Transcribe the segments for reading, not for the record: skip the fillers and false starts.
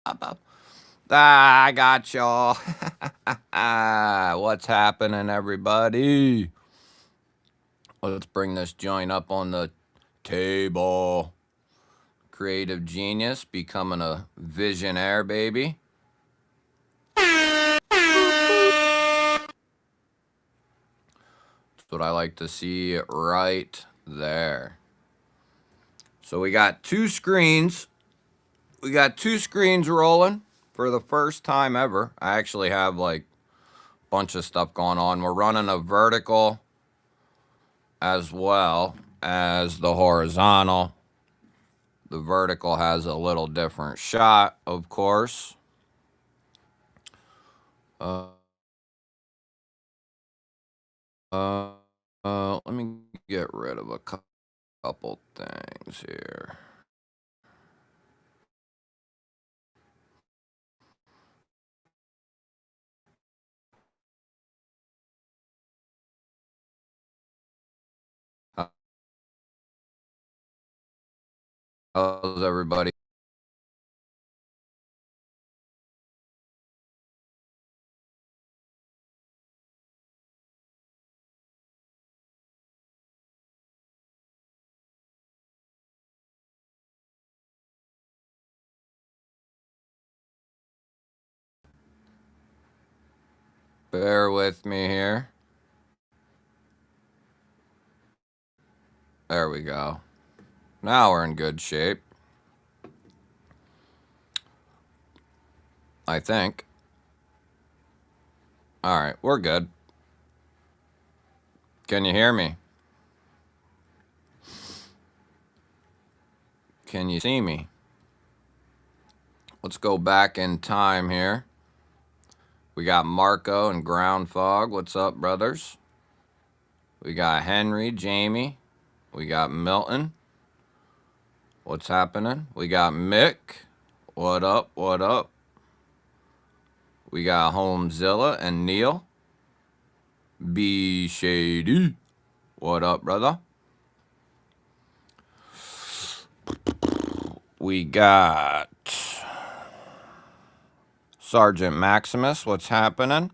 I got y'all. What's happening, everybody? Let's bring this joint up on the table. Creative genius becoming a visionaire, baby. That's what I like to see right there. So we got two screens. We got two screens rolling for the first time ever. I actually have like a bunch of stuff going on. We're running a vertical as well as the horizontal. The vertical has a little different shot, of course. Uh, let me get rid of a couple things here. How's everybody? Bear with me here. There we go. Now we're in good shape. I think. All right, we're good. Can you hear me? Can you see me? Let's go back in time here. We got Marco and Ground Fog. What's up, brothers? We got Henry, Jamie. We got Milton. What's happening? We got Mick. What up? What up? We got Homezilla and Neil. B Shady. What up, brother? We got Sergeant Maximus. What's happening?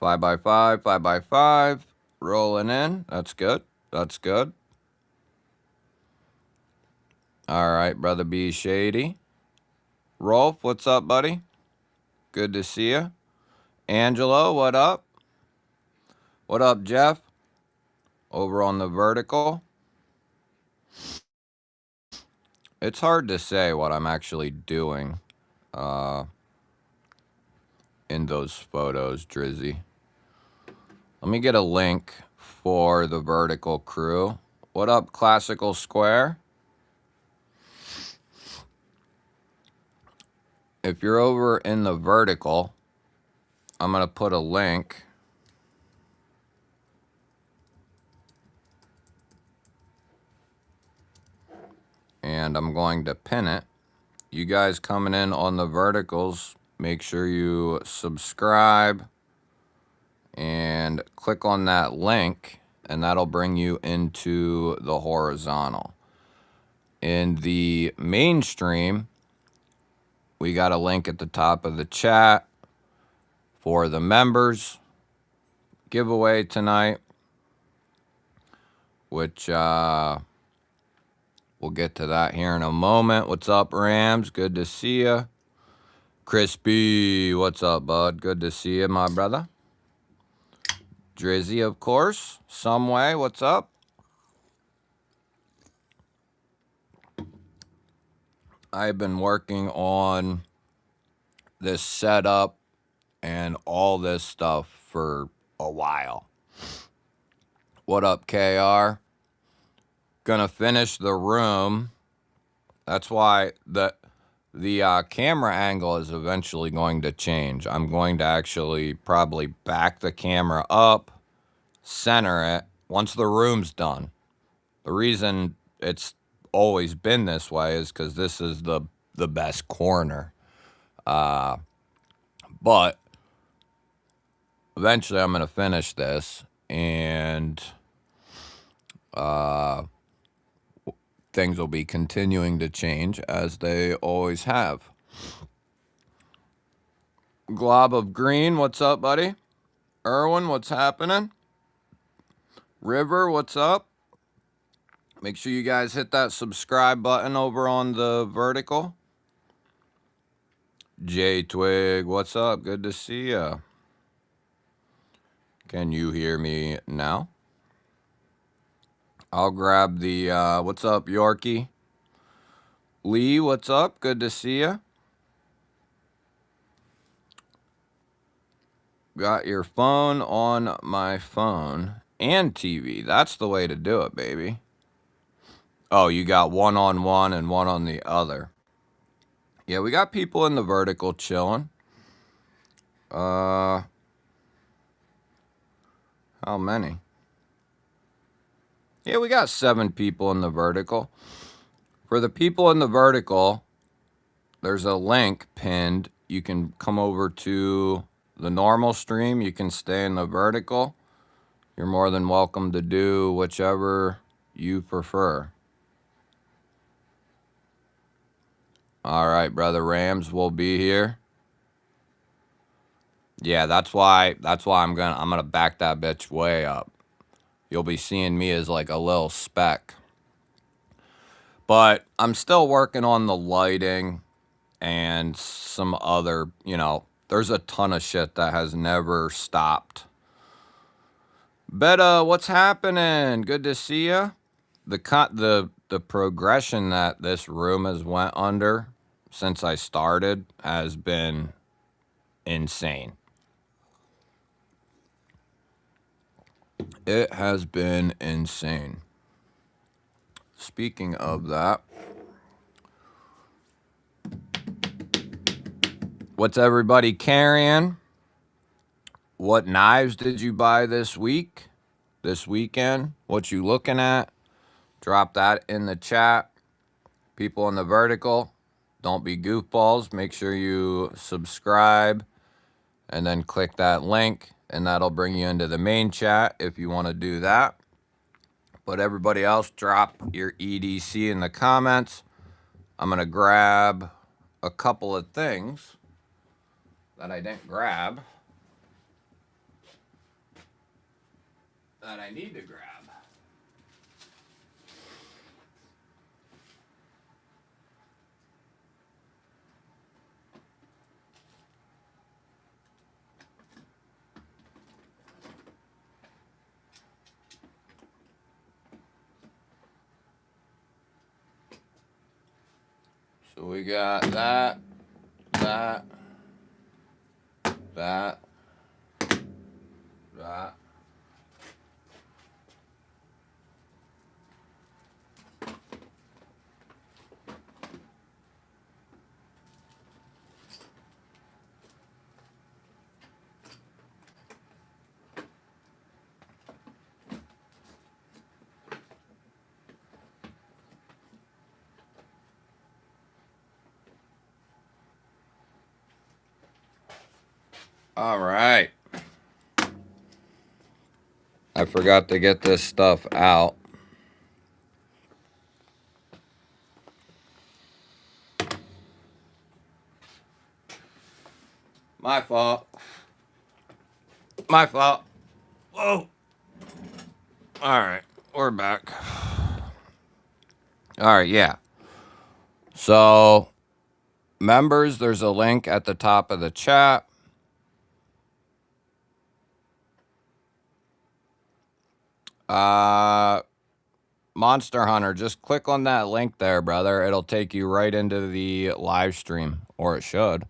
5x5, 5x5. Rolling in. That's good. That's good. All right, brother B Shady. Rolf, what's up, buddy? Good to see you. Angelo, what up? What up, Jeff? Over on the vertical. It's hard to say what I'm actually doing in those photos, Drizzy. Let me get a link for the vertical crew. What up, Classical Square? If you're over in the vertical, I'm going to put a link. And I'm going to pin it. You guys coming in on the verticals, make sure you subscribe and click on that link, and that'll bring you into the horizontal. In the mainstream, we got a link at the top of the chat for the members giveaway tonight, which we'll get to that here in a moment. What's up, Rams? Good to see you. Crispy, what's up, bud? Good to see you, my brother. Drizzy, of course. Someway, what's up? I've been working on this setup and all this stuff for a while. What up, KR? Gonna finish the room. That's why the camera angle is eventually going to change. I'm going to actually probably back the camera up, center it once the room's done. The reason it's always been this way is because this is the best corner. But eventually I'm going to finish this and things will be continuing to change as they always have. Glob of Green, what's up, buddy? Erwin, what's happening? River, what's up? Make sure you guys hit that subscribe button over on the vertical. J Twig, what's up? Good to see ya. Can you hear me now? I'll grab the, what's up, Yorkie? Lee, what's up? Good to see ya. Got your phone on my phone and TV. That's the way to do it, baby. Oh, you got one on one and one on the other. Yeah, we got people in the vertical chilling. How many? Yeah, we got 7 people in the vertical. For the people in the vertical, there's a link pinned. You can come over to the normal stream. You can stay in the vertical. You're more than welcome to do whichever you prefer. All right, brother Rams will be here. Yeah, that's why I'm gonna back that bitch way up. You'll be seeing me as like a little speck. But I'm still working on the lighting and some other, there's a ton of shit that has never stopped. Betta, what's happening? Good to see ya. The progression that this room has went under since I started has been insane. It has been insane. Speaking of that, what's everybody carrying? What knives did you buy this weekend? What you looking at? Drop that in the chat. People in the vertical, don't be goofballs. Make sure you subscribe and then click that link, and that'll bring you into the main chat if you want to do that. But everybody else, drop your EDC in the comments. I'm going to grab a couple of things that I didn't grab that I need to grab. So we got that. All right. I forgot to get this stuff out. My fault. Whoa. All right. We're back. All right. Yeah. So, members, there's a link at the top of the chat. Monster Hunter, just click on that link there, brother. It'll take you right into the live stream, or it should.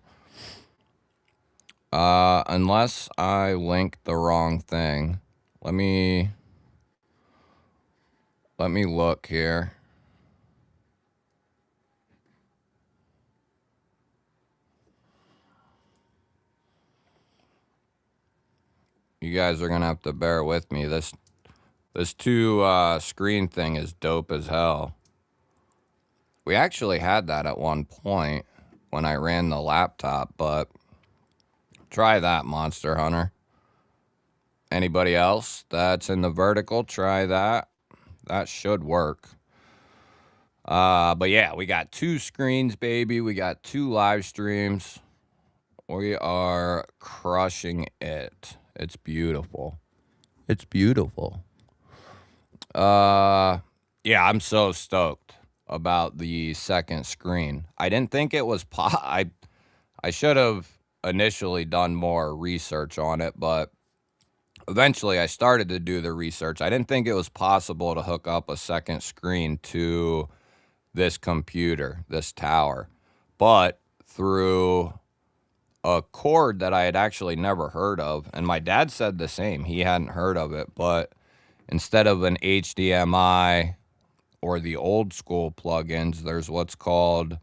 Unless I link the wrong thing. Let me look here. You guys are gonna have to bear with me. This two screen thing is dope as hell. We actually had that at one point when I ran the laptop, but try that, Monster Hunter. Anybody else that's in the vertical, try that. That should work. But yeah, we got 2 screens, baby. We got 2 live streams. We are crushing it. It's beautiful. It's beautiful. Yeah, I'm so stoked about the second screen. I didn't think it was I should have initially done more research on it, but eventually I started to do the research. I didn't think it was possible to hook up a second screen to this computer, this tower. But through a cord that I had actually never heard of, and my dad said the same. He hadn't heard of it, but instead of an HDMI or the old school plugins, there's what's called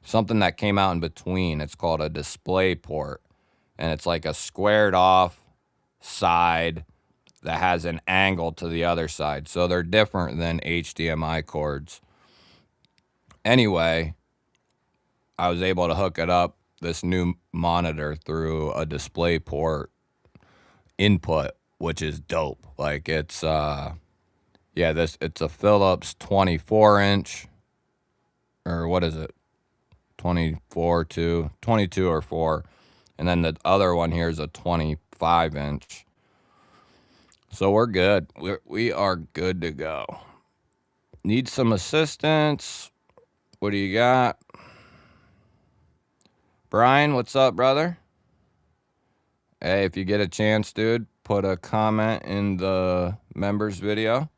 something that came out in between. It's called a display port, and it's like a squared off side that has an angle to the other side. So they're different than HDMI cords. Anyway, I was able to hook it up, this new monitor, through a display port input, which is dope. Like it's it's a Philips 24-inch, or what is it? 22 or 4. And then the other one here is a 25-inch. So we're good. We are good to go. Need some assistance? What do you got? Brian, what's up, brother? Hey, if you get a chance, dude, put a comment in the members video.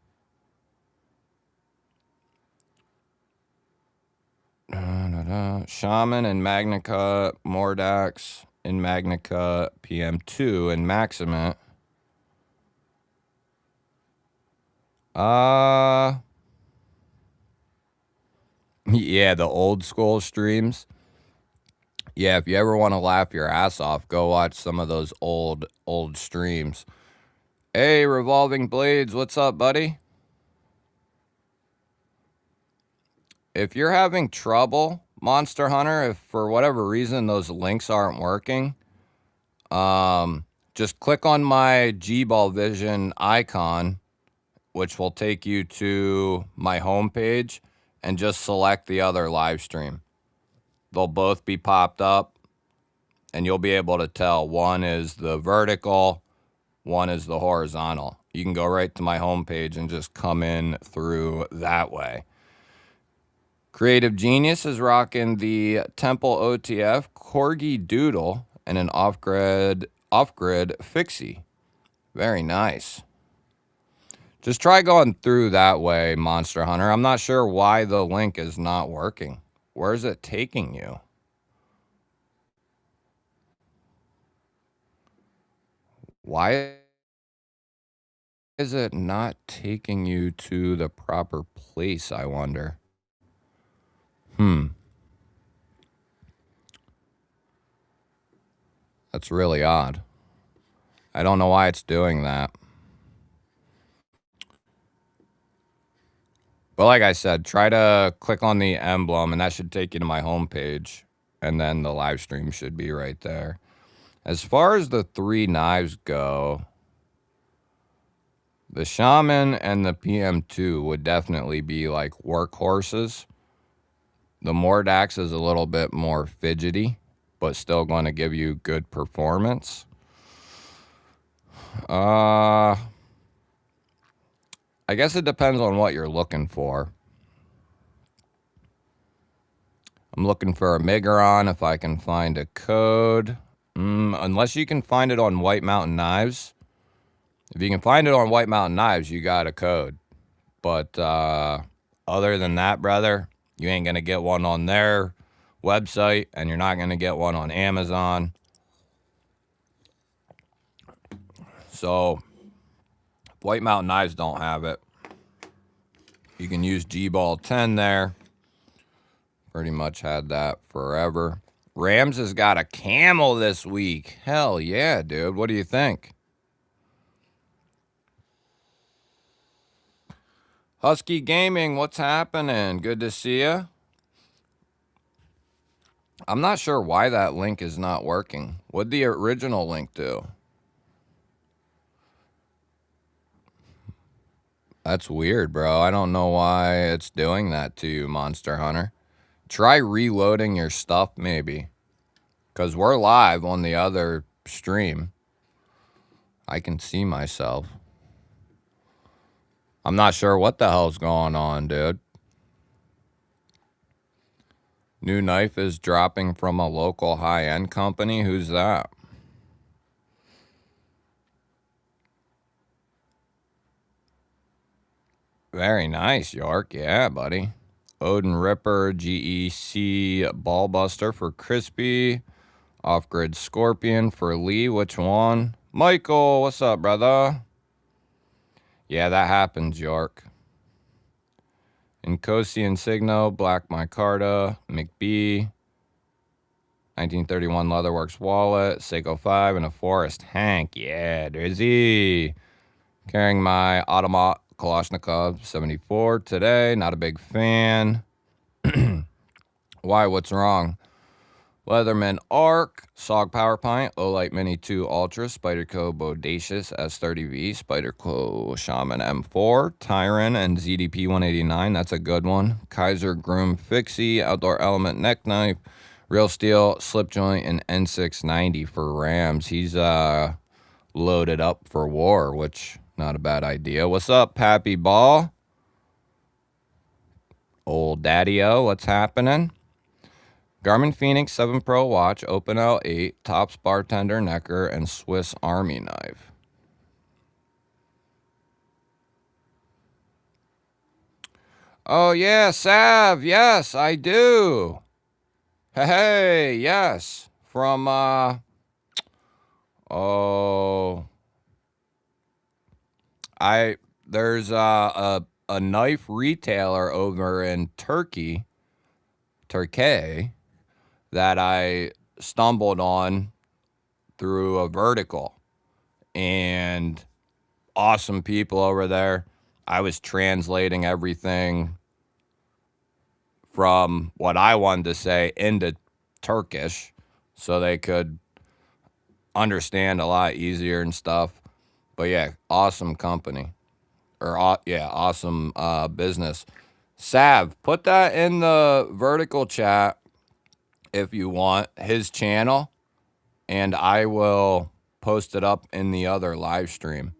Shaman and Magnacut, Mordax in Magnacut, PM2 and Maximate. Yeah, the old school streams. Yeah, if you ever want to laugh your ass off, go watch some of those old streams. Hey, Revolving Blades, what's up, buddy? If you're having trouble, Monster Hunter, if for whatever reason those links aren't working, just click on my G-Ball Vision icon, which will take you to my homepage, and just select the other live stream. They'll both be popped up, and you'll be able to tell one is the vertical, one is the horizontal. You can go right to my homepage and just come in through that way. Creative Genius is rocking the Temple OTF Corgi Doodle and an off-grid Fixie. Very nice. Just try going through that way, Monster Hunter. I'm not sure why the link is not working. Where is it taking you? Why is it not taking you to the proper place, I wonder? That's really odd. I don't know why it's doing that. But like I said, try to click on the emblem, and that should take you to my homepage, and then the live stream should be right there. As far as the 3 knives go, the Shaman and the PM2 would definitely be like workhorses. The Mordax is a little bit more fidgety, but still going to give you good performance. I guess it depends on what you're looking for. I'm looking for a Migron if I can find a code. Unless you can find it on White Mountain Knives. If you can find it on White Mountain Knives, you got a code. But other than that, brother, you ain't going to get one on their website, and you're not going to get one on Amazon. So, if White Mountain Knives don't have it, you can use G-Ball 10 there. Pretty much had that forever. Rams has got a camel this week. Hell yeah, dude. What do you think? Husky Gaming, what's happening? Good to see you. I'm not sure why that link is not working. What'd the original link do? That's weird, bro. I don't know why it's doing that to you, Monster Hunter. Try reloading your stuff, maybe. Because we're live on the other stream. I can see myself. I'm not sure what the hell's going on, dude. New knife is dropping from a local high-end company. Who's that? Very nice, York. Yeah, buddy. Odin Ripper, GEC Ballbuster for Crispy. Off-Grid Scorpion for Lee. Which one? Michael, what's up, brother? Yeah, that happens, York. Nkosi Insigno, Black Micarta, McBee. 1931 Leatherworks wallet, Seiko 5, and a Forest Hank. Yeah, Drizzy. Carrying my Automat Kalashnikov 74 today. Not a big fan. Why? What's wrong? Leatherman Arc, Sog Power Pint, Olight Mini 2 Ultra, Spyderco Bodacious S30V, Spyderco Shaman M4, Tyron, and ZDP 189. That's a good one. Kaiser Groom Fixie, Outdoor Element Neck Knife, Real Steel, Slip Joint, and N690 for Rams. He's loaded up for war, which not a bad idea. What's up, Pappy Ball? Old Daddy-O, what's happening? Garmin Phoenix 7 Pro watch, Open L8, Tops Bartender Necker, and Swiss Army knife. Oh, yeah, Sav. Yes, I do. Hey, yes. From, there's a knife retailer over in Turkey, that I stumbled on through a vertical, and awesome people over there. I was translating everything from what I wanted to say into Turkish so they could understand a lot easier and stuff. But yeah, awesome company. Or yeah, awesome business. Sav, put that in the vertical chat if you want, his channel, and I will post it up in the other live stream.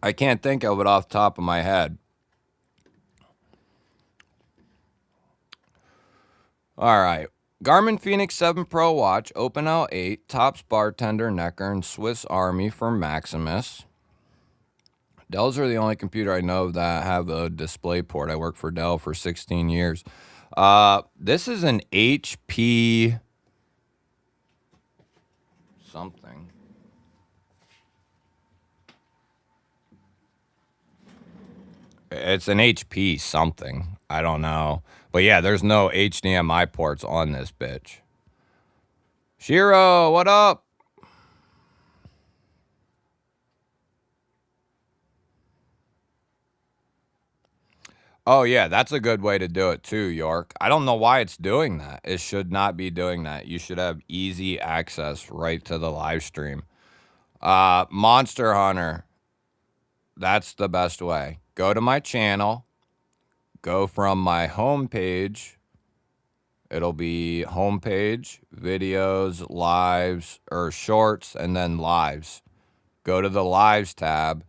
I can't think of it off the top of my head. All right. Garmin Phoenix 7 Pro watch, Open L8, Tops Bartender Necker, and Swiss Army for Maximus. Dells are the only computer I know that have a display port. I worked for Dell for 16 years. This is an HP something. It's an HP something. I don't know. But yeah, there's no HDMI ports on this bitch. Shiro, what up? Oh, yeah, that's a good way to do it too, York. I don't know why it's doing that. It should not be doing that. You should have easy access right to the live stream. Monster Hunter, that's the best way. Go to my channel. Go from my homepage. It'll be homepage, videos, lives, or shorts, and then lives. Go to the lives tab,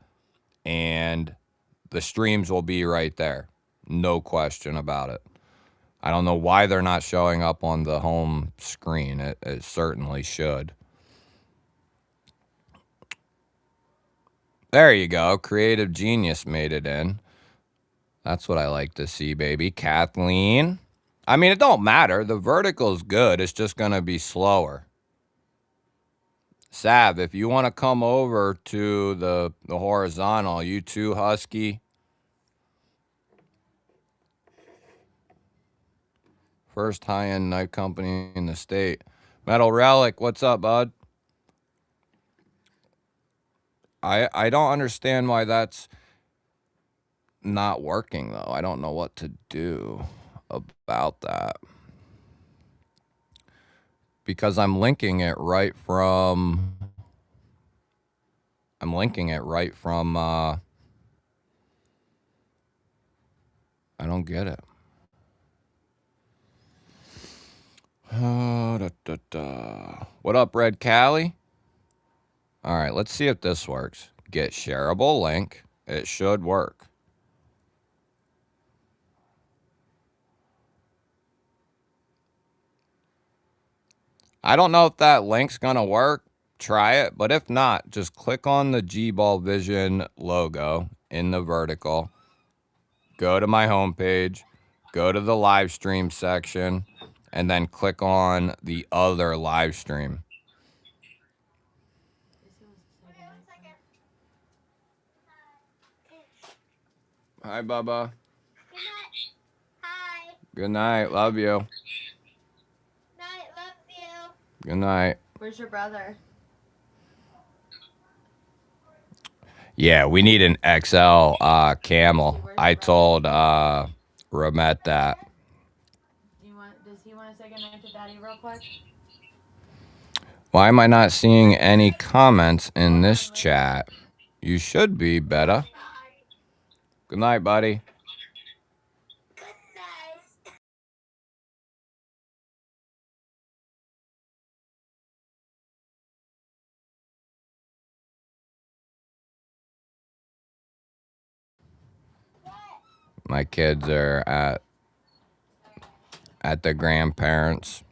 and the streams will be right there. No question about it. I don't know why they're not showing up on the home screen. It certainly should. There you go. Creative Genius made it in. That's what I like to see, baby. Kathleen. I mean, it don't matter. The vertical's good. It's just going to be slower. Sav, if you want to come over to the horizontal, you too, Husky. First high-end knife company in the state. Metal Relic, what's up, bud? I don't understand why that's not working, though. I don't know what to do about that. Because I'm linking it right from I'm linking it right from, I don't get it. What up, Red Cali? All right, let's see if this works. Get shareable link. It should work. I don't know if that link's going to work. Try it. But if not, just click on the G-Ball Vision logo in the vertical. Go to my homepage. Go to the live stream section. And then click on the other live stream. Hi, Bubba. Good night. Hi. Good night. Love you. Night. Love you. Good night. Where's your brother? Yeah, we need an XL camel. I told Ramet that. Does he want to say goodnight to Daddy real quick? Why am I not seeing any comments in this chat? You should be, Betta. Good night, buddy. Good night. My kids are at the grandparents.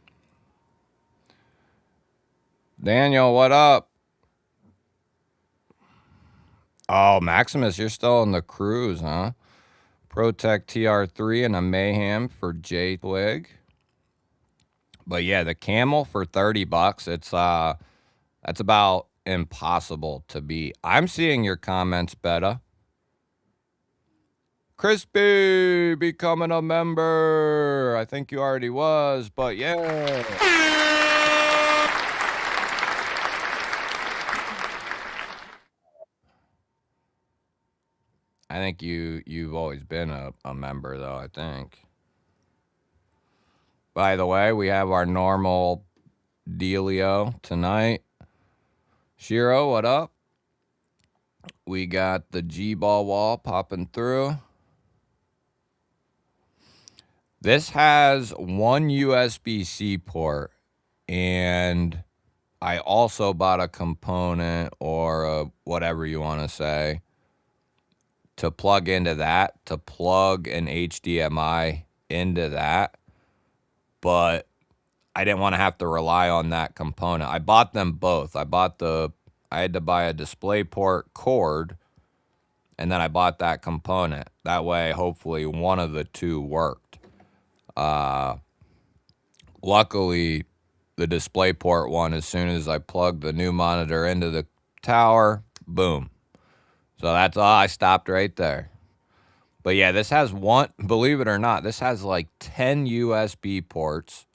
Daniel, what up? Oh, Maximus, you're still on the cruise, huh? Protec TR3 and a Mayhem for J Twig. But yeah, the camel for $30. It's that's about impossible to beat. I'm seeing your comments, Betta. Crispy becoming a member. I think you already was, but yeah. I think you've always been a member though, I think. By the way, we have our normal dealio tonight. Shiro, what up? We got the G-ball wall popping through. This has one USB-C port, and I also bought a component or whatever you want to say to plug into that, to plug an HDMI into that. But I didn't want to have to rely on that component. I bought them both. I had to buy a DisplayPort cord, and then I bought that component. That way, hopefully, one of the two worked. Luckily, the DisplayPort one, as soon as I plugged the new monitor into the tower, boom. So that's all. I stopped right there. But yeah, this has one, believe it or not, this has like 10 USB ports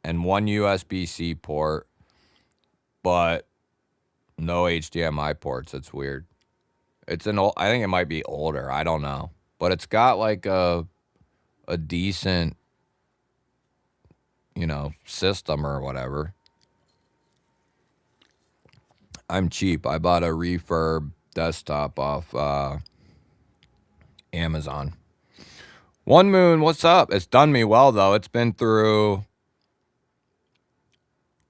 and one USB-C port, but no HDMI ports. It's weird. It's an old, I think it might be older. I don't know. But it's got like a decent, system or whatever. I'm cheap. I bought a refurb desktop off Amazon. One Moon, what's up? It's done me well, though. It's been through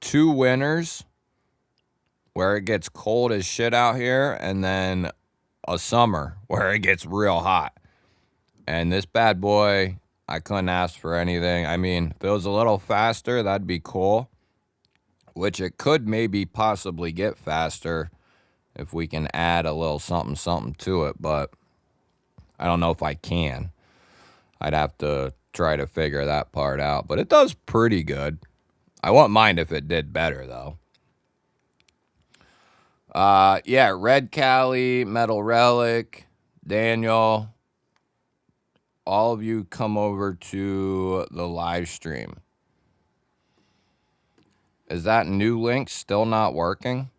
2 winters where it gets cold as shit out here, and then a summer where it gets real hot. And this bad boy, I couldn't ask for anything. I mean, if it was a little faster, that'd be cool, which it could maybe possibly get faster if we can add a little something to it, but I don't know if I can. I'd have to try to figure that part out, but it does pretty good. I wouldn't mind if it did better, though. Yeah, Red Cali, Metal Relic, Daniel, all of you come over to the live stream. Is that new link still not working?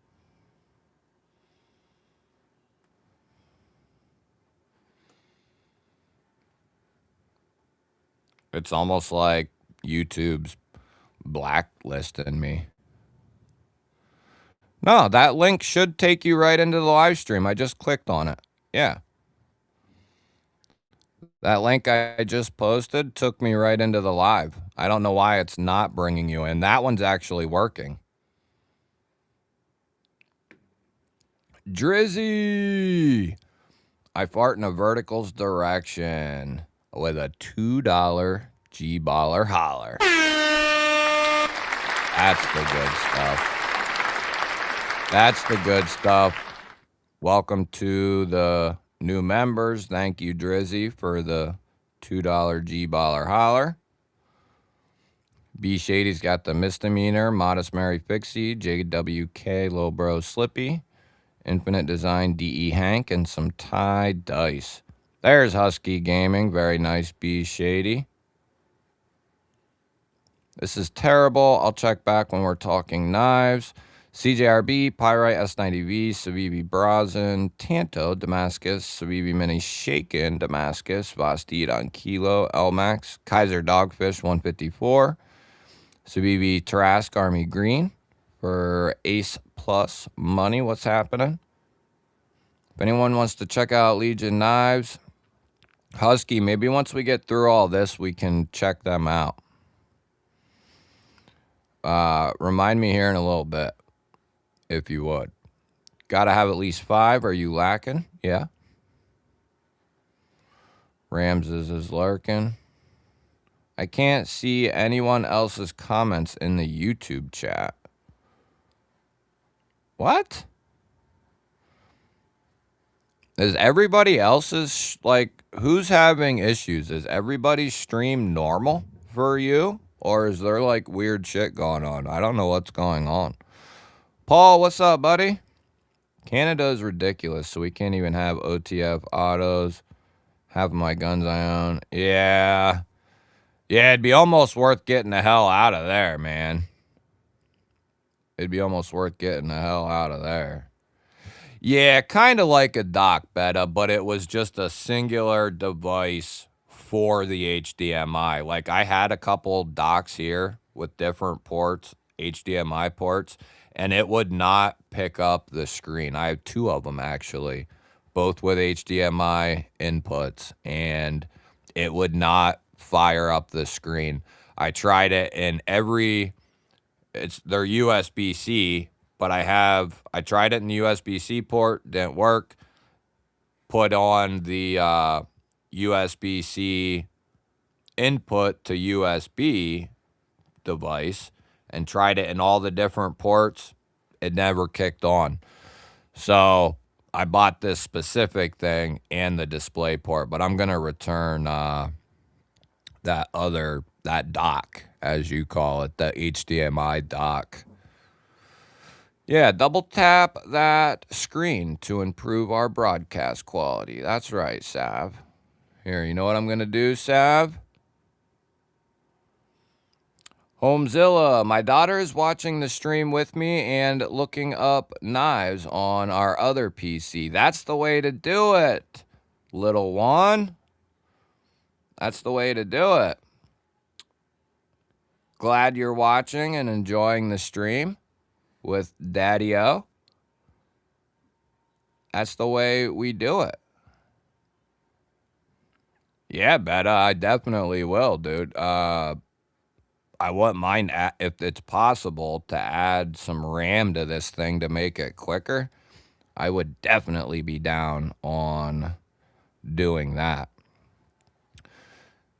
It's almost like YouTube's blacklisting me. No, that link should take you right into the live stream. I just clicked on it. Yeah. That link I just posted took me right into the live. I don't know why it's not bringing you in. That one's actually working. Drizzy! I fart in a vertical's direction with a $2 G-baller holler. That's the good stuff. That's the good stuff. Welcome to the new members. Thank you, Drizzy, for the $2 G-baller holler. B Shady's got the misdemeanor, Modest Mary Fixie, JWK Lil Bro Slippy, Infinite Design DE Hank, and some Tie Dice. There's Husky Gaming. Very nice, B Shady. This is terrible. I'll check back when we're talking knives. CJRB, Pyrite S90V, Savivi Brazen, Tanto, Damascus, Savivi Mini Shaken, Damascus, Vastid on Kilo, Elmax, Kaiser Dogfish 154, Savivi Tarask Army Green for Ace Plus money. What's happening? If anyone wants to check out Legion Knives, Husky, maybe once we get through all this, we can check them out. Remind me here in a little bit, if you would. Got to have at least 5. Are you lacking? Yeah. Ramses is lurking. I can't see anyone else's comments in the YouTube chat. What? Is everybody else's, like, who's having issues? Is everybody's stream normal for you? Or is there, like, weird shit going on? I don't know what's going on. Paul, what's up, buddy? Canada is ridiculous, so we can't even have OTF autos. Half of my guns I own. Yeah. Yeah, it'd be almost worth getting the hell out of there, man. It'd be almost worth getting the hell out of there. Yeah, kind of like a dock beta, but it was just a singular device for the HDMI. Like, I had a couple docks here with different ports, HDMI ports, and it would not pick up the screen. I have 2 of them, actually, both with HDMI inputs, and it would not fire up the screen. I tried it in they're USB-C, but I tried it in the USB-C port, didn't work. Put on the USB-C input to USB device and tried it in all the different ports. It never kicked on. So I bought this specific thing and the display port, but I'm going to return that dock, as you call it, the HDMI dock. Yeah, double tap that screen to improve our broadcast quality. That's right, Sav. Here, you know what I'm going to do, Sav? Homezilla, my daughter is watching the stream with me and looking up knives on our other PC. That's the way to do it, little one. That's the way to do it. Glad you're watching and enjoying the stream with Daddy-O. That's the way we do it. Yeah, Betta, I definitely will, dude. I wouldn't mind, if it's possible, to add some RAM to this thing to make it quicker. I would definitely be down on doing that.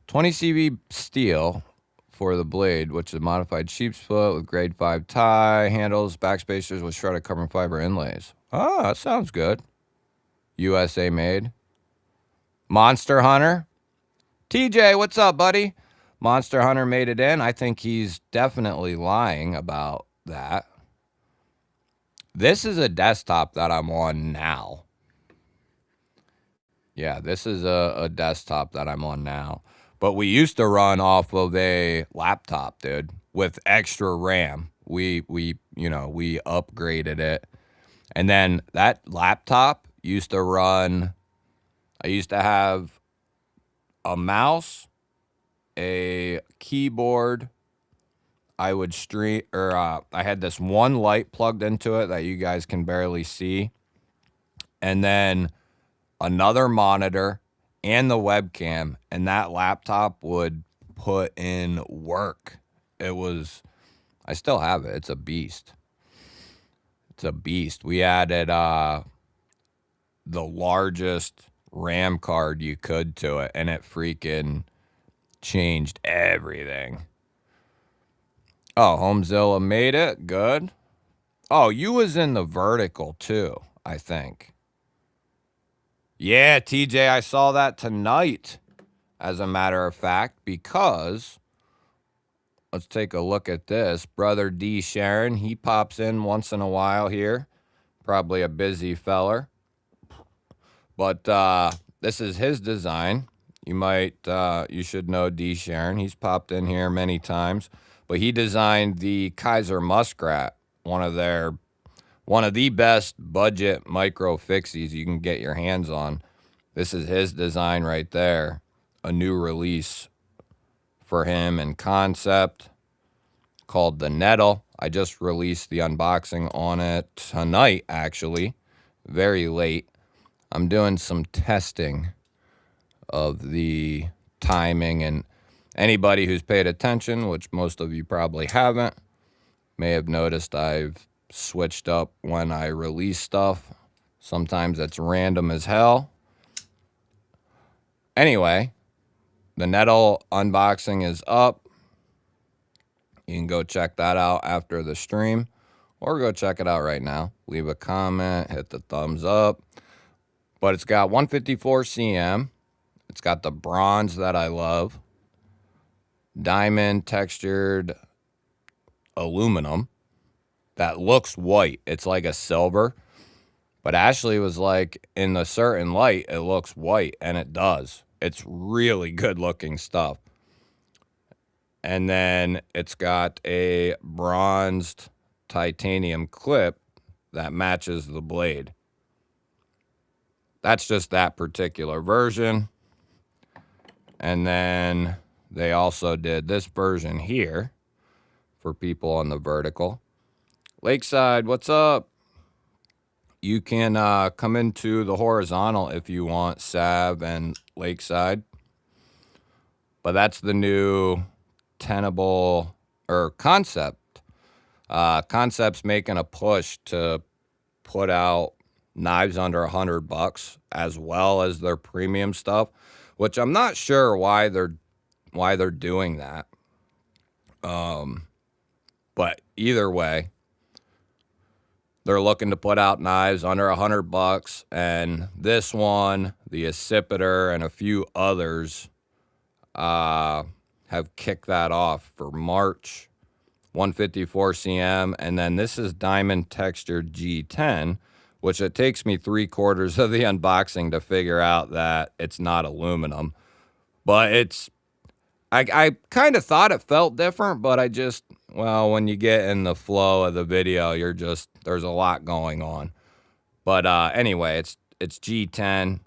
20 CV steel for the blade, which is modified sheep's foot with grade 5 tie, handles, backspacers with shredded carbon fiber inlays. Oh, that sounds good. USA made. Monster Hunter. TJ, what's up, buddy? Monster Hunter made it in. I think he's definitely lying about that. This is a desktop that I'm on now. Yeah, this is a desktop that I'm on now. But we used to run off of a laptop, dude, with extra RAM. We upgraded it. And then that laptop used to run, I used to have a mouse, a keyboard, I would stream, or I had this one light plugged into it that you guys can barely see, and then another monitor and the webcam, and that laptop would put in work. It was, I still have it. It's a beast. It's a beast. We added the largest RAM card you could to it, and it freaking changed everything. Oh, Homezilla made it. Good. Oh, you was in the vertical too, I think. Yeah, TJ, I saw that tonight, as a matter of fact, because let's take a look at this. Brother D. Sharon, he pops in once in a while here. Probably a busy feller. But this is his design. You should know D. Sharon. He's popped in here many times. But he designed the Kaiser Muskrat, one of the best budget micro fixies you can get your hands on. This is his design right there. A new release for him and concept called the Nettle. I just released the unboxing on it tonight, actually. Very late. I'm doing some testing of the timing, and anybody who's paid attention, which most of you probably haven't, may have noticed I've switched up when I release stuff. Sometimes it's random as hell. Anyway, the Nettle unboxing is up. You can go check that out after the stream, or go check it out right now. Leave a comment, hit the thumbs up. But it's got 154 cm. It's got the bronze that I love. Diamond textured aluminum that looks white. It's like a silver. But Ashley was like, in the certain light, it looks white, and it does. It's really good looking stuff. And then it's got a bronzed titanium clip that matches the blade. That's just that particular version. And then they also did this version here for people on the vertical. Lakeside, what's up? You can come into the horizontal if you want, Sav and Lakeside. But that's the new Tenable, or Concept. Concept's making a push to put out knives under $100 as well as their premium stuff, which I'm not sure why they're doing that. But either way, they're looking to put out knives under $100, and this one, the Accipiter, and a few others have kicked that off for March. 154 cm, and then this is diamond textured G10, which it takes me 3/4 of the unboxing to figure out that it's not aluminum. But I kind of thought it felt different, but when you get in the flow of the video, there's a lot going on. But anyway, it's G10,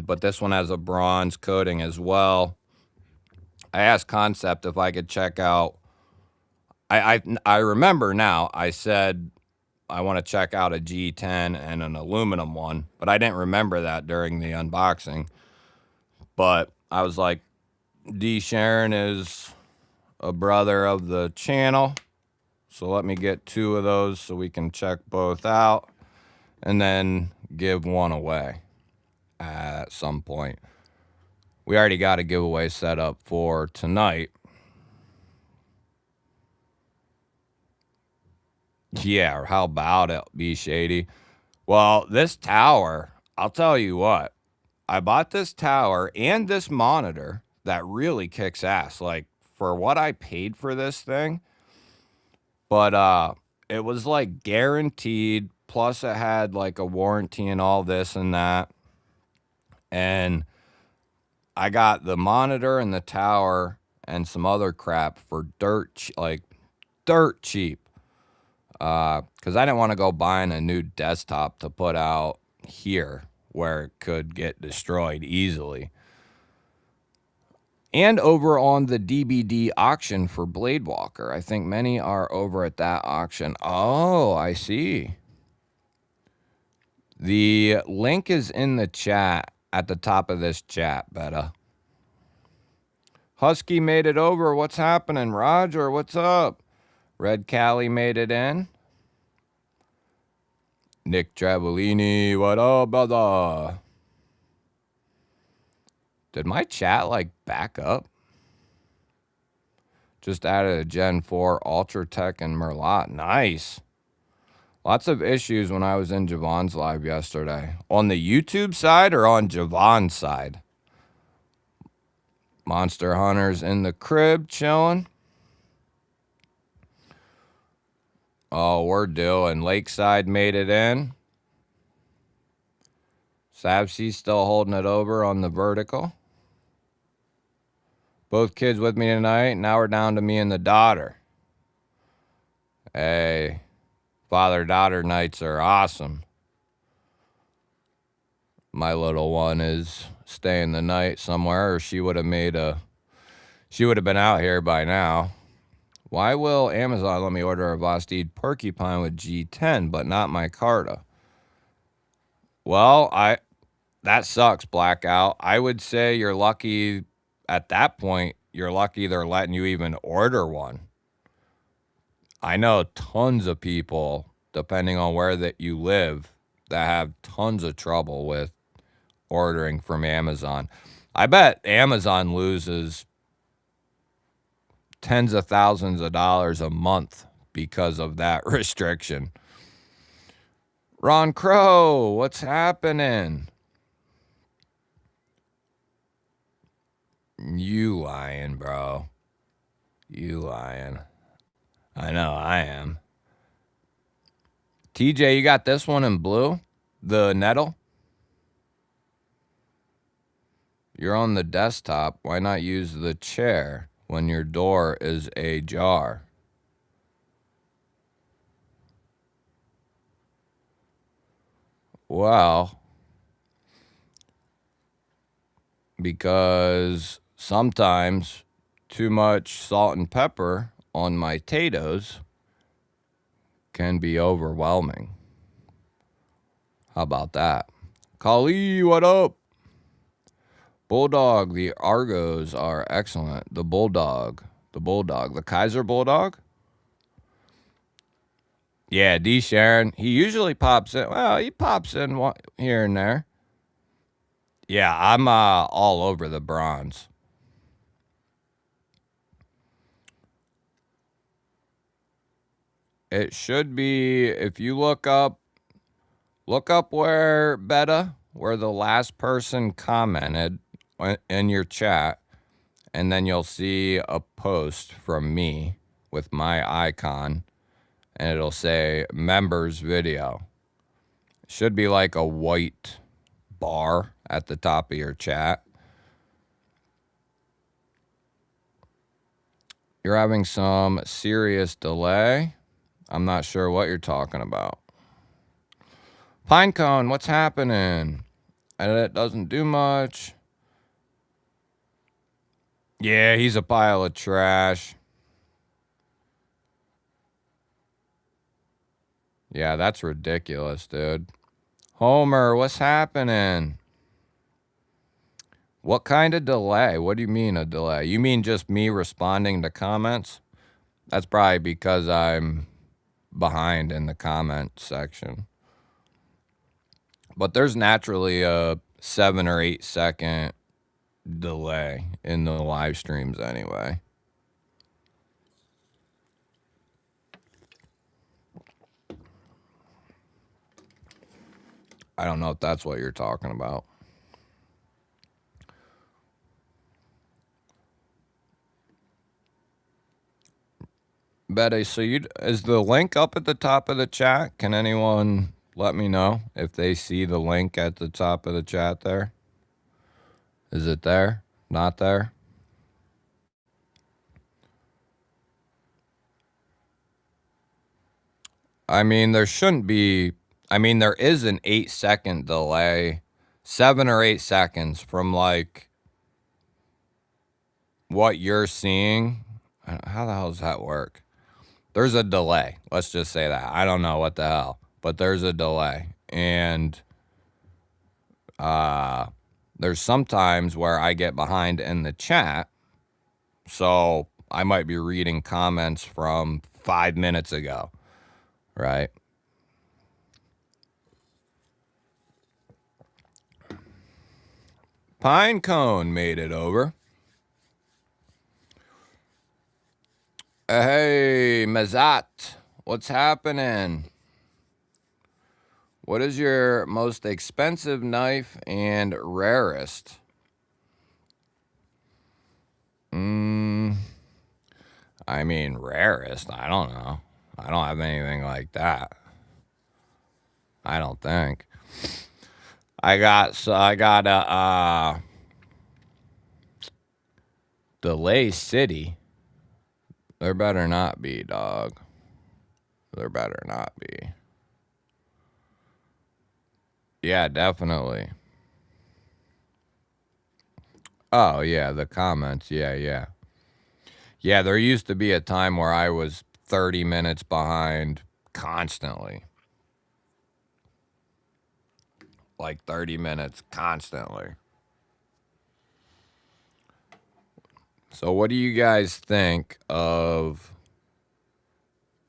but this one has a bronze coating as well. I asked Concept if I could check out. I remember now, I said I want to check out a G10 and an aluminum one, but I didn't remember that during the unboxing. But I was like, D. Sharon is a brother of the channel, so let me get 2 of those so we can check both out and then give one away at some point. We already got a giveaway set up for tonight. Yeah, how about it, B Shady? Well, this tower, I'll tell you what. I bought this tower and this monitor that really kicks ass, like, for what I paid for this thing. But it was like guaranteed, plus it had like a warranty and all this and that. And I got the monitor and the tower and some other crap for dirt cheap. Because I didn't want to go buying a new desktop to put out here where it could get destroyed easily. And over on the DBD auction for Blade Walker. I think many are over at that auction. Oh, I see. The link is in the chat at the top of this chat, Betta. Husky made it over. What's happening? Roger, what's up? Red Cali made it in. Nick Travellini, what up, brother? Did my chat, like, back up? Just added a Gen 4 Ultra Tech and Merlot. Nice. Lots of issues when I was in Javon's live yesterday. On the YouTube side or on Javon's side? Monster Hunter's in the crib chilling. Oh, we're doing. Lakeside made it in. Sabsy's still holding it over on the vertical. Both kids with me tonight. Now we're down to me and the daughter. Hey, father-daughter nights are awesome. My little one is staying the night somewhere, or she would have been out here by now. Why will Amazon let me order a Vosteed Porcupine with G10, but not my Carta? Well, that sucks, Blackout. I would say you're lucky at that point. You're lucky they're letting you even order one. I know tons of people, depending on where that you live, that have tons of trouble with ordering from Amazon. I bet Amazon loses tens of thousands of dollars a month because of that restriction. Ron Crow, what's happening? You lying, bro. You lying. I know, I am. TJ, you got this one in blue? The Nettle? You're on the desktop. Why not use the chair when your door is ajar? Well, because sometimes too much salt and pepper on my potatoes can be overwhelming. How about that? Kali, what up? Bulldog, the Argos are excellent. The Bulldog, the Kaiser Bulldog. Yeah, D. Sharon, he usually pops in. Well, he pops in here and there. Yeah, I'm all over the bronze. It should be, if you look up where the last person commented in your chat, and then you'll see a post from me with my icon, and it'll say members video. Should be like a white bar at the top of your chat. You're having some serious delay. I'm not sure what you're talking about. Pinecone, what's happening? And it doesn't do much. Yeah, he's a pile of trash. Yeah, that's ridiculous, dude. Homer, what's happening? What kind of delay? What do you mean a delay? You mean just me responding to comments? That's probably because I'm behind in the comment section. But there's naturally a 7 or 8 second delay in the live streams anyway. I don't know if that's what you're talking about. Betty, so is the link up at the top of the chat? Can anyone let me know if they see the link at the top of the chat there? Is it there? Not there? I mean, there shouldn't be. I mean, there is an 8-second delay, 7 or 8 seconds from like what you're seeing, how the hell does that work? There's a delay. Let's just say that. I don't know what the hell, but there's a delay. And there's sometimes where I get behind in the chat. So I might be reading comments from 5 minutes ago, right? Pinecone made it over. Hey, Mazat, what's happening? What is your most expensive knife and rarest? I mean, rarest, I don't know. I don't have anything like that. I don't think. I got a Delay City. There better not be, dog. There better not be. Yeah, definitely. Oh, yeah, the comments. Yeah. Yeah, there used to be a time where I was 30 minutes behind constantly. Like 30 minutes constantly. So what do you guys think of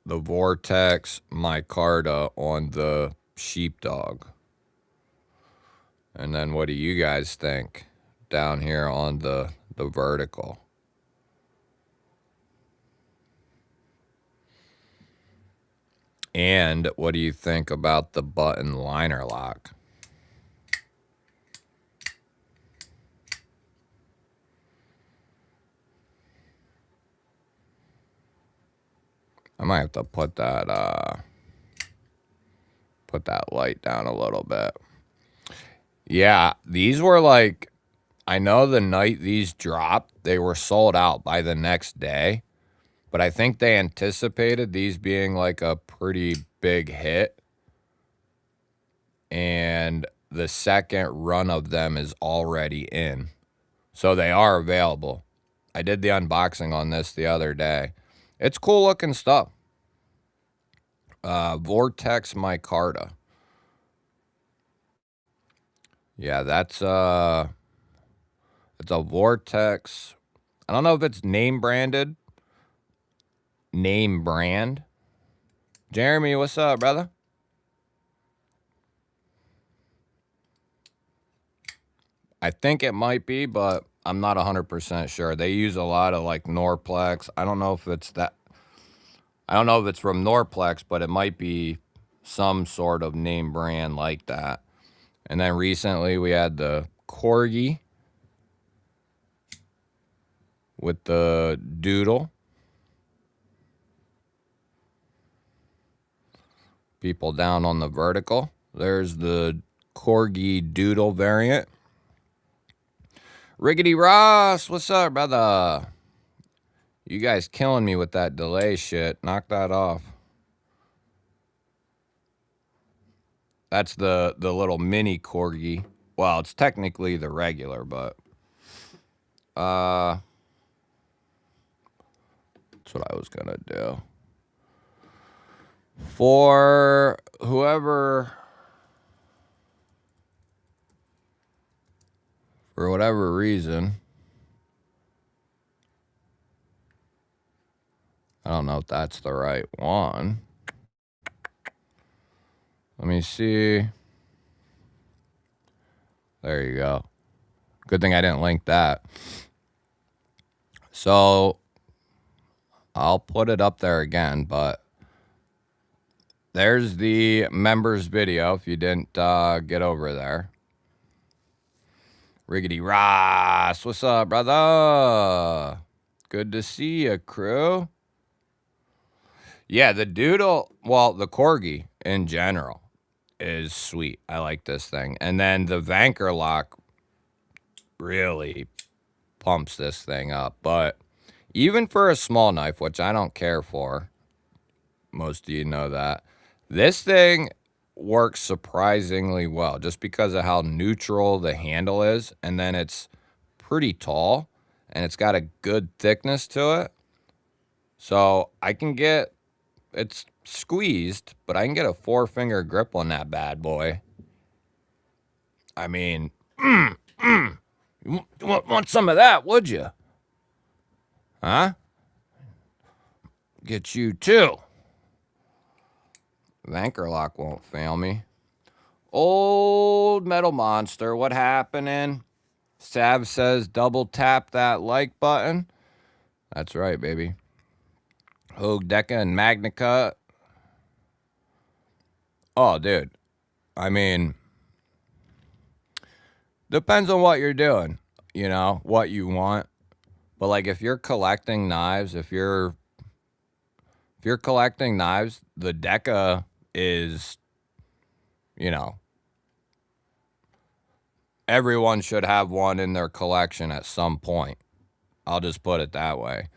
the Vortex micarta on the Sheepdog? And then what do you guys think down here on the vertical? And what do you think about the button liner lock? I might have to put that light down a little bit. Yeah, these were like, I know the night these dropped, they were sold out by the next day. But I think they anticipated these being like a pretty big hit. And the second run of them is already in. So they are available. I did the unboxing on this the other day. It's cool looking stuff. Vortex micarta. Yeah, it's a Vortex. I don't know if it's name brand. Jeremy, what's up, brother? I think it might be, but I'm not 100% sure. They use a lot of like Norplex. I don't know if it's that. I don't know if it's from Norplex, but it might be some sort of name brand like that. And then recently we had the Corgi with the Doodle. People down on the vertical. There's the Corgi Doodle variant. Riggedy Ross, what's up, brother? You guys killing me with that delay shit. Knock that off. That's the little mini Corgi. Well, it's technically the regular, but that's what I was gonna do. For whoever, for whatever reason, I don't know if that's the right one. Let me see. There you go. Good thing I didn't link that. So I'll put it up there again, but there's the members video if you didn't get over there. Riggedy Ross, what's up, brother? Good to see you, crew. Yeah, the Doodle, well, the Corgi in general is sweet. I like this thing. And then the Vankerlock really pumps this thing up. But even for a small knife, which I don't care for, most of you know that, this thing works surprisingly well just because of how neutral the handle is. And then it's pretty tall. and it's got a good thickness to it. So I can get, it's squeezed, but I can get a 4-finger grip on that bad boy. I mean, you want some of that, would you? Huh? Get you too. The anchor lock won't fail me. Old Metal Monster, what happening? Sav says double tap that like button. That's right, baby. Hogue Deca and Magnica. Oh, dude. I mean, depends on what you're doing, you know, what you want. But like if you're collecting knives, if you're collecting knives, the Deca is, you know, everyone should have one in their collection at some point. I'll just put it that way.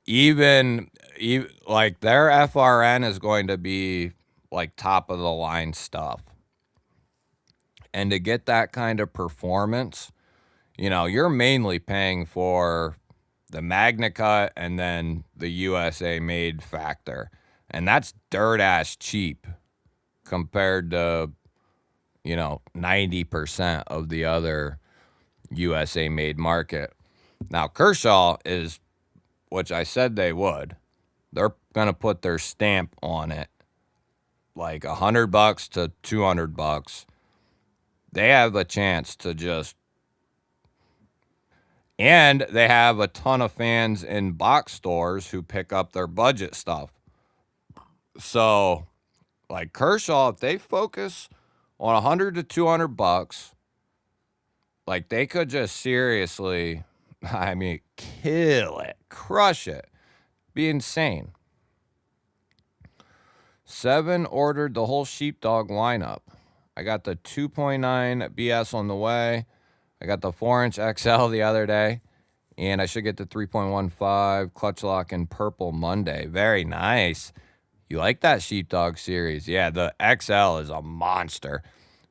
Even like their FRN is going to be like top of the line stuff. And to get that kind of performance, you know, you're mainly paying for the Magnicut and then the USA made factor. And that's dirt ass cheap compared to, you know, 90% of the other USA made market. Now, Kershaw is, which I said they would, they're going to put their stamp on it, like $100 to $200. They have a chance to just, and they have a ton of fans in box stores who pick up their budget stuff. So, like Kershaw, if they focus on $100 to $200, like they could just seriously, I mean, kill it, crush it, be insane. 7 ordered the whole sheepdog lineup. I got the 2.9 BS on the way. I got the 4-inch XL the other day. And I should get the 3.15 clutch lock in purple Monday. Very nice. You like that sheepdog series? Yeah, the XL is a monster.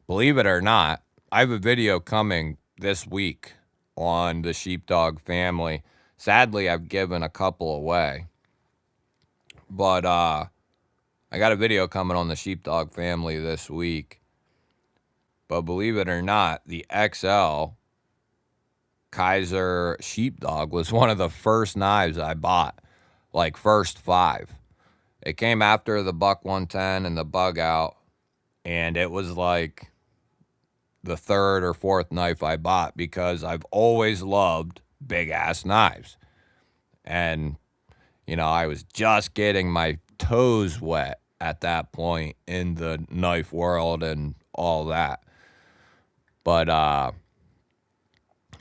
Believe it or not, I have a video coming this week on the sheepdog family. Sadly, I've given a couple away. But I got a video coming on the sheepdog family this week. But believe it or not, the XL Kaiser sheepdog was one of the first knives I bought, like first 5. It came after the Buck 110 and the Bug Out, and it was like the 3rd or 4th knife I bought because I've always loved big ass knives. And, you know, I was just getting my toes wet at that point in the knife world and all that. But,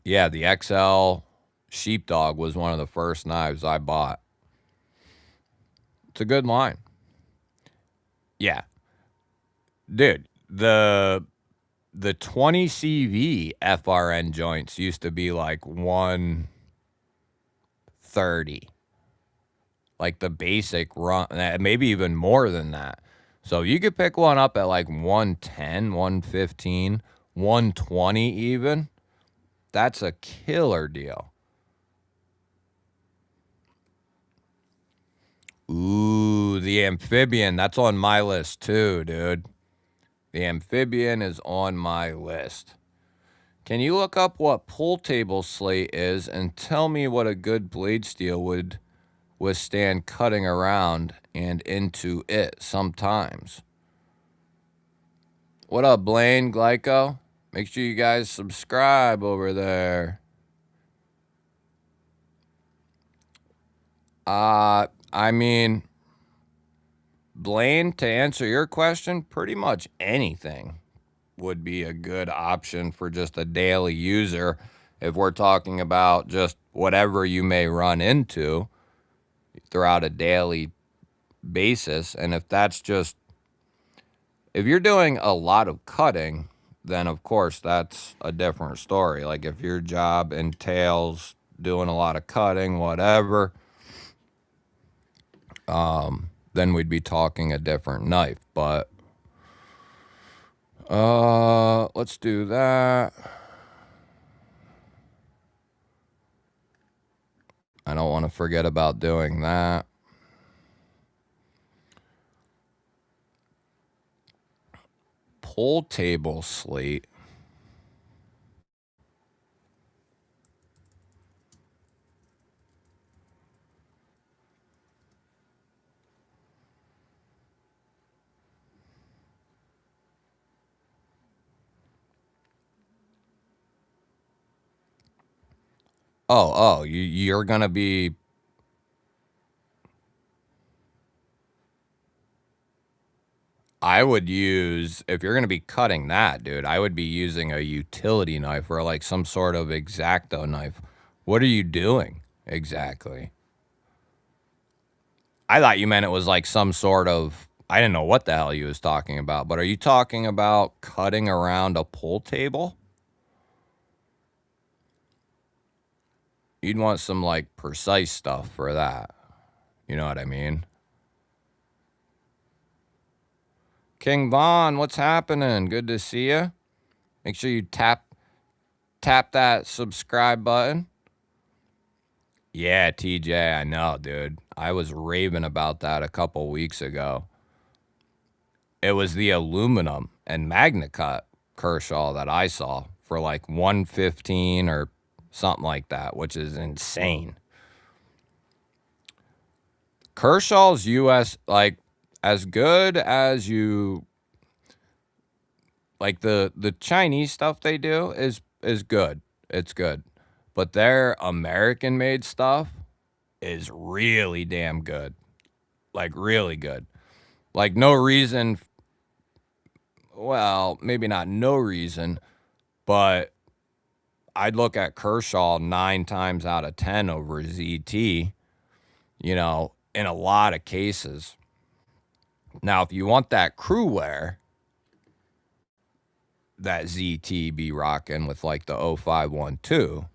yeah, the XL sheepdog was one of the first knives I bought. It's a good line. Yeah. Dude, the 20 CV FRN joints used to be like 130. Like the basic run, maybe even more than that. So you could pick one up at like 110, 115, 120 even. That's a killer deal. Ooh, the amphibian. That's on my list too, dude. The amphibian is on my list. Can you look up what pull table slate is and tell me what a good blade steel would withstand cutting around and into it sometimes? What up, Blaine Glyco? Make sure you guys subscribe over there. I mean, Blaine, to answer your question, pretty much anything would be a good option for just a daily user if we're talking about just whatever you may run into throughout a daily basis. And if that's just, if you're doing a lot of cutting, then of course that's a different story. Like if your job entails doing a lot of cutting, whatever, then we'd be talking a different knife. But let's do that. I don't want to forget about doing that. Pool table slate. You're gonna be. I would use, if you're gonna be cutting that, dude, I would be using a utility knife or like some sort of X-Acto knife. What are you doing exactly? I thought you meant it was like some sort of, I didn't know what the hell you was talking about, but are you talking about cutting around a pool table? You'd want some like precise stuff for that. You know what I mean? King Von, what's happening? Good to see you. Make sure you tap that subscribe button. Yeah, TJ, I know, dude. I was raving about that a couple weeks ago. It was the aluminum and MagnaCut Kershaw that I saw for like 115 or something like that, which is insane. Kershaw's US, like, as good as you like, the Chinese stuff they do is good. It's good. But their American made stuff is really damn good. Like, really good. Like, no reason, well, maybe not no reason, but I'd look at Kershaw 9 times out of 10 over ZT, you know, in a lot of cases. Now, if you want that crew wear, that ZT be rocking with like the 0512,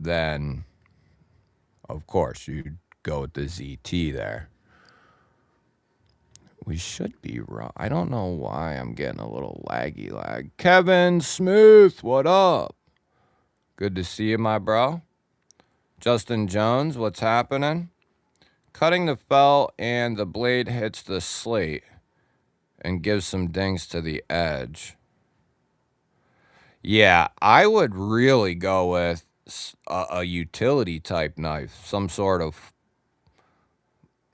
then of course you'd go with the ZT there. We should be wrong. I don't know why I'm getting a little laggy lag. Kevin Smooth, what up? Good to see you, my bro. Justin Jones, what's happening? Cutting the felt and the blade hits the slate and gives some dings to the edge. Yeah, I would really go with a utility type knife, some sort of,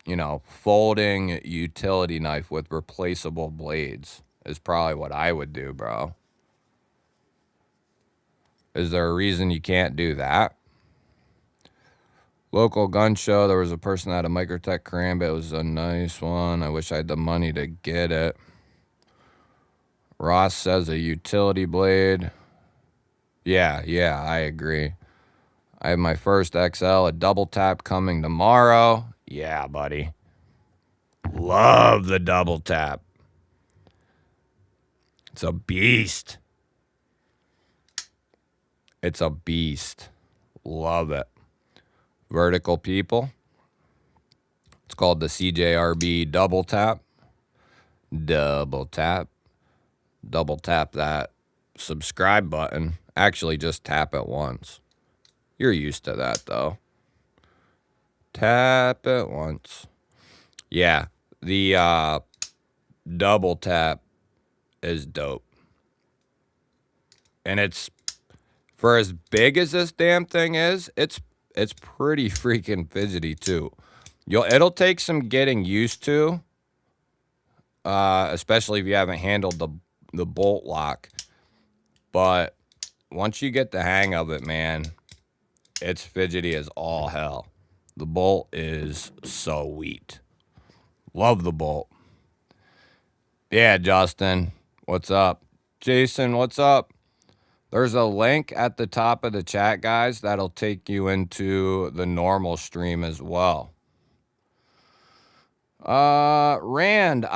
you know, folding utility knife with replaceable blades is probably what I would do, bro. Is there a reason you can't do that? Local gun show, there was a person that had a Microtech Karambit. It was a nice one. I wish I had the money to get it. Ross says a utility blade. Yeah, I agree. I have my first XL, a double tap coming tomorrow. Yeah, buddy. Love the double tap. It's a beast. It's a beast. Love it. Vertical people. It's called the CJRB double tap. Double tap. Double tap that subscribe button. Actually, just tap it once. You're used to that, though. Tap it once. Yeah, the double tap is dope. And it's, for as big as this damn thing is, it's pretty freaking fidgety too. It'll take some getting used to, especially if you haven't handled the bolt lock. But once you get the hang of it, man, it's fidgety as all hell. The bolt is sweet. Love the bolt. Yeah, Justin, what's up? Jason, what's up? There's a link at the top of the chat, guys, that'll take you into the normal stream as well. Rand,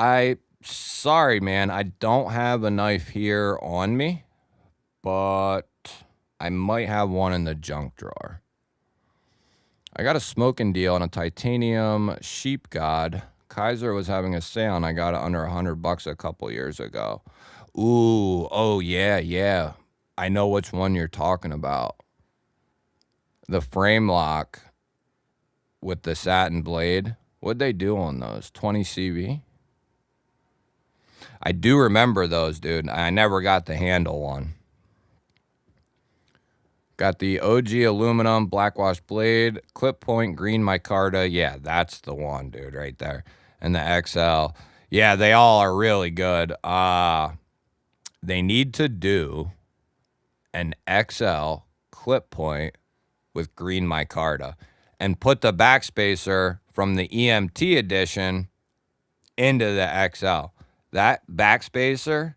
sorry, man, I don't have a knife here on me, but I might have one in the junk drawer. I got a smoking deal on a titanium sheep god. Kaiser was having a sale, and I got it under $100 a couple years ago. Ooh, oh yeah. I know which one you're talking about. the frame lock with the satin blade. What'd they do on those? 20 CV? I do remember those, dude. I never got the handle one. Got the OG aluminum blackwash blade, clip point, green micarta. Yeah, that's the one, dude, right there. And the XL. Yeah, they all are really good. They need to do an XL clip point with green micarta and put the backspacer from the EMT edition into the XL. That backspacer,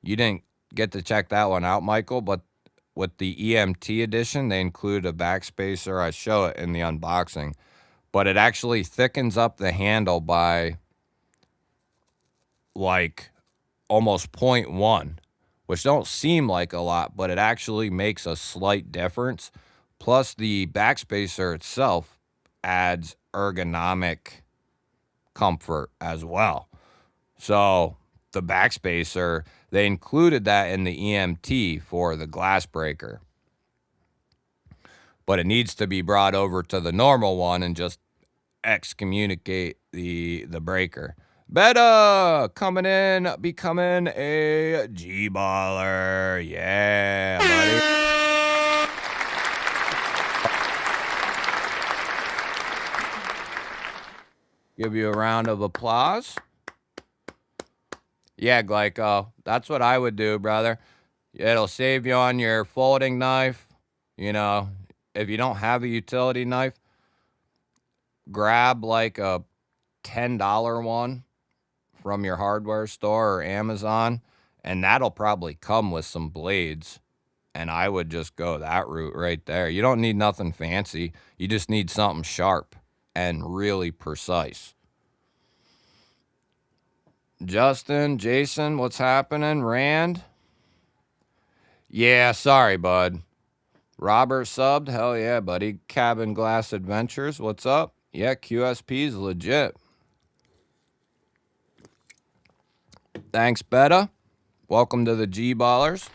you didn't get to check that one out, Michael, but with the EMT edition, they include a backspacer. I show it in the unboxing, but it actually thickens up the handle by like almost 0.1, which don't seem like a lot, but it actually makes a slight difference. Plus, the backspacer itself adds ergonomic comfort as well. So the backspacer, they included that in the EMT for the glass breaker. But it needs to be brought over to the normal one and just excommunicate the breaker. Beta coming in, becoming a G-baller. Yeah, buddy. Give you a round of applause. Yeah, Glyco, that's what I would do, brother. It'll save you on your folding knife. You know, if you don't have a utility knife, grab like a $10 one from your hardware store or Amazon, and that'll probably come with some blades. And I would just go that route right there. You don't need nothing fancy. You just need something sharp and really precise. Justin, Jason, what's happening? Rand? Yeah, sorry, bud. Robert subbed. Hell yeah, buddy. Cabin Glass Adventures, what's up? Yeah, QSP's legit. Thanks, Beta. Welcome to the G-Ballers.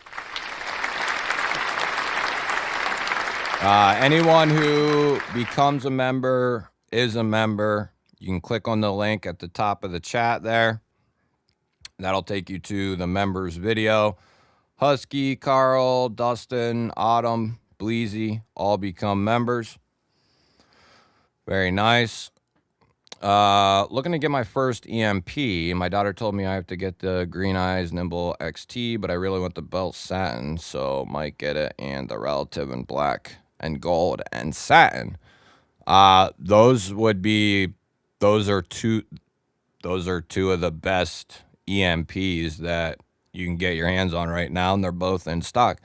Anyone who becomes a member is a member. You can click on the link at the top of the chat there. That'll take you to the members video. Husky, Carl, Dustin, Autumn, Bleezy all become members. Very nice. Looking to get my first EMP. My daughter told me I have to get the Green Eyes Nimble XT, but I really want the belt satin, so might get it, and the relative in black and gold and satin. Those are two of the best EMPs that you can get your hands on right now, and they're both in stock.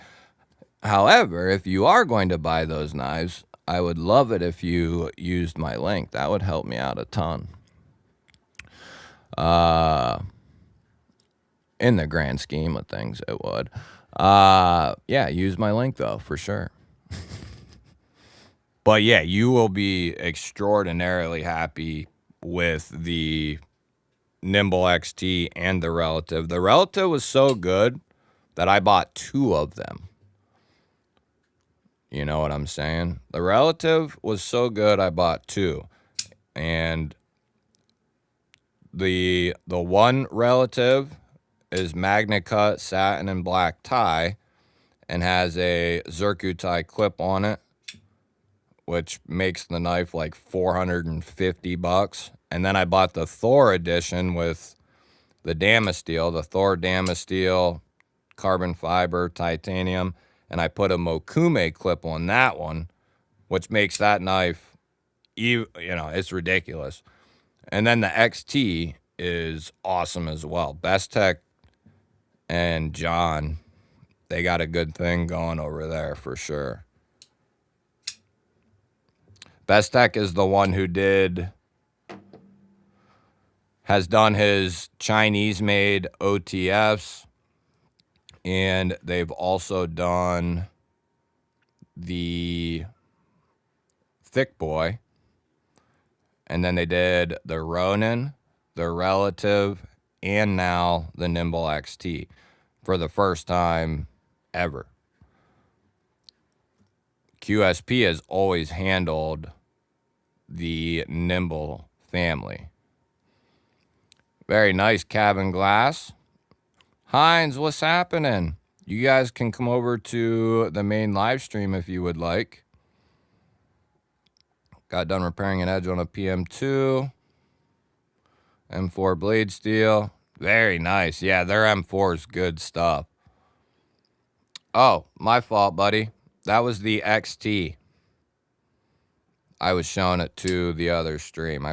However, if you are going to buy those knives, I would love it if you used my link. That would help me out a ton. In the grand scheme of things, it would. Yeah, use my link, though, for sure. But, yeah, you will be extraordinarily happy with the Nimble XT and the Relative. The Relative was so good that I bought 2 of them. You know what I'm saying? The Relative was so good I bought 2. And the one Relative is Magna Cut satin and black tie and has a Zircuti clip on it, which makes the knife like $450. And then I bought the Thor edition with the Damasteel, the Thor Damasteel, carbon fiber, titanium, and I put a Mokume clip on that one, which makes that knife, it's ridiculous. And then the XT is awesome as well. Bestech and John, they got a good thing going over there for sure. Bestech is the one who has done his Chinese-made OTFs, and they've also done the Thick Boy, and then they did the Ronin, the Relative, and now the Nimble XT for the first time ever. QSP has always handled the Nimble family. Very nice cabin glass. Heinz, what's happening? You guys can come over to the main live stream if you would like. Got done repairing an edge on a PM2. M4 blade steel. Very nice. Yeah, their M4 is good stuff. Oh, my fault, buddy. That was the XT. I was showing it to the other stream.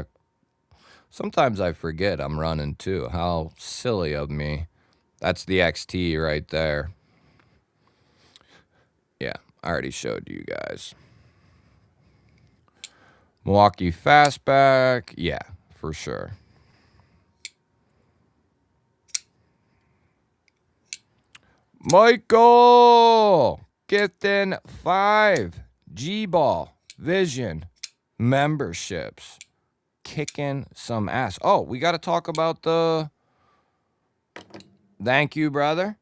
Sometimes I forget I'm running too. How silly of me. That's the XT right there. Yeah, I already showed you guys. Milwaukee Fastback. Yeah, for sure. Michael gifting 5 G-Ball Vision memberships. Kicking some ass. Oh, we got to talk about the... Thank you, brother.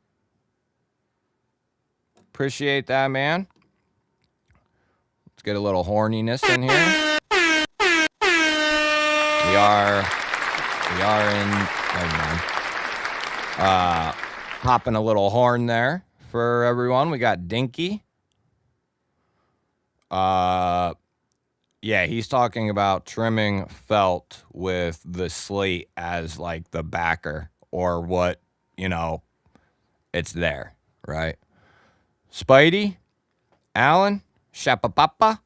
Appreciate that, man. Let's get a little horniness in here. We are in... Never mind. Popping a little horn there for everyone. We got Dinky. Yeah, he's talking about trimming felt with the slate as like the backer or what, you know, it's there, right? Spidey, Alan, Shapapapa,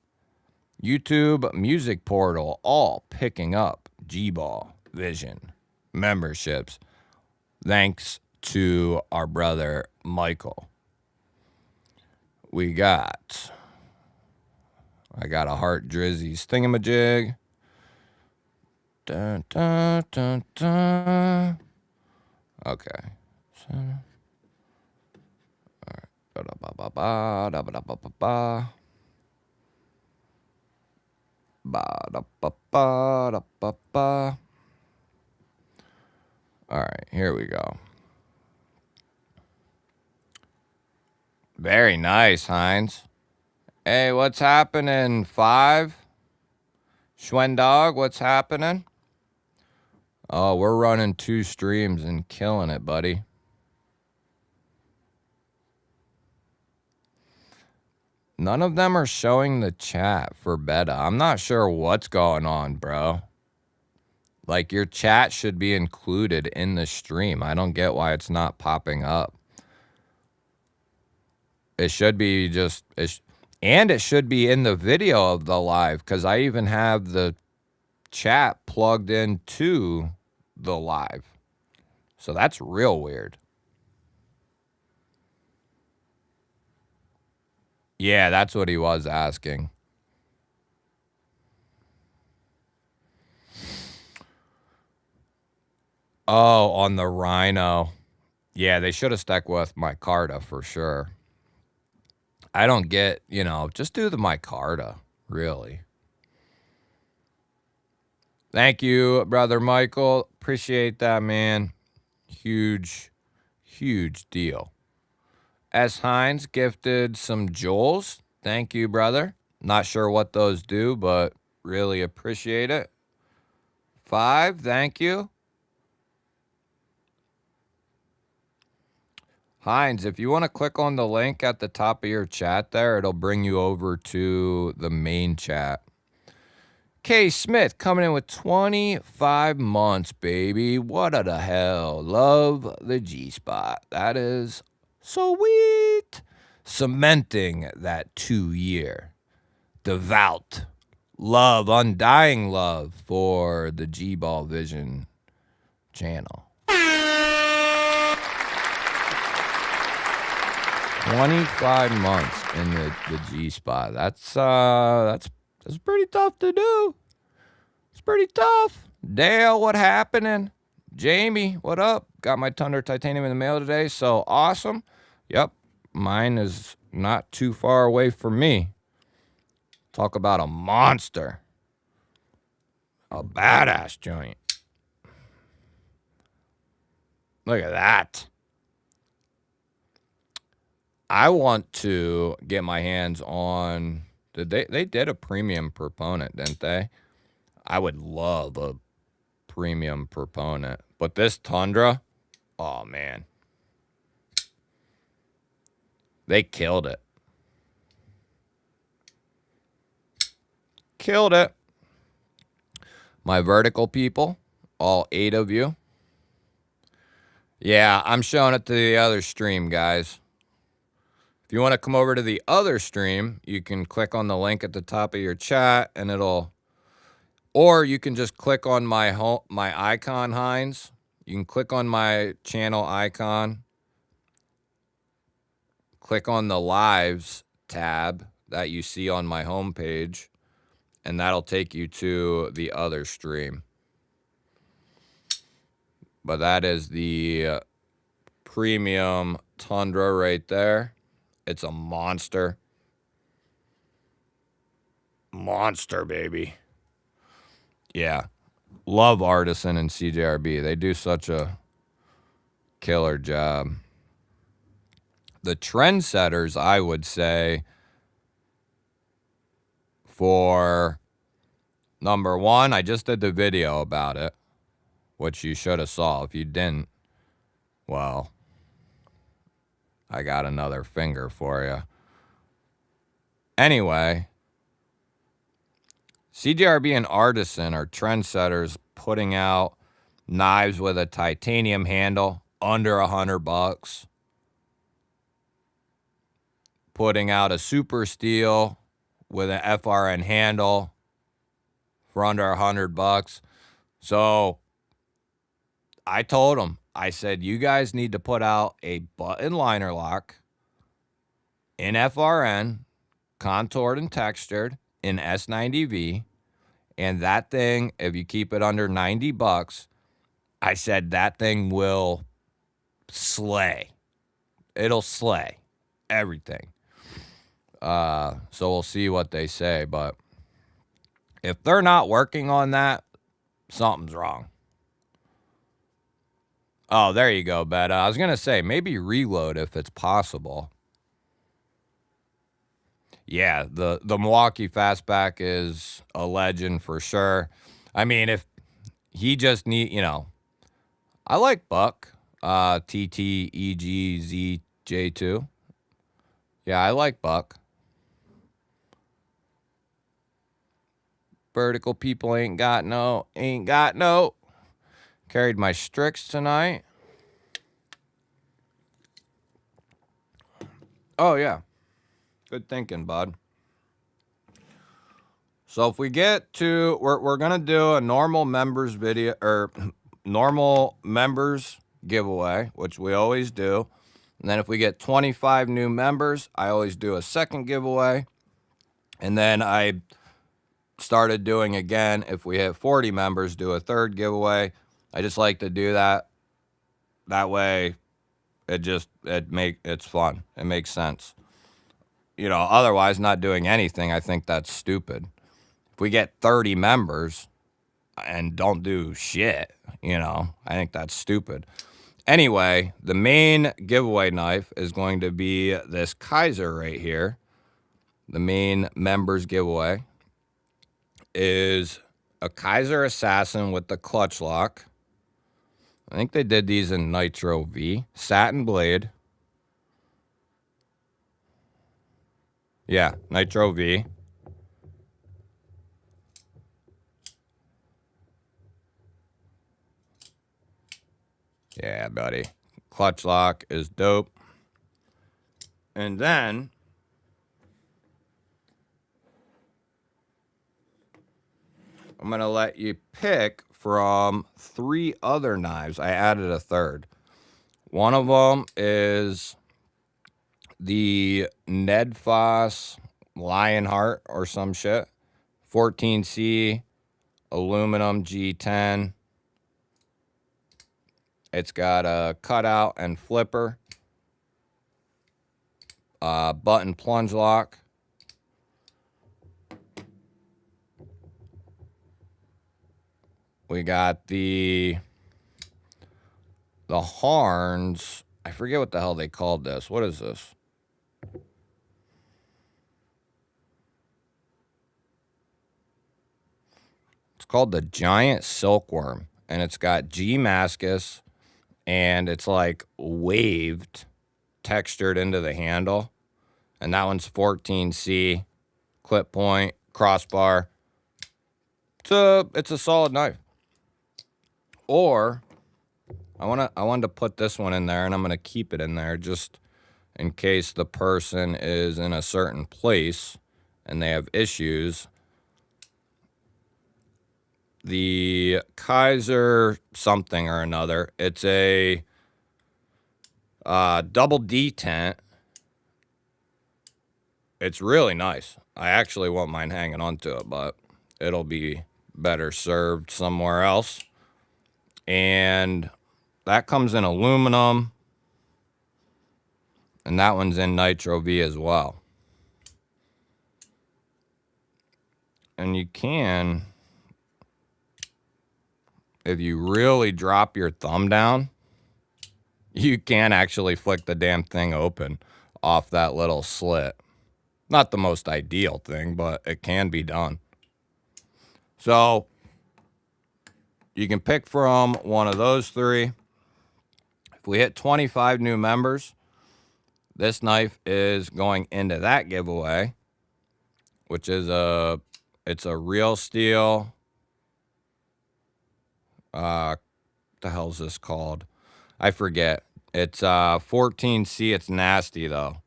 YouTube Music Portal, all picking up G-Ball Vision memberships. Thanks to our brother Michael. I got a Heart Drizzy's thingamajig. Dun, dun, dun, dun. Okay. So, all right, here we go. Very nice, Heinz. Hey, what's happening, 5? Schwendog, what's happening? Oh, we're running 2 streams and killing it, buddy. None of them are showing the chat for beta. I'm not sure what's going on, bro. Like, your chat should be included in the stream. I don't get why it's not popping up. It should be just... And it should be in the video of the live, because I even have the chat plugged into the live. So that's real weird. Yeah, that's what he was asking. Oh, on the Rhino. Yeah, they should have stuck with micarta for sure. I don't get, you know, just do the micarta, really. Thank you, brother Michael. Appreciate that, man. Huge, huge deal. S. Hines gifted some Joels. Thank you, brother. Not sure what those do, but really appreciate it. 5, thank you. Heinz, if you want to click on the link at the top of your chat there, it'll bring you over to the main chat. K. Smith coming in with 25 months, baby. What the hell? Love the G-Spot. That is sweet. Cementing that 2-year devout love, undying love for the G-Ball Vision channel. 25 months in the G-Spot. That's pretty tough to do. It's pretty tough. Dale, what happening? Jamie, what up? Got my Thunder Titanium in the mail today, so awesome. Yep, mine is not too far away from me. Talk about a monster. A badass joint. Look at that. I want to get my hands on They did a premium proponent, didn't they? I would love a premium proponent. But this Tundra, oh man. They killed it. Killed it. My vertical people, all 8 of you. Yeah, I'm showing it to the other stream, guys. If you want to come over to the other stream, you can click on the link at the top of your chat and it'll, or you can just click on my icon, Heinz. You can click on my channel icon, click on the lives tab that you see on my homepage, and that'll take you to the other stream. But that is the premium Tundra right there. It's a monster. Monster, baby. Yeah. Love Artisan and CJRB. They do such a killer job. The trendsetters, I would say, for number one, I just did the video about it, which you should have saw. If you didn't, well, I got another finger for you. Anyway, CJRB and Artisan are trendsetters putting out knives with a titanium handle under $100. Putting out a super steel with an FRN handle for under $100. So I told them, I said, you guys need to put out a button liner lock in FRN, contoured and textured in S90V. And that thing, if you keep it under $90, I said that thing will slay. It'll slay everything. So we'll see what they say. But if they're not working on that, something's wrong. Oh, there you go, Beta. I was going to say, maybe reload if it's possible. Yeah, the Milwaukee Fastback is a legend for sure. I mean, if he just need, you know, I like Buck, TTEGZJ2. Yeah, I like Buck. Vertical people ain't got no. Carried my Strix tonight. Oh, yeah. Good thinking, bud. So if we get to, we're going to do a normal members video, or normal members giveaway, which we always do. And then if we get 25 new members, I always do a second giveaway. And then I started doing again, if we hit 40 members, do a third giveaway. I just like to do that. That way, it's fun. It makes sense. You know, otherwise not doing anything, I think that's stupid. If we get 30 members and don't do shit, you know, I think that's stupid. Anyway, the main giveaway knife is going to be this Kaiser right here. The main members giveaway is a Kaiser Assassin with the clutch lock. I think they did these in Nitro V. Satin blade. Yeah, Nitro V. Yeah, buddy. Clutch lock is dope. And then I'm going to let you pick from 3 other knives. I added a third. One of them is the Ned Foss Lionheart or some shit. 14C aluminum G10. It's got a cutout and flipper. Button plunge lock. We got the Harns. I forget what the hell they called this. What is this? called the Giant Silkworm, and it's got G Mascus, and it's like waved, textured into the handle. And that one's 14C, clip point, crossbar. It's a solid knife. Or I wanted to put this one in there, and I'm gonna keep it in there just in case the person is in a certain place and they have issues. The Kaiser something or another. It's a double detent. It's really nice. I actually want mine hanging onto it, but it'll be better served somewhere else. And that comes in aluminum. And that one's in Nitro V as well. And you can, if you really drop your thumb down, you can actually flick the damn thing open off that little slit. Not the most ideal thing, but it can be done. So you can pick from one of those three. If we hit 25 new members, this knife is going into that giveaway, which is it's a real steel. The hell's this called? I forget. It's 14C. It's nasty though.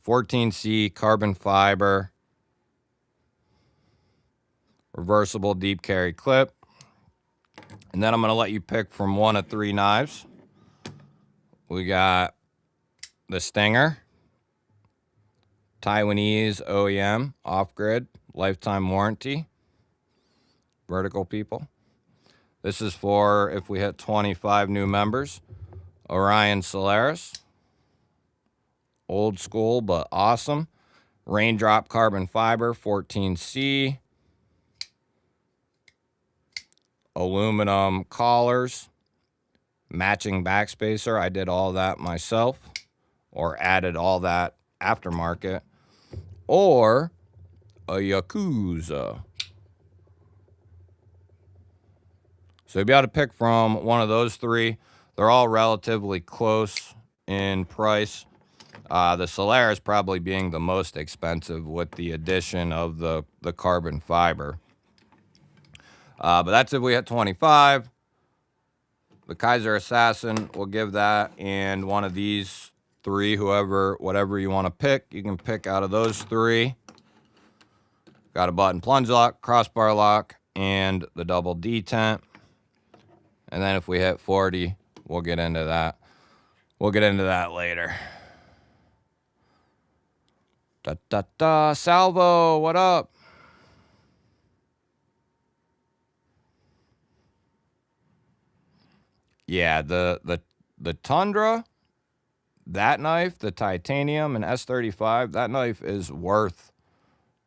14C carbon fiber, reversible deep carry clip. And then I'm going to let you pick from one of three knives. We got the Stinger, Taiwanese OEM, off-grid, lifetime warranty, vertical people. This is for if we hit 25 new members. Orion Solaris, old school but awesome. Raindrop carbon fiber, 14C. Aluminum collars, matching backspacer. I did all that myself, or added all that aftermarket. Or a Yakuza. So you'll be able to pick from one of those three. They're all relatively close in price. The Solaris probably being the most expensive with the addition of the carbon fiber. But that's if we hit 25. The Kaiser Assassin, we'll give that, and one of these three, whatever you want to pick, you can pick out of those three. Got a button plunge lock, crossbar lock, and the double detent. And then if we hit 40, we'll get into that. We'll get into that later. Salvo, what up? Yeah, the Tundra, that knife, the titanium and S35, that knife is worth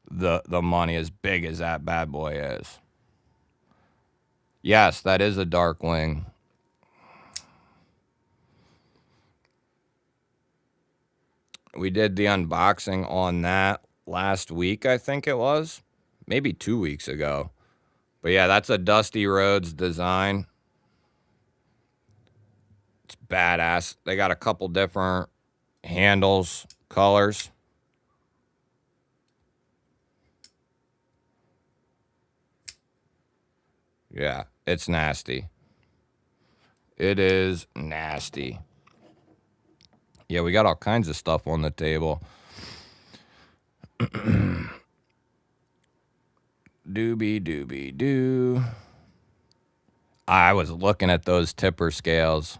the money as big as that bad boy is. Yes, that is a Darkwing. We did the unboxing on that last week, I think it was. Maybe 2 weeks ago. But yeah, that's a Dusty Rhodes design. It's badass. They got a couple different handles, colors. Yeah, it's nasty. It is nasty. Yeah, we got all kinds of stuff on the table. Doobie. I was looking at those tipper scales.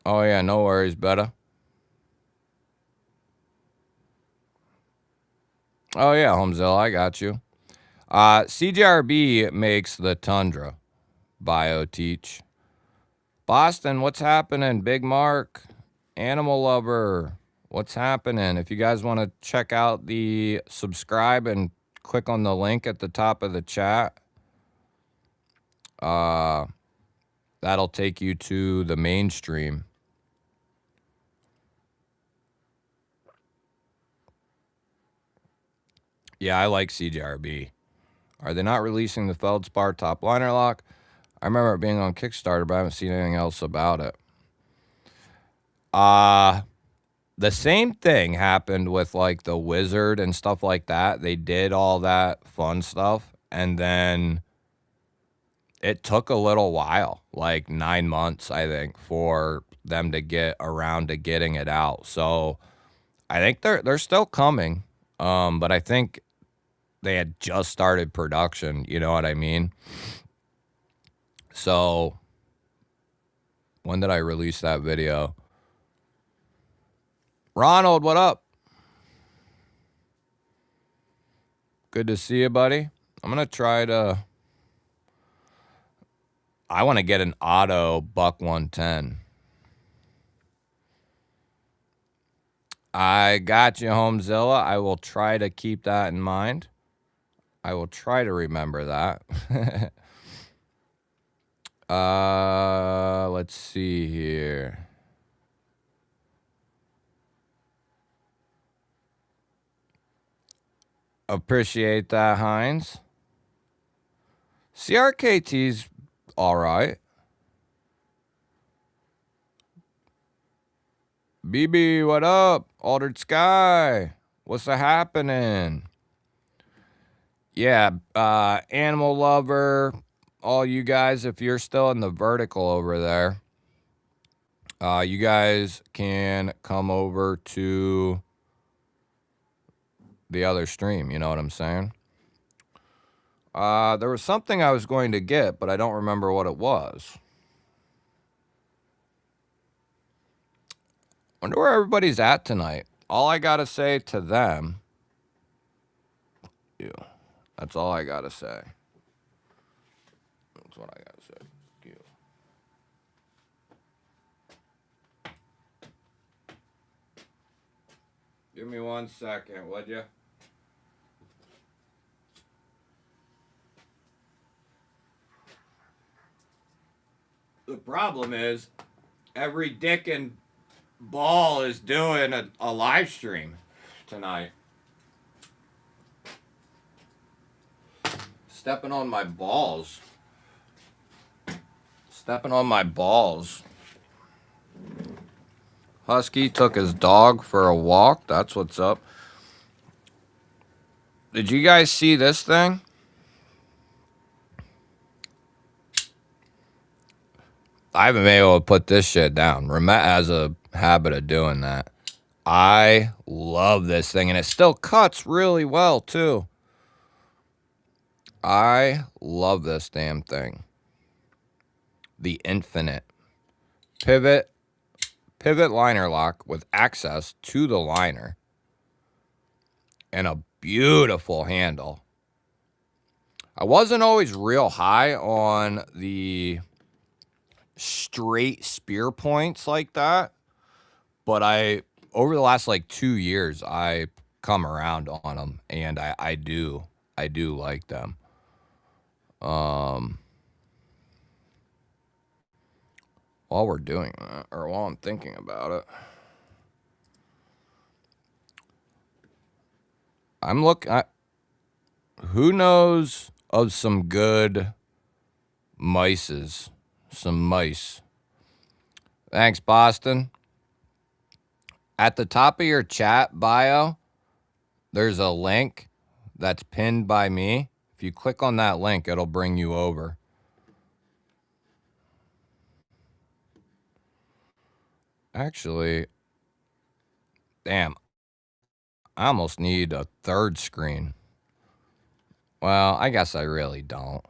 Oh, yeah, no worries, Betta. Oh, yeah, Homezilla, I got you. CJRB makes the Tundra. BioTeach. Boston, what's happening? Big Mark, Animal Lover, what's happening? If you guys want to check out the subscribe and click on the link at the top of the chat, that'll take you to the mainstream. Yeah, I like CJRB. Are they not releasing the Feldspar top liner lock? I remember it being on Kickstarter, but I haven't seen anything else about it. The same thing happened with like the Wizard and stuff like that. They did all that fun stuff, and then it took a little while, like 9 months, I think, for them to get around to getting it out. So I think they're still coming, but I think they had just started production. You know what I mean? So when did I release that video? Ronald, what up? Good to see you, buddy. I'm gonna try to. I want to get an auto buck 110. I got you, Homezilla. I will try to keep that in mind. I will try to remember that. Let's see here. Appreciate that, Heinz. CRKT's all right. BB, what up? Altered Sky, what's a happening? Yeah, Animal Lover, all you guys, if you're still in the vertical over there, you guys can come over to the other stream. You know what I'm saying? There was something I was going to get, but I don't remember what it was. Wonder where everybody's at tonight. All I gotta say to them, you. That's all I gotta say. That's what I gotta say. You. Give me 1 second, would you? The problem is, every dick and ball is doing a live stream tonight. Stepping on my balls. Stepping on my balls. Husky took his dog for a walk. That's what's up. Did you guys see this thing? I haven't been able to put this shit down. Remet has a habit of doing that. I love this thing, and it still cuts really well, too. I love this damn thing. The Infinite. Pivot liner lock with access to the liner. And a beautiful handle. I wasn't always real high on the straight spear points like that, but over the last like 2 years, I come around on them, and I do like them. While we're doing that, or while I'm thinking about it, I'm looking at who knows of some good mices, some mice. Thanks, Boston. At the top of your chat bio, there's a link that's pinned by me. If you click on that link, it'll bring you over. Actually, damn, I almost need a third screen. Well, I guess I really don't.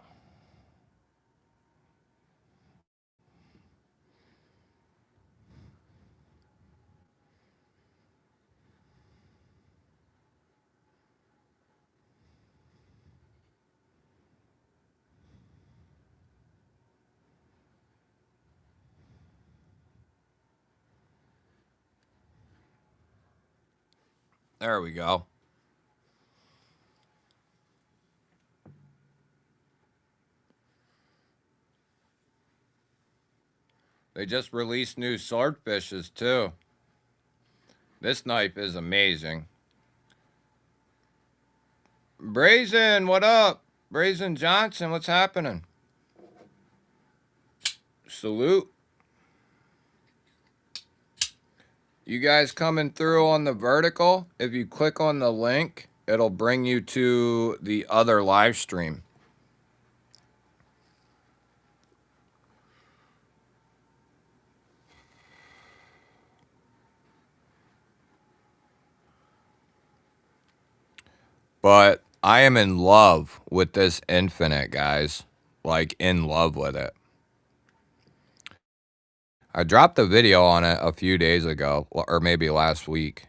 There we go. They just released new swordfishes too. This knife is amazing. Brazen, what up? Brazen Johnson, what's happening? Salute. You guys coming through on the vertical? If you click on the link, it'll bring you to the other live stream. But I am in love with this Infinite, guys. Like, in love with it. I dropped a video on it a few days ago, or maybe last week.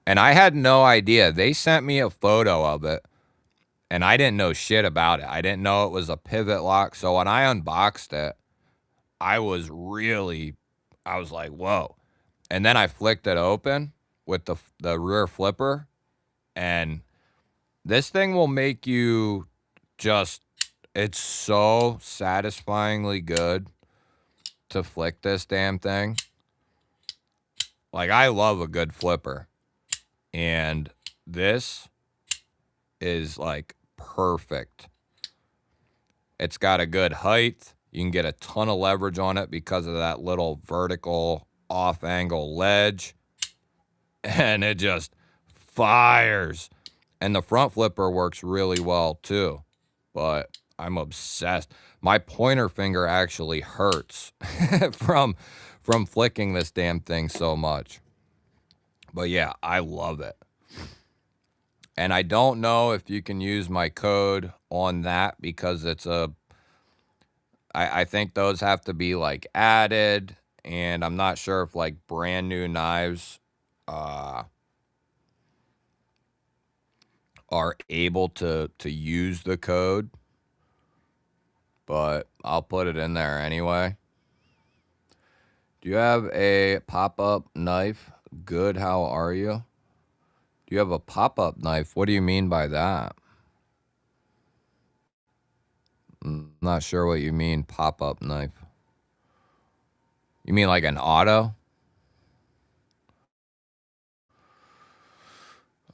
And I had no idea. They sent me a photo of it, and I didn't know shit about it. I didn't know it was a pivot lock. So when I unboxed it, I was like, whoa. And then I flicked it open with the rear flipper, and this thing will make you just, it's so satisfyingly good to flick this damn thing. Like, I love a good flipper. And this is like perfect. It's got a good height. You can get a ton of leverage on it because of that little vertical off-angle ledge. And it just fires. And the front flipper works really well too. But I'm obsessed. My pointer finger actually hurts from flicking this damn thing so much. But yeah, I love it. And I don't know if you can use my code on that because it's I think those have to be like added, and I'm not sure if like brand new knives are able to use the code, but I'll put it in there anyway. Do you have a pop-up knife? Good, how are you? Do you have a pop-up knife? What do you mean by that? I'm not sure what you mean, pop-up knife. You mean like an auto?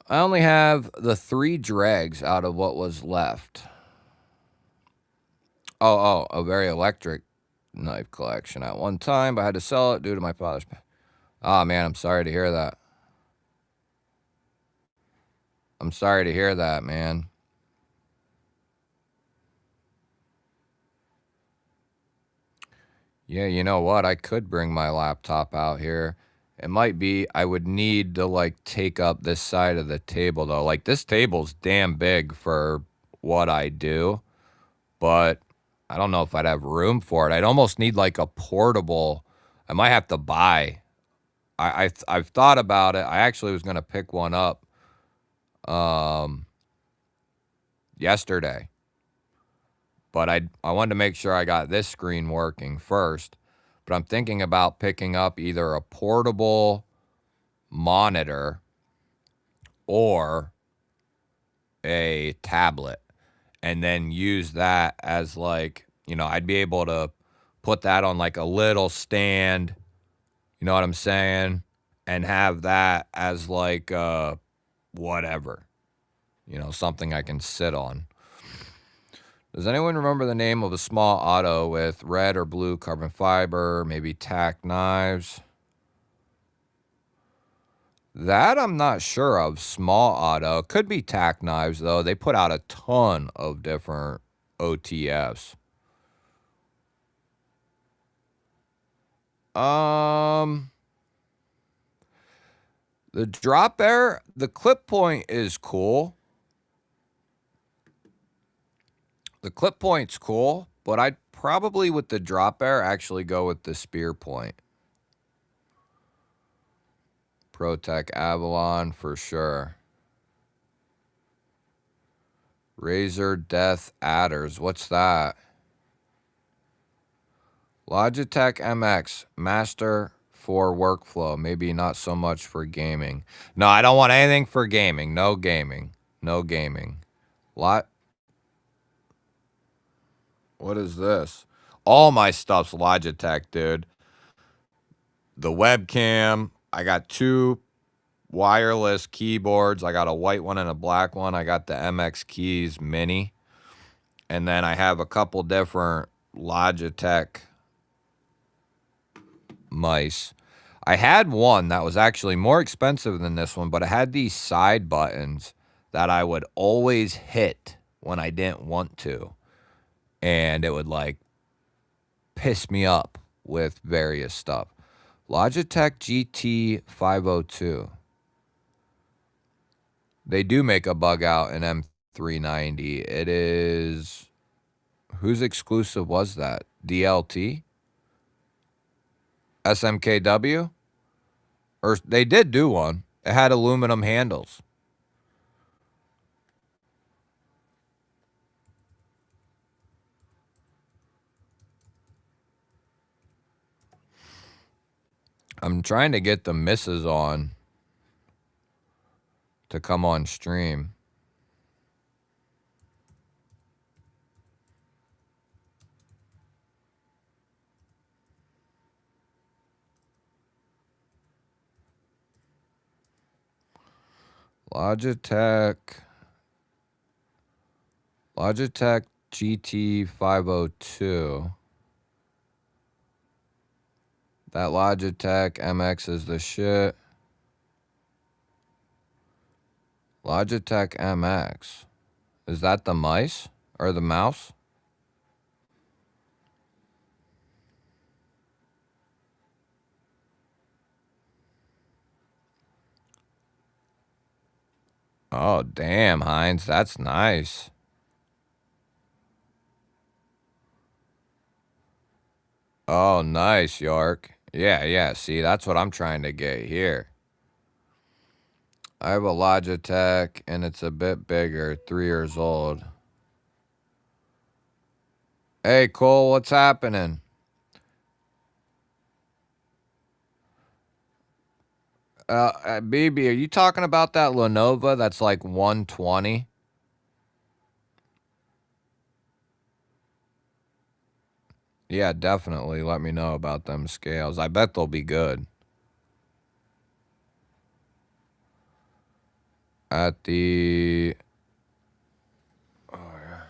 I only have the 3 dregs out of what was left. Oh, a very electric knife collection at one time, but I had to sell it due to my father's. Oh, man, I'm sorry to hear that. I'm sorry to hear that, man. Yeah, you know what? I could bring my laptop out here. It might be, I would need to like take up this side of the table though. Like, this table's damn big for what I do, but I don't know if I'd have room for it. I'd almost need like a portable. I might have to buy. I've thought about it. I actually was going to pick one up yesterday, but I wanted to make sure I got this screen working first. But I'm thinking about picking up either a portable monitor or a tablet, and then use that as like, I'd be able to put that on like a little stand, you know what I'm saying? And have that as like whatever, something I can sit on. Does anyone remember the name of a small auto with red or blue carbon fiber, maybe tack knives? That I'm not sure of. Small auto. Could be tack knives, though. They put out a ton of different OTFs. The drop air, the clip point is cool. The clip point's cool, but I'd probably, with the drop air, actually go with the spear point. ProTech Avalon for sure. Razor Death Adders. What's that? Logitech MX. Master for workflow. Maybe not so much for gaming. No, I don't want anything for gaming. No gaming. No gaming. What is this? All my stuff's Logitech, dude. The webcam. I got 2 wireless keyboards. I got a white one and a black one. I got the MX Keys Mini. And then I have a couple different Logitech mice. I had one that was actually more expensive than this one, but it had these side buttons that I would always hit when I didn't want to. And it would like piss me up with various stuff. Logitech GT502. They do make a bug out in M390. It is... Whose exclusive was that? DLT? SMKW? Or they did do one. It had aluminum handles. I'm trying to get the misses on to come on stream. Logitech GT502. That Logitech MX is the shit. Logitech MX. Is that the mice or the mouse? Oh, damn, Heinz. That's nice. Oh, nice, York. Yeah. See, that's what I'm trying to get here. I have a Logitech, and it's a bit bigger, 3 years old. Hey, Cole, what's happening? BB, are you talking about that Lenovo that's like 120? Yeah, definitely. Let me know about them scales. I bet they'll be good. At the... Oh, yeah.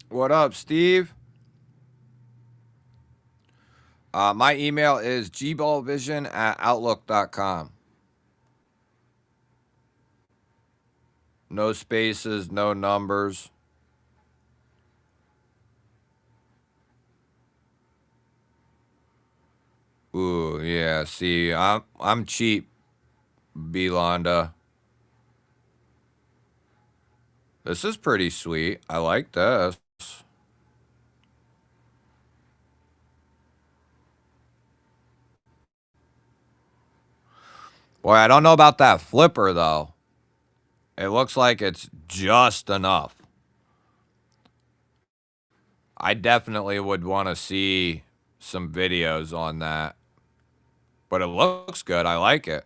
What up, Steve? My email is gballvision@outlook.com. No spaces, no numbers. Ooh, yeah. See, I'm cheap, Belonda. This is pretty sweet. I like this. Boy, I don't know about that flipper, though. It looks like it's just enough. I definitely would want to see some videos on that. But it looks good. I like it.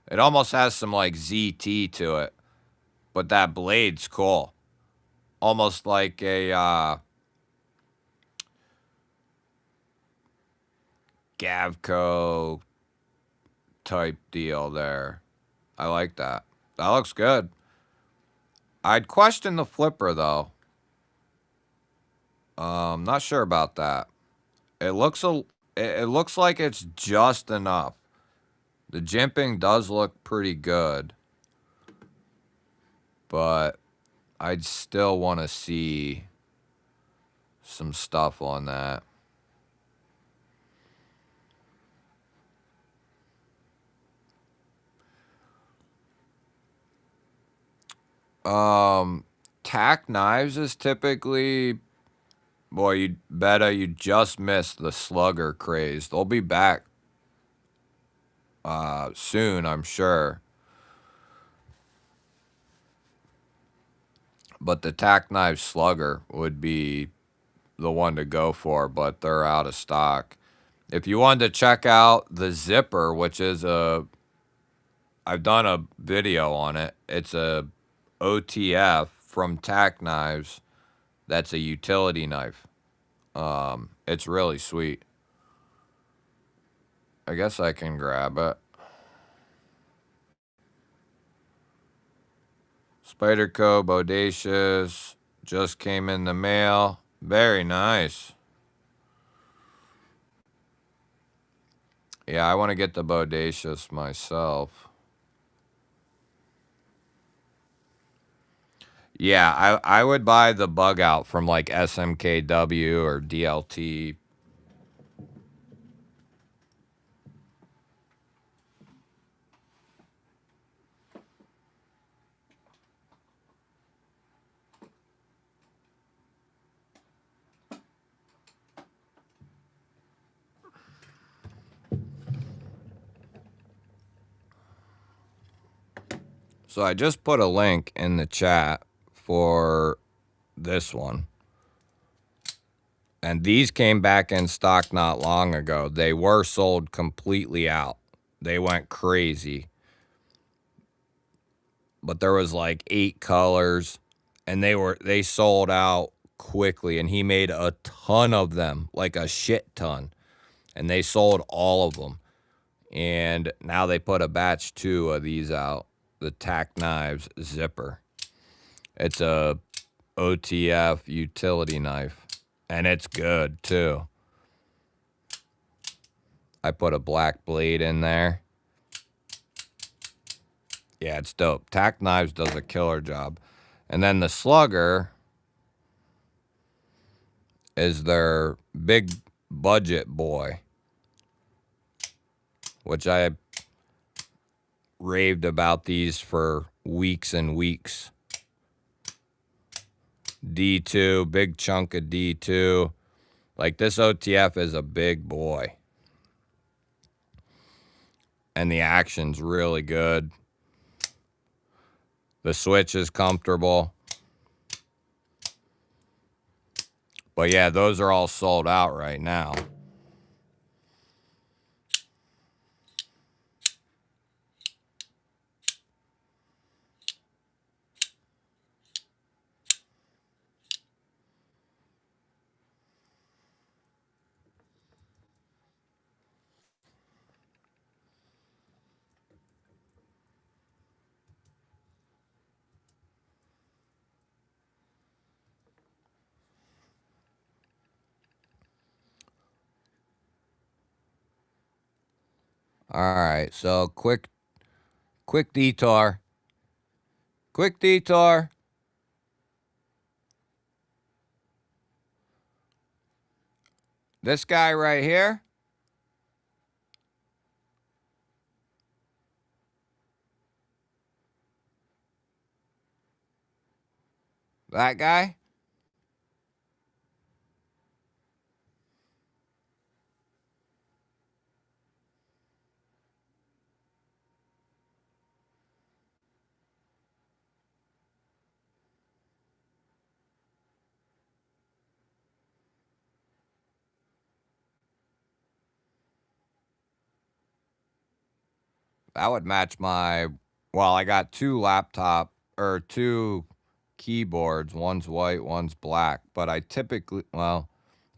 It almost has some, like, ZT to it. But that blade's cool. Almost like a, Gavco type deal there. I like that. That looks good. I'd question the flipper, though. Not sure about that. It looks like it's just enough. The jimping does look pretty good, but I'd still want to see some stuff on that. Tack knives is typically, boy, you just missed the slugger craze. They'll be back soon, I'm sure. But the tack knife slugger would be the one to go for, but they're out of stock. If you wanted to check out the zipper, which is I've done a video on it. It's a OTF from Tack Knives. That's a utility knife. It's really sweet. I guess I can grab it. Spyderco Bodacious just came in the mail. Very nice. Yeah, I want to get the Bodacious myself. Yeah, I would buy the bug out from like SMKW or DLT. So I just put a link in the chat for this one. And these came back in stock not long ago. They were sold completely out. They went crazy. But there was like 8 colors and they sold out quickly, and he made a ton of them, like a shit ton. And they sold all of them. And now they put a batch 2 of these out. The Tack Knives zipper. It's a OTF utility knife, and it's good too. I put a black blade in there. Yeah, it's dope. Tack Knives does a killer job. And then the Slugger is their big budget boy, which I raved about these for weeks and weeks. D2, big chunk of D2. Like, this OTF is a big boy. And the action's really good. The switch is comfortable. But yeah, those are all sold out right now. All right, so quick detour. Quick detour. This guy right here. That guy. That would match my, well, I got 2 keyboards. One's white, one's black. But I typically, well,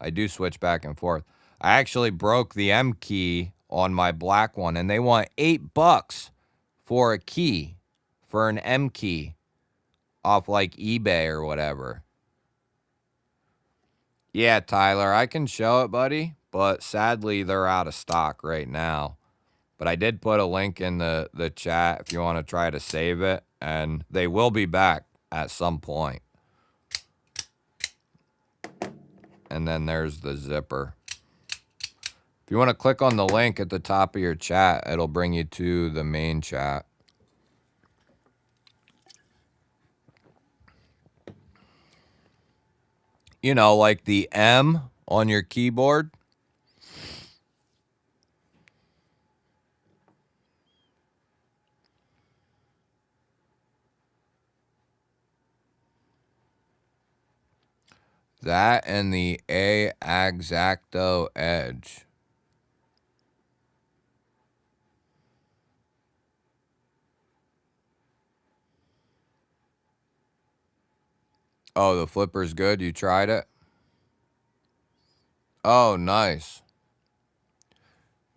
I do switch back and forth. I actually broke the M key on my black one, and they want $8 for a key, for an M key, off like eBay or whatever. Yeah, Tyler, I can show it, buddy, but sadly they're out of stock right now. But I did put a link in the chat if you want to try to save it, and they will be back at some point. And then there's the zipper. If you want to click on the link at the top of your chat, it'll bring you to the main chat. You know, like the M on your keyboard. That and the A-Exacto Edge. Oh, the flipper's good? You tried it? Oh, nice.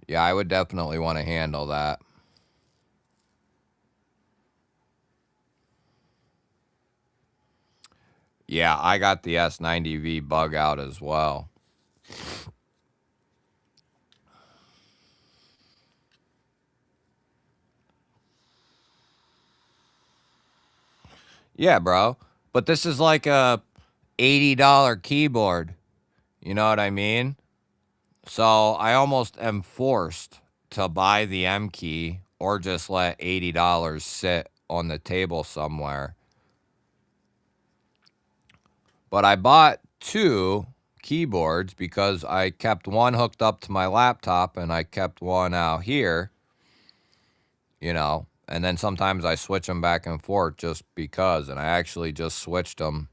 Yeah, I would definitely want to handle that. Yeah, I got the S90V bug out as well. Yeah, bro. But this is like a $80 keyboard. You know what I mean? So I almost am forced to buy the M key or just let $80 sit on the table somewhere. But I bought two keyboards because I kept one hooked up to my laptop and I kept one out here, you know, and then sometimes I switch them back and forth just because. And I actually just switched them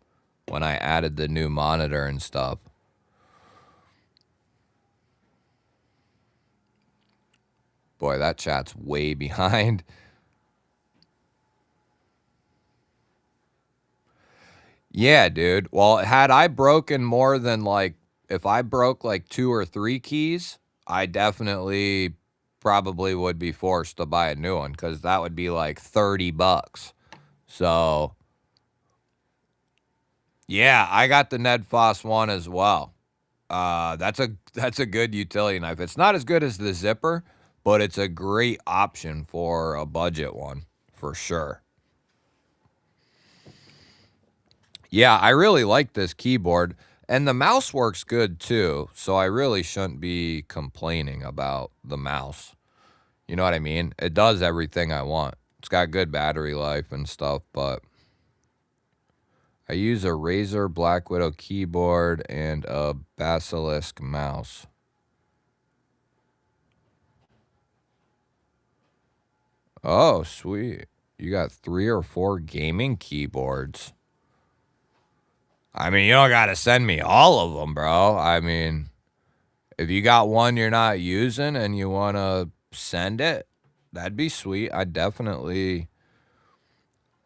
when I added the new monitor and stuff. Boy, that chat's way behind. Yeah, dude. Well, had I broken more than like, if I broke like 2 or 3 keys, I definitely probably would be forced to buy a new one because that would be like $30. So, yeah, I got the Ned Foss one as well. That's a good utility knife. It's not as good as the Zipper, but it's a great option for a budget one for sure. Yeah, I really like this keyboard, and the mouse works good too, so I really shouldn't be complaining about the mouse. You know what I mean? It does everything I want. It's got good battery life and stuff, but I use a Razer Black Widow keyboard and a Basilisk mouse. Oh, sweet. You got 3 or 4 gaming keyboards. I mean, you don't got to send me all of them, bro. I mean, if you got one you're not using and you want to send it, that'd be sweet. I'll definitely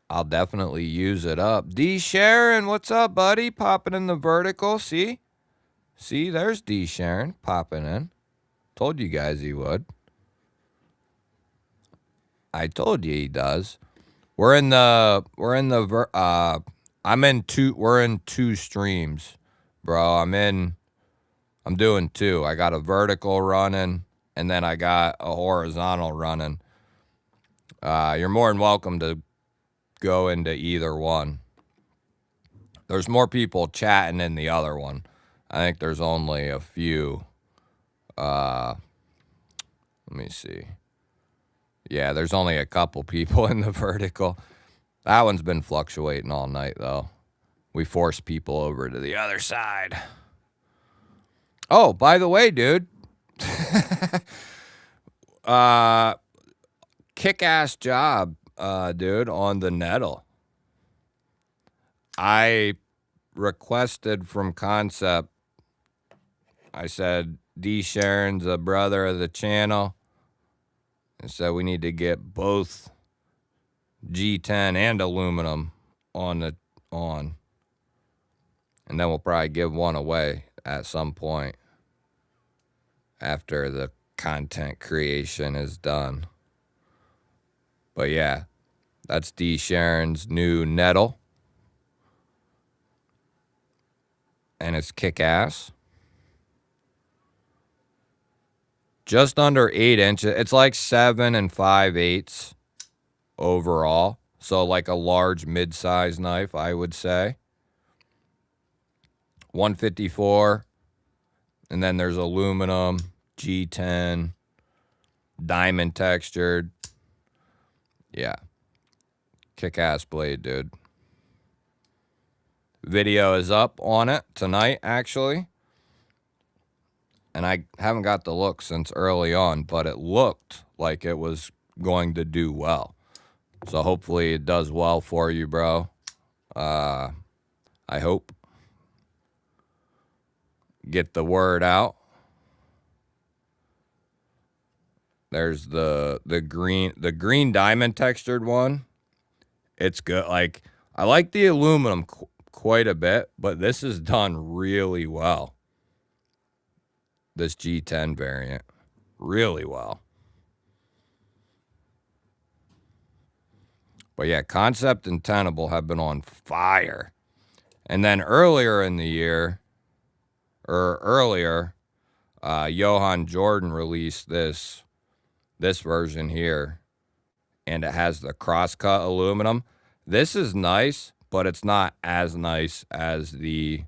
use it up. D Sharon, what's up, buddy? Popping in the vertical. See, there's D Sharon popping in. Told you guys he would. I told you he does. We're in the we're in 2 streams, bro. I'm doing 2. I got a vertical running and then I got a horizontal running. You're more than welcome to go into either one. There's more people chatting in the other one. I think there's only a few. Let me see. Yeah, there's only a couple people in the vertical. That one's been fluctuating all night, though. We force people over to the other side. Oh, by the way, dude. Kick-ass job, dude, on the Nettle. I requested from Concept. I said, D. Sharon's a brother of the channel. And so we need to get both G10 and aluminum on. And then we'll probably give one away at some point after the content creation is done. But yeah, that's D. Sharon's new Nettle. And it's kick-ass. Just under 8 inches. It's like 7 5/8 overall. So like a large mid-size knife, I would say. 154. And then there's aluminum, G10, diamond textured. Yeah. Kick-ass blade, dude. video is up on it tonight, actually. And I haven't got the look since early on, but it looked like it was going to do well. So hopefully it does well for you, bro. I hope. Get the word out. There's the green diamond textured one. It's good. Like, I like the aluminum quite a bit, but this is done really well. This G10 variant. Really well. But yeah, Concept and Tenable have been on fire. And then earlier in the year, Johan Jordan released this version here, and it has the crosscut aluminum. This is nice, but it's not as nice as the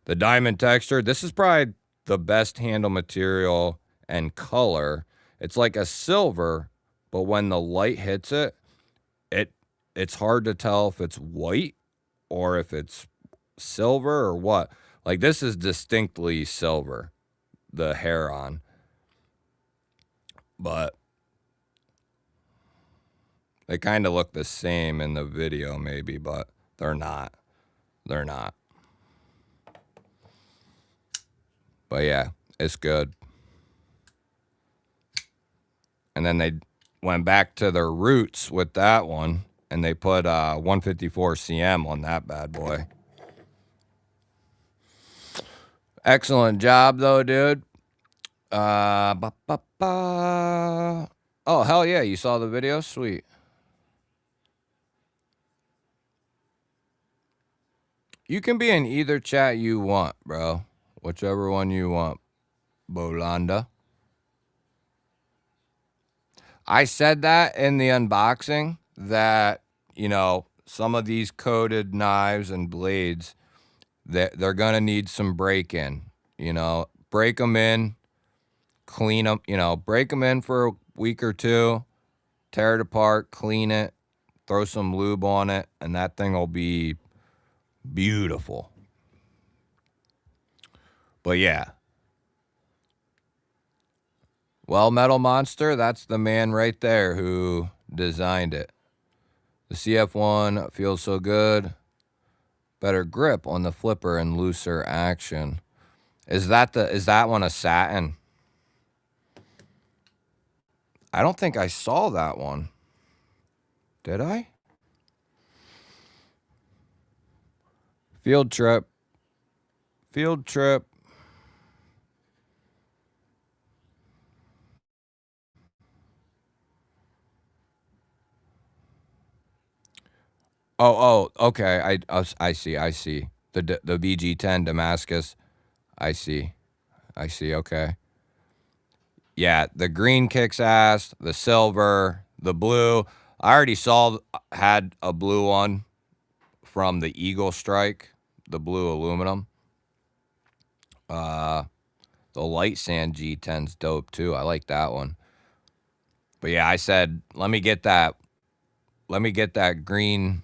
diamond texture. This is probably the best handle material and color. It's like a silver, but when the light hits it, it's hard to tell if it's white or if it's silver or what. Like, this is distinctly silver, the Heron. But they kind of look the same in the video maybe, but they're not. They're not. But yeah, it's good. And then they went back to their roots with that one, and they put 154 CM on that bad boy. Excellent job, though, dude. Oh, hell yeah, you saw the video? Sweet. You can be in either chat you want, bro. Whichever one you want, Bolanda. I said that in the unboxing that, you know, some of these coated knives and blades, they're going to need some break-in. You know, break them in, clean them, you know, break them in for a week or two, tear it apart, clean it, throw some lube on it, and that thing will be beautiful. But yeah. Well, Metal Monster, that's the man right there who designed it. The CF1 feels so good. Better grip on the flipper and looser action. Is that one a satin? I don't think I saw that one. Did I? Field trip. Field trip. Oh, okay. I see. The VG10 Damascus. I see. Okay. Yeah, the green kicks ass. The silver, the blue. I already had a blue one from the Eagle Strike, the blue aluminum. The Light Sand G10's dope too. I like that one. But yeah, I said, let me get that green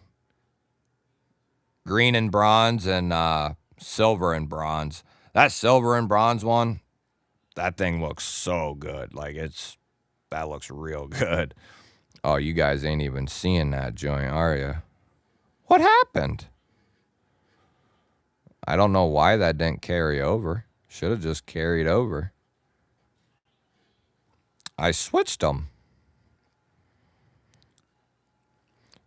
and bronze and silver and bronze. That silver and bronze one, that thing looks so good. Like, that looks real good. Oh, you guys ain't even seeing that joint, are you? What happened? I don't know why that didn't carry over. Should have just carried over. I switched them.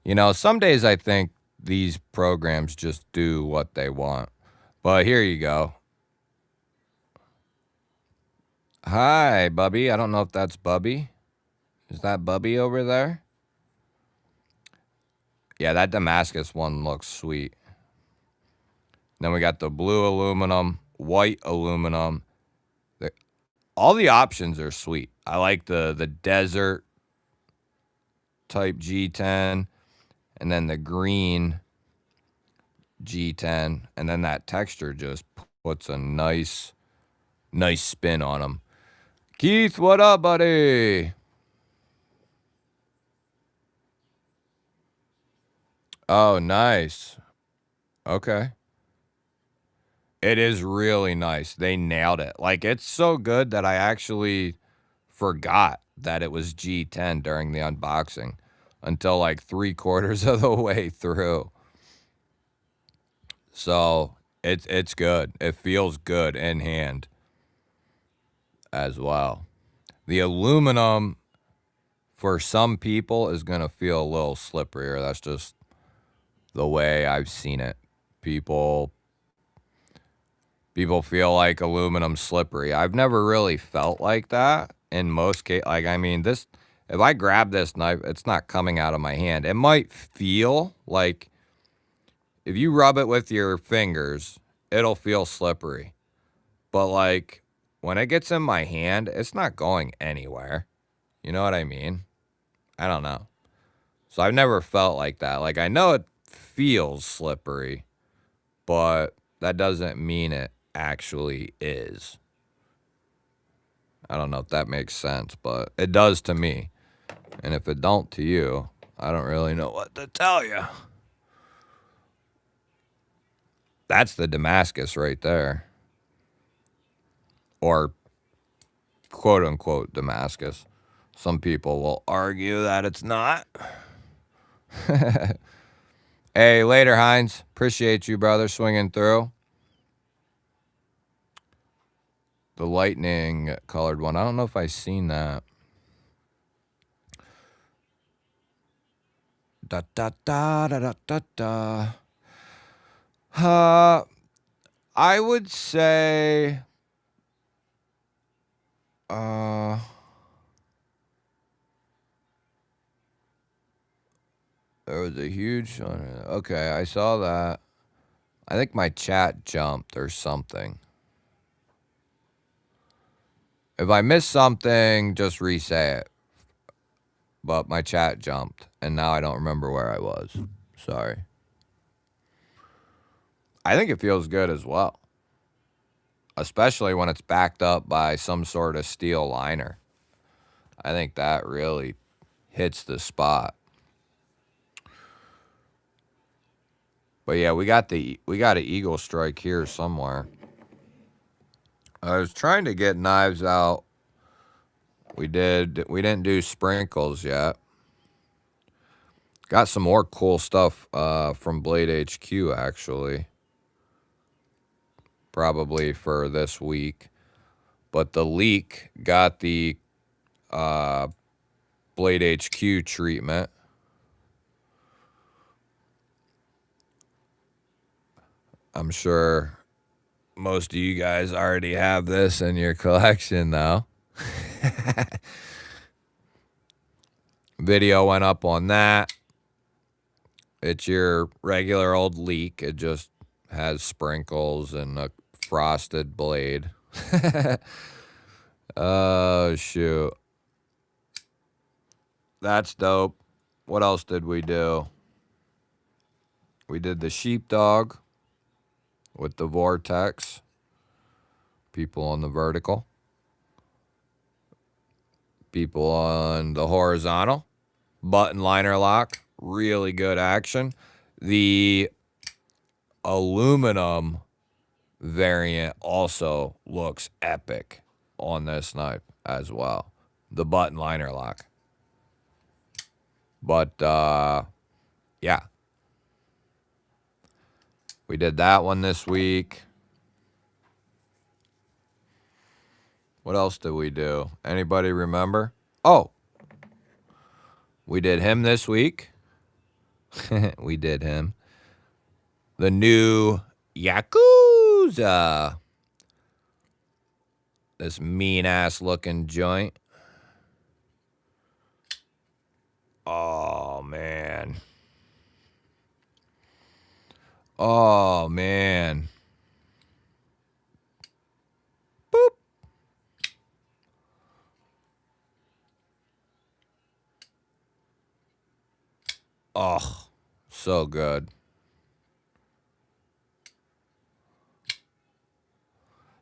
You know, some days I think these programs just do what they want. But here you go. Hi, Bubby. I don't know if that's Bubby. Is that Bubby over there? Yeah, that Damascus one looks sweet. Then we got the blue aluminum, white aluminum. All the options are sweet. I like the desert type G10, and then the green G10, and then that texture just puts a nice spin on them. Keith, what up, buddy? Oh, nice. Okay. It is really nice. They nailed it. Like, it's so good that I actually forgot that it was G10 during the unboxing until like 3/4 of the way through. So it's good. It feels good in hand as well. The aluminum for some people is going to feel a little slipperier. That's just the way I've seen it. People feel like aluminum's slippery. I've never really felt like that in most cases. Like, I mean, this, if I grab this knife, it's not coming out of my hand. It might feel like if you rub it with your fingers, it'll feel slippery. But like when it gets in my hand, it's not going anywhere. You know what I mean? I don't know. So I've never felt like that. Like, I know it feels slippery, but that doesn't mean it actually is. I don't know if that makes sense, but it does to me. And if it don't to you, I don't really know what to tell you. That's the Damascus right there. Or quote unquote Damascus. Some people will argue that it's not. Hey, later, Heinz. Appreciate you, brother, swinging through. The lightning colored one. I don't know if I've seen that. Da da da da da da da. I would say there was a huge one. Okay, I saw that. I think my chat jumped or something. If I missed something, just re-say it. But my chat jumped, and now I don't remember where I was. Sorry. I think it feels good as well. Especially when it's backed up by some sort of steel liner. I think that really hits the spot. But yeah, we got an Eagle Strike here somewhere. I was trying to get knives out. We didn't do sprinkles yet. Got some more cool stuff from Blade HQ actually. Probably for this week. But the leak got the Blade HQ treatment. I'm sure most of you guys already have this in your collection though. Video went up on that. It's your regular old leak. It just has sprinkles and a frosted blade. Oh, shoot. That's dope. What else did we do? We did the sheepdog with the vortex. People on the vertical. People on the horizontal. Button liner lock. Really good action. The aluminum variant also looks epic on this knife as well. The button liner lock. But, yeah. We did that one this week. What else did we do? Anybody remember? Oh. We did him this week. We did him. The new Yakuza. This mean-ass looking joint. Oh, man. Oh, man. Boop. Oh, so good.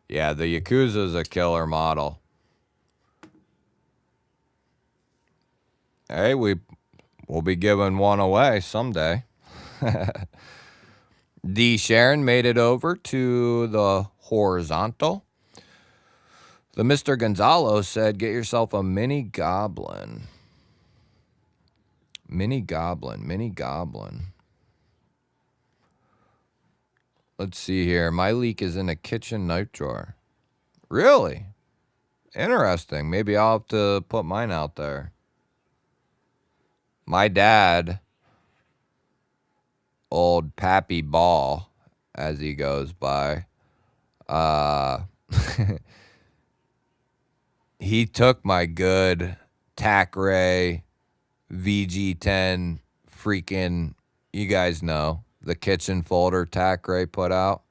Yeah, the Yakuza is a killer model. Hey, we'll be giving one away someday. D. Sharon made it over to the horizontal. The Mr. Gonzalo said, get yourself a mini goblin. Mini goblin, mini goblin. Let's see here. My leak is in a kitchen knife drawer. Really? Interesting. Maybe I'll have to put mine out there. My dad, old Pappy Ball, as he goes by, he took my good TacRay VG10 freaking, you guys know, the kitchen folder TacRay put out.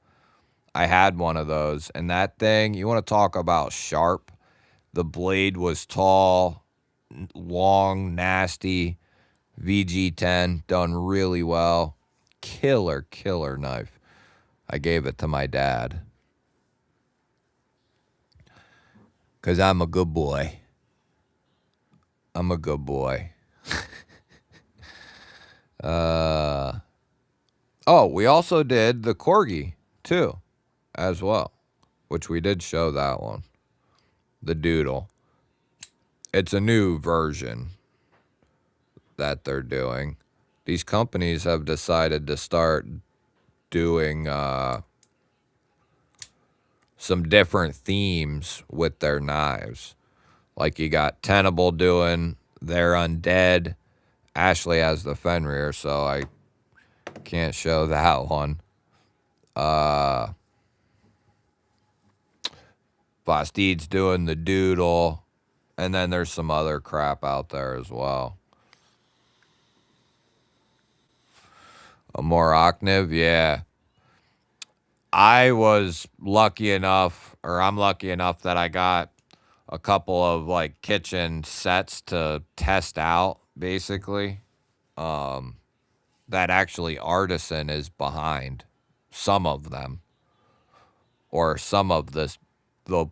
I had one of those, and that thing, you want to talk about sharp? The blade was tall, long, nasty. VG10 done really well. Killer knife. I gave it to my dad. Because I'm a good boy. I'm a good boy. Oh, we also did the Corgi, too, as well. Which we did show that one. The Doodle. It's a new version that they're doing. These companies have decided to start doing some different themes with their knives. Like you got Tenable doing their Undead. Ashley has the Fenrir, so I can't show that one. Bastid's doing the Doodle. And then there's some other crap out there as well. A Morocniv, yeah. I was lucky enough, or I'm lucky enough that I got a couple of like kitchen sets to test out, basically. That actually Artisan is behind some of them, or some of the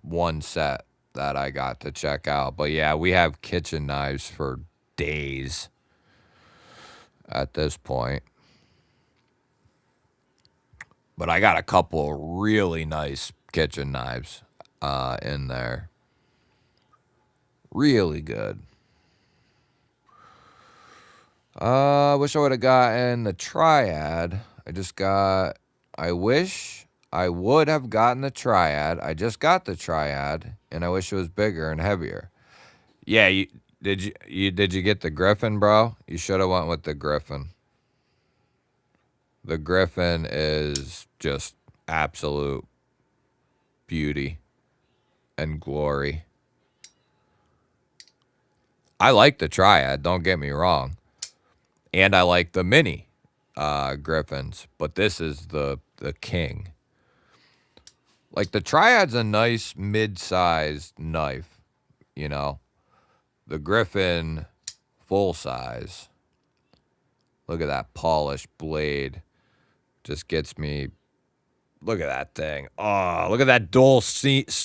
one set that I got to check out. But yeah, we have kitchen knives for days at this point. But I got a couple really nice kitchen knives in there. Really good. I wish I would have gotten the Triad. I wish I would have gotten the Triad. I just got the Triad, and I wish it was bigger and heavier. Yeah, did you get the Griffin, bro? You should have went with the Griffin. The Griffin is just absolute beauty and glory. I like the Triad, don't get me wrong. And I like the mini Griffins, but this is the king. Like the Triad's a nice mid-sized knife, you know. The Griffin full size. Look at that polished blade. Just gets me. Look at that thing. Oh, look at that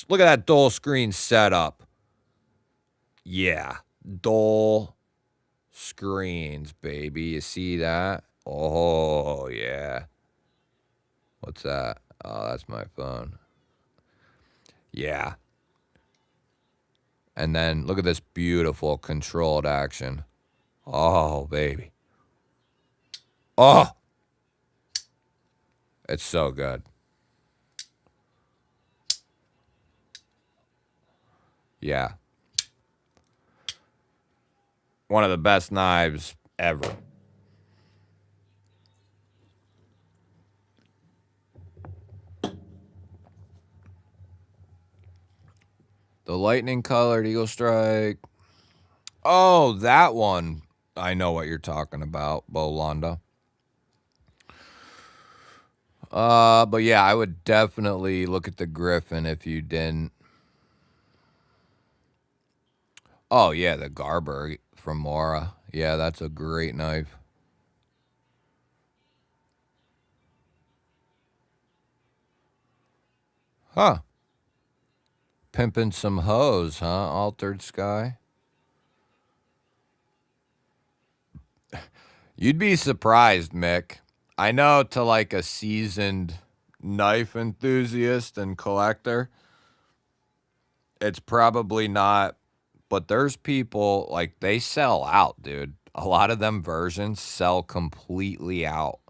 look at that dual screen setup. Yeah, dual screens, baby. You see that? Oh, yeah. What's that? Oh, that's my phone. Yeah. And then look at this beautiful controlled action. Oh, baby. Oh. It's so good. Yeah. One of the best knives ever. The lightning colored Eagle Strike. Oh, that one. I know what you're talking about, Bolanda. But yeah, I would definitely look at the Griffin if you didn't. Oh yeah, the Garber from Mora. Yeah, that's a great knife. Huh. Pimping some hoes, huh? Altered Sky. You'd be surprised, Mick. I know to like a seasoned knife enthusiast and collector, it's probably not, but there's people like they sell out, dude. A lot of them versions sell completely out,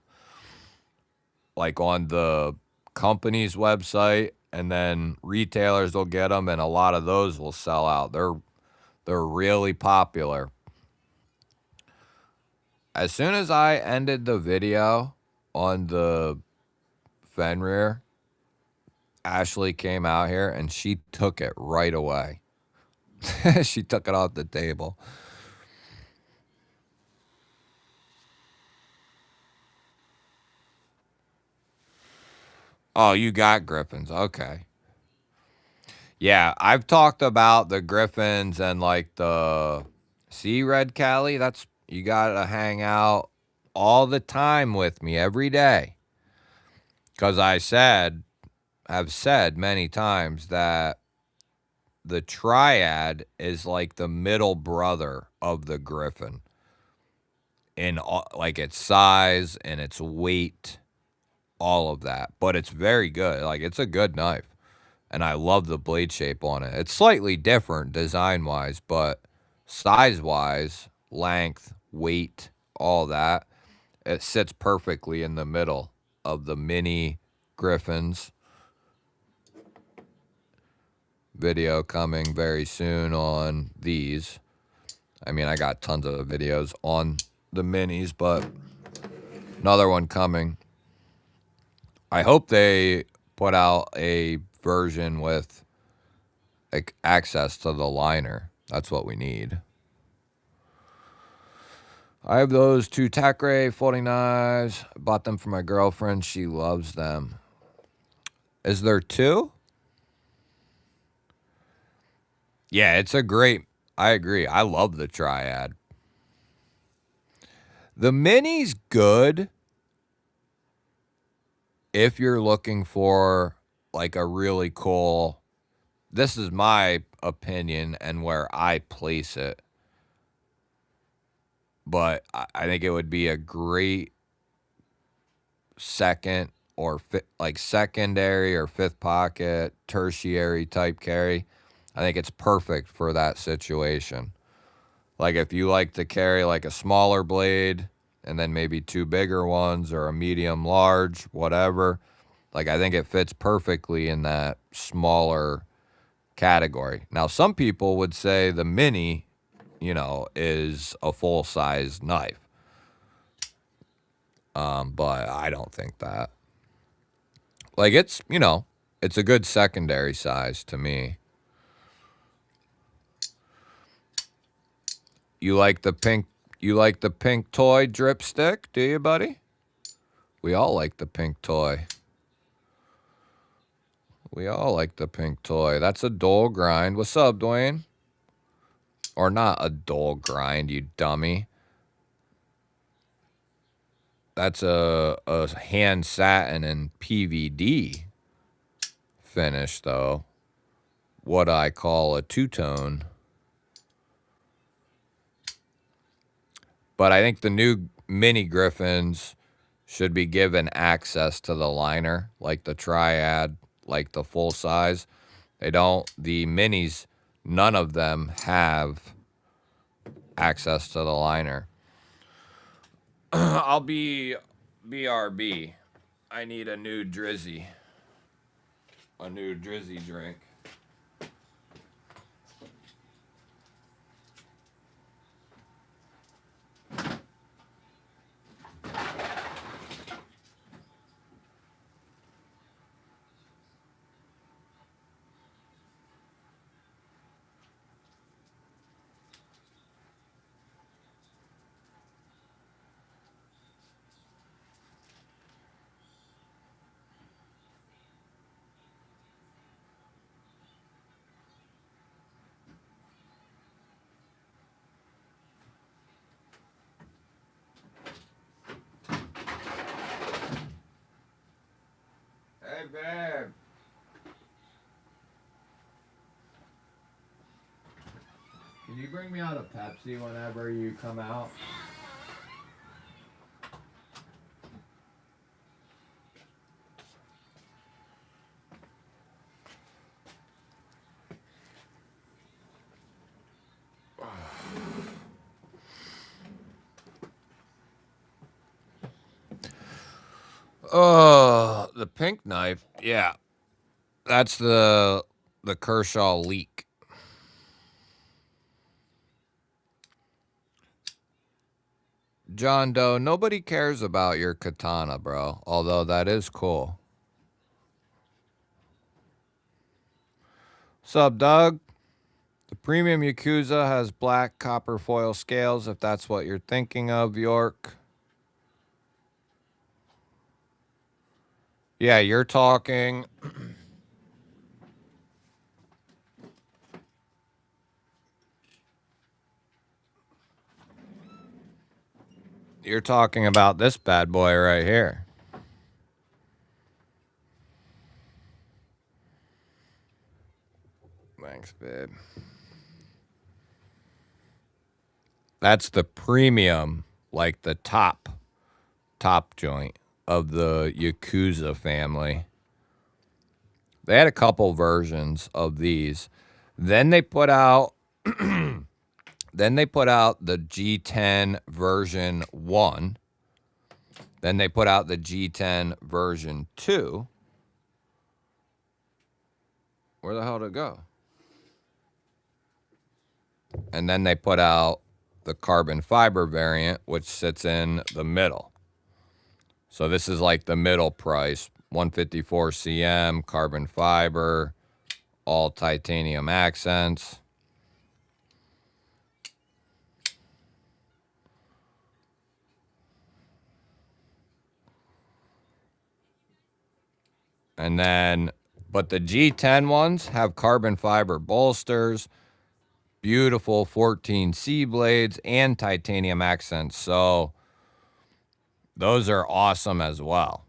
like on the company's website, and then retailers will get them, and a lot of those will sell out. They're really popular. As soon as I ended the video on the Fenrir, Ashley came out here and she took it right away. She took it off the table. Oh, you got Griffins. Okay. Yeah, I've talked about the Griffins and like the see Red Cali. That's you gotta hang out all the time with me every day. Cause have said many times that the Triad is like the middle brother of the Griffin in like its size and its weight, all of that. But it's very good. Like it's a good knife, and I love the blade shape on it. It's slightly different design wise, but size wise, length, weight, all that, it sits perfectly in the middle of the mini Griffins. Video coming very soon on these. I mean, I got tons of videos on the minis, but another one coming. I hope they put out a version with like access to the liner. That's what we need. I have those two Takray folding knives. I bought them for my girlfriend. She loves them. Is there two? Yeah, it's a great. I agree. I love the Triad. The mini's good if you're looking for like a really cool. This is my opinion and where I place it. But I think it would be a great second or like secondary or fifth pocket, tertiary type carry. I think it's perfect for that situation. Like if you like to carry like a smaller blade and then maybe two bigger ones or a medium large, whatever. Like I think it fits perfectly in that smaller category. Now some people would say the mini, is a full size knife. But I don't think that. Like it's a good secondary size to me. You like the pink toy dripstick, do you, buddy? We all like the pink toy. We all like the pink toy. That's a dull grind. What's up, Dwayne? Or not a dull grind, you dummy. That's a hand satin and PVD finish, though. What I call a two-tone. But I think the new mini Griffins should be given access to the liner, like the Triad, like the full size. They don't. The minis, none of them have access to the liner. I'll be BRB. I need a new Drizzy. A new Drizzy drink. Hey, babe. Can you bring me out a Pepsi whenever you come out? Oh, the pink knife. Yeah. That's the Kershaw leak. John Doe, nobody cares about your katana, bro. Although that is cool. What's up, Doug? The premium Yakuza has black copper foil scales, if that's what you're thinking of, York. Yeah, you're talking. You're talking about this bad boy right here. Thanks, babe. That's the premium, like the top joint of the Yakuza family. They had a couple versions of these. Then they put out the G10 version 1. Then they put out the G10 version 2. Where the hell did it go? And then they put out the carbon fiber variant, which sits in the middle. So this is like the middle price, 154 cm, carbon fiber, all titanium accents. And then, but the G10 ones have carbon fiber bolsters, beautiful 14C blades, and titanium accents. So those are awesome as well.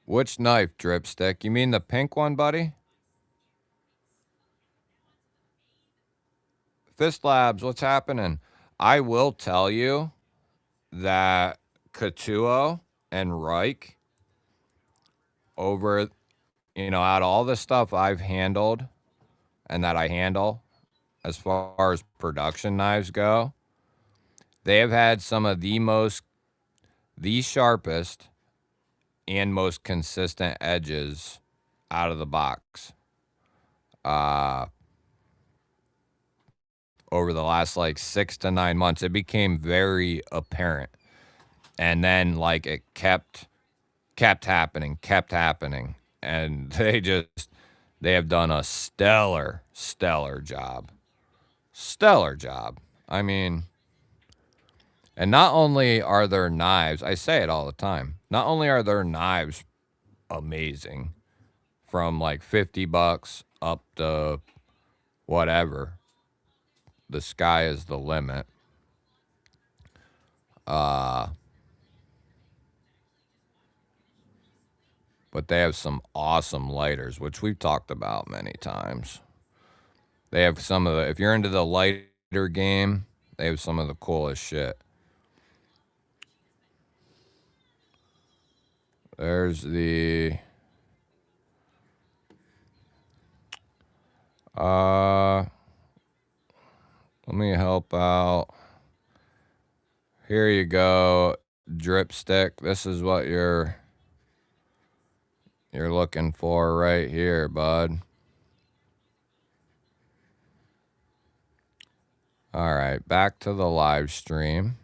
Which knife, Dripstick? You mean the pink one, buddy? Fist Labs, what's happening? I will tell you that Katuo and Reich, over, out of all the stuff I've handled and that I handle as far as production knives go, they have had some of the sharpest and most consistent edges out of the box over the last like 6 to 9 months. It became very apparent, and then like it kept happening, and they have done a stellar job. I mean, and not only are their knives, I say it all the time, not only are their knives amazing, from like $50 up to whatever, the sky is the limit. But they have some awesome lighters, which we've talked about many times. They have some of the, if you're into the lighter game, they have some of the coolest shit. There's the let me help out. Here you go, Dripstick. This is what you're looking for right here, bud. All right, back to the live stream.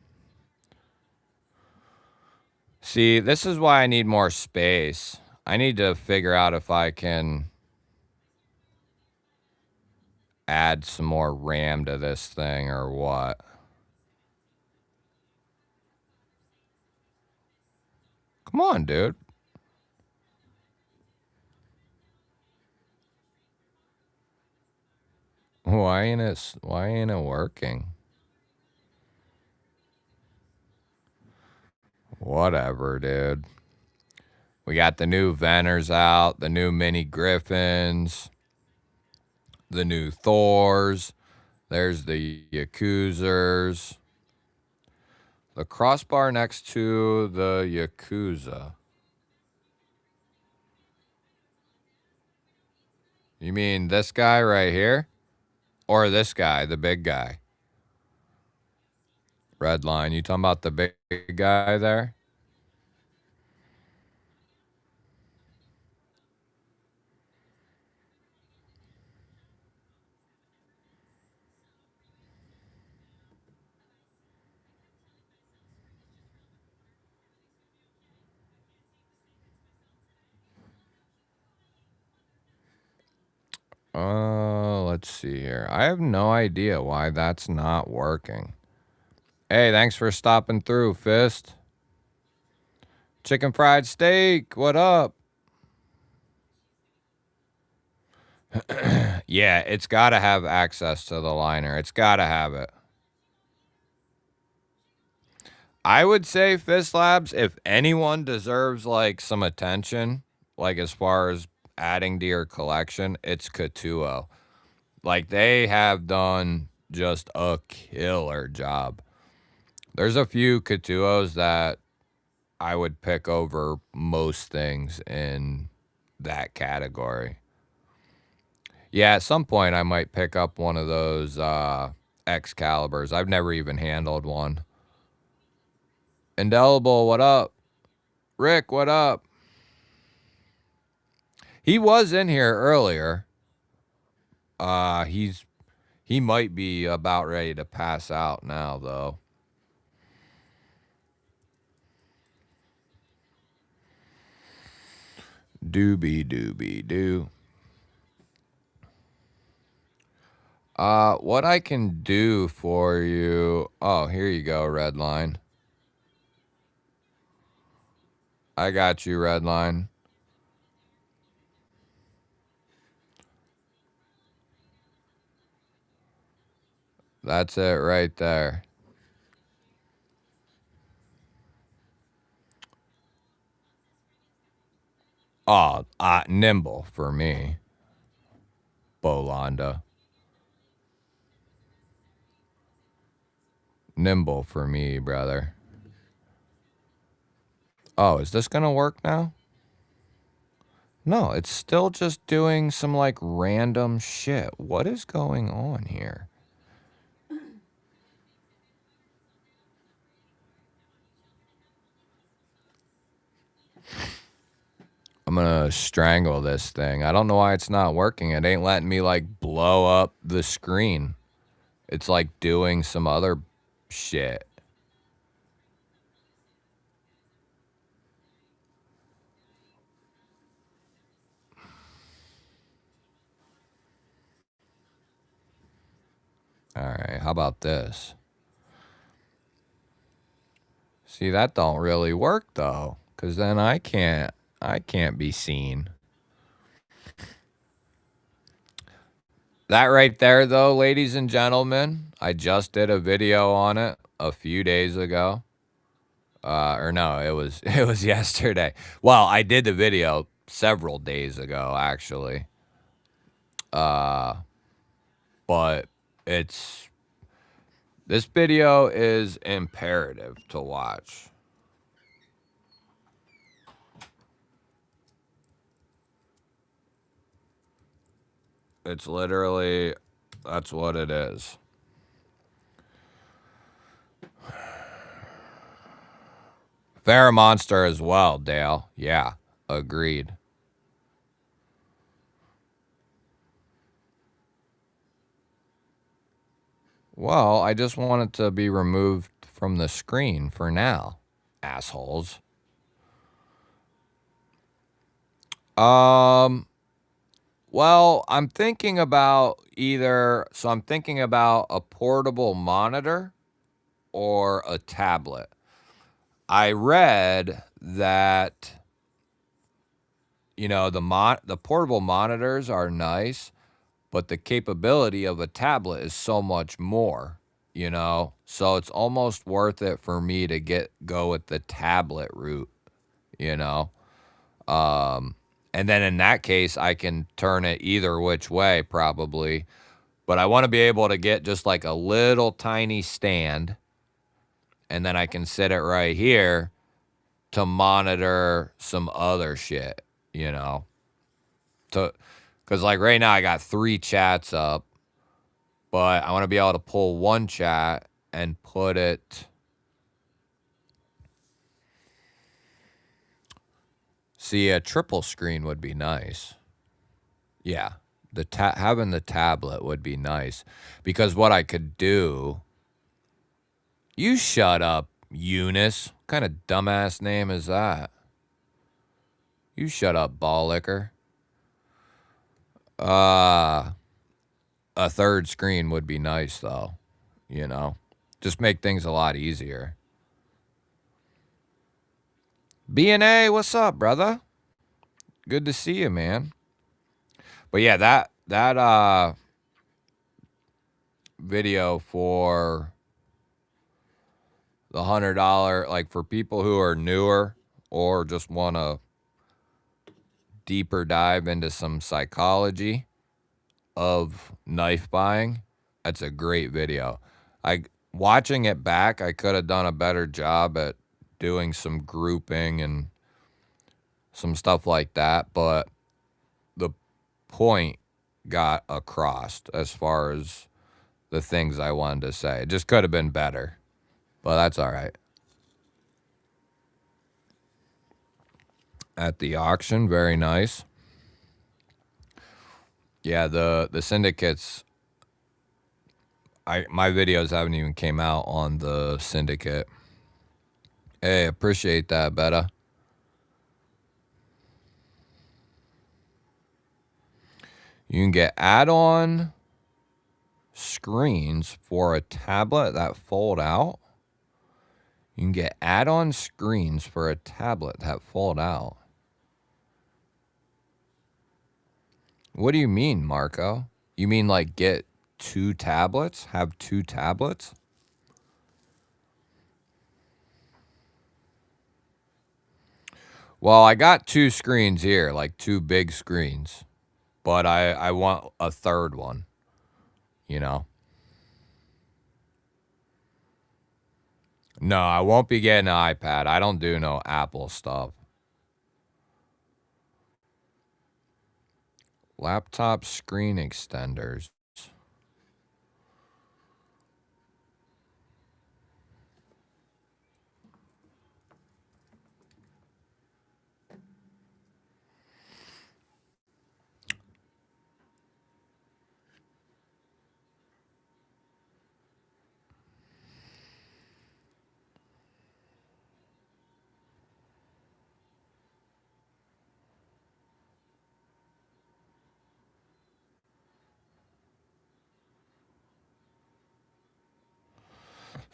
See, this is why I need more space. I need to figure out if I can add some more RAM to this thing or what. Come on, dude. Why ain't it working? Whatever, dude. We got the new Venners out, the new Mini Griffins, the new Thors. There's the Yakuzers. The crossbar next to the Yakuza. You mean this guy right here? Or this guy, the big guy? Redline. You talking about the big guy there? Let's see here. I have no idea why that's not working. Hey, thanks for stopping through, Fist. Chicken fried steak, what up? Yeah, it's got to have access to the liner. It's got to have it. I would say Fist Labs, if anyone deserves like some attention, like as far as adding to your collection, it's Katuo. Like they have done just a killer job. There's a few Katuos that I would pick over most things in that category. Yeah, at some point I might pick up one of those Excaliburs. I've never even handled one. Indelible, what up? Rick, what up? He was in here earlier. He might be about ready to pass out now though. Doobie doo. What I can do for you... Oh, here you go, Redline. I got you, Redline. That's it right there. Oh, Nimble for me. Bolanda. Nimble for me, brother. Oh, is this gonna work now? No, it's still just doing some like random shit. What is going on here? I'm gonna strangle this thing. I don't know why it's not working. It ain't letting me like blow up the screen. It's like doing some other shit. All right, how about this? See, that don't really work though, cuz then I can't be seen. That right there though, ladies and gentlemen, I just did a video on it a few days ago. Or no, it was yesterday. Well, I did the video several days ago actually. But this video is imperative to watch. It's literally, that's what it is. Fair Monster as well, Dale. Yeah, agreed. Well, I just want it to be removed from the screen for now, assholes. Well, I'm thinking about I'm thinking about a portable monitor or a tablet. I read that, you know, the portable monitors are nice, but the capability of a tablet is so much more, you know? So it's almost worth it for me to go with the tablet route, you know? And then in that case, I can turn it either which way probably. But I want to be able to get just like a little tiny stand, and then I can sit it right here to monitor some other shit, you know? Because like right now I got 3 chats up, but I want to be able to pull one chat and put it See, a triple screen would be nice. Yeah, having the tablet would be nice because what I could do. You shut up, Eunice. What kind of dumbass name is that? You shut up, ball licker. A third screen would be nice though, you know. Just make things a lot easier. B&A, what's up, brother? Good to see you, man. But yeah, that video for the $100, like for people who are newer or just want to deeper dive into some psychology of knife buying, that's a great video. Watching it back, I could have done a better job at doing some grouping and some stuff like that, but the point got across as far as the things I wanted to say. It just could have been better, but that's all right. At the auction, very nice. Yeah, the syndicates, my videos haven't even came out on the syndicate. Hey, appreciate that, Betta. You can get add-on screens for a tablet that fold out. You can get add-on screens for a tablet that fold out. What do you mean, Marco? You mean like get two tablets? Have two tablets? Well, I got two screens here, like two big screens. But I want a third one, you know? No, I won't be getting an iPad. I don't do no Apple stuff. Laptop screen extenders.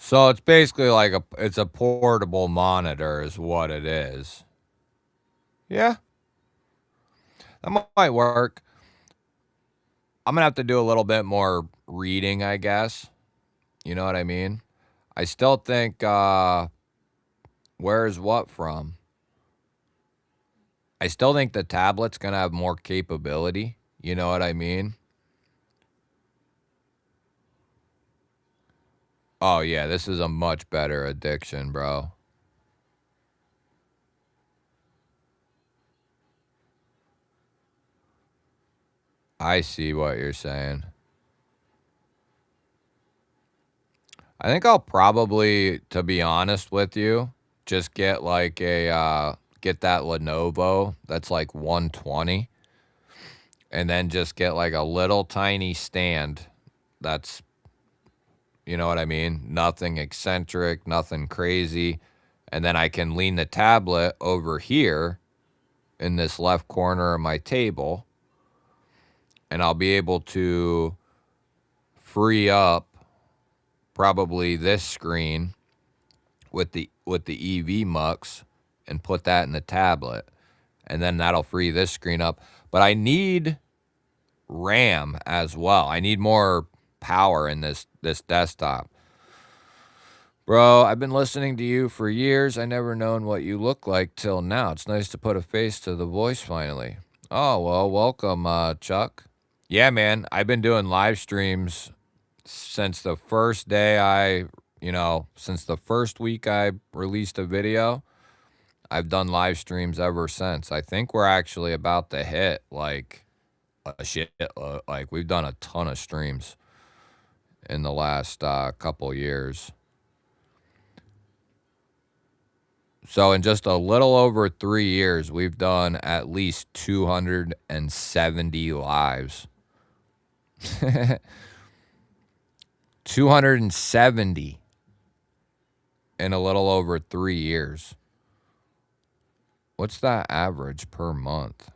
So it's basically like it's a portable monitor is what it is. Yeah. That might work. I'm going to have to do a little bit more reading, I guess. You know what I mean? I still think, where's what from? I still think the tablet's going to have more capability. You know what I mean? Oh, yeah, this is a much better addiction, bro. I see what you're saying. I think I'll probably, to be honest with you, just get like get that Lenovo that's like 120 and then just get like a little tiny stand that's, you know what I mean? Nothing eccentric, nothing crazy. And then I can lean the tablet over here in this left corner of my table and I'll be able to free up probably this screen with the EV Mux and put that in the tablet. And then that'll free this screen up. But I need RAM as well. I need more power in this desktop. Bro, I've been listening to you for years. I never known what you look like till now. It's nice to put a face to the voice finally. Oh, well, welcome, Chuck. Yeah, man, I've been doing live streams since the first day since the first week I released a video. I've done live streams ever since. I think we're actually about to hit like a shit. Like we've done a ton of streams in the last couple years. So in just a little over 3 years, we've done at least 270 lives. 270 in a little over 3 years. What's that average per month?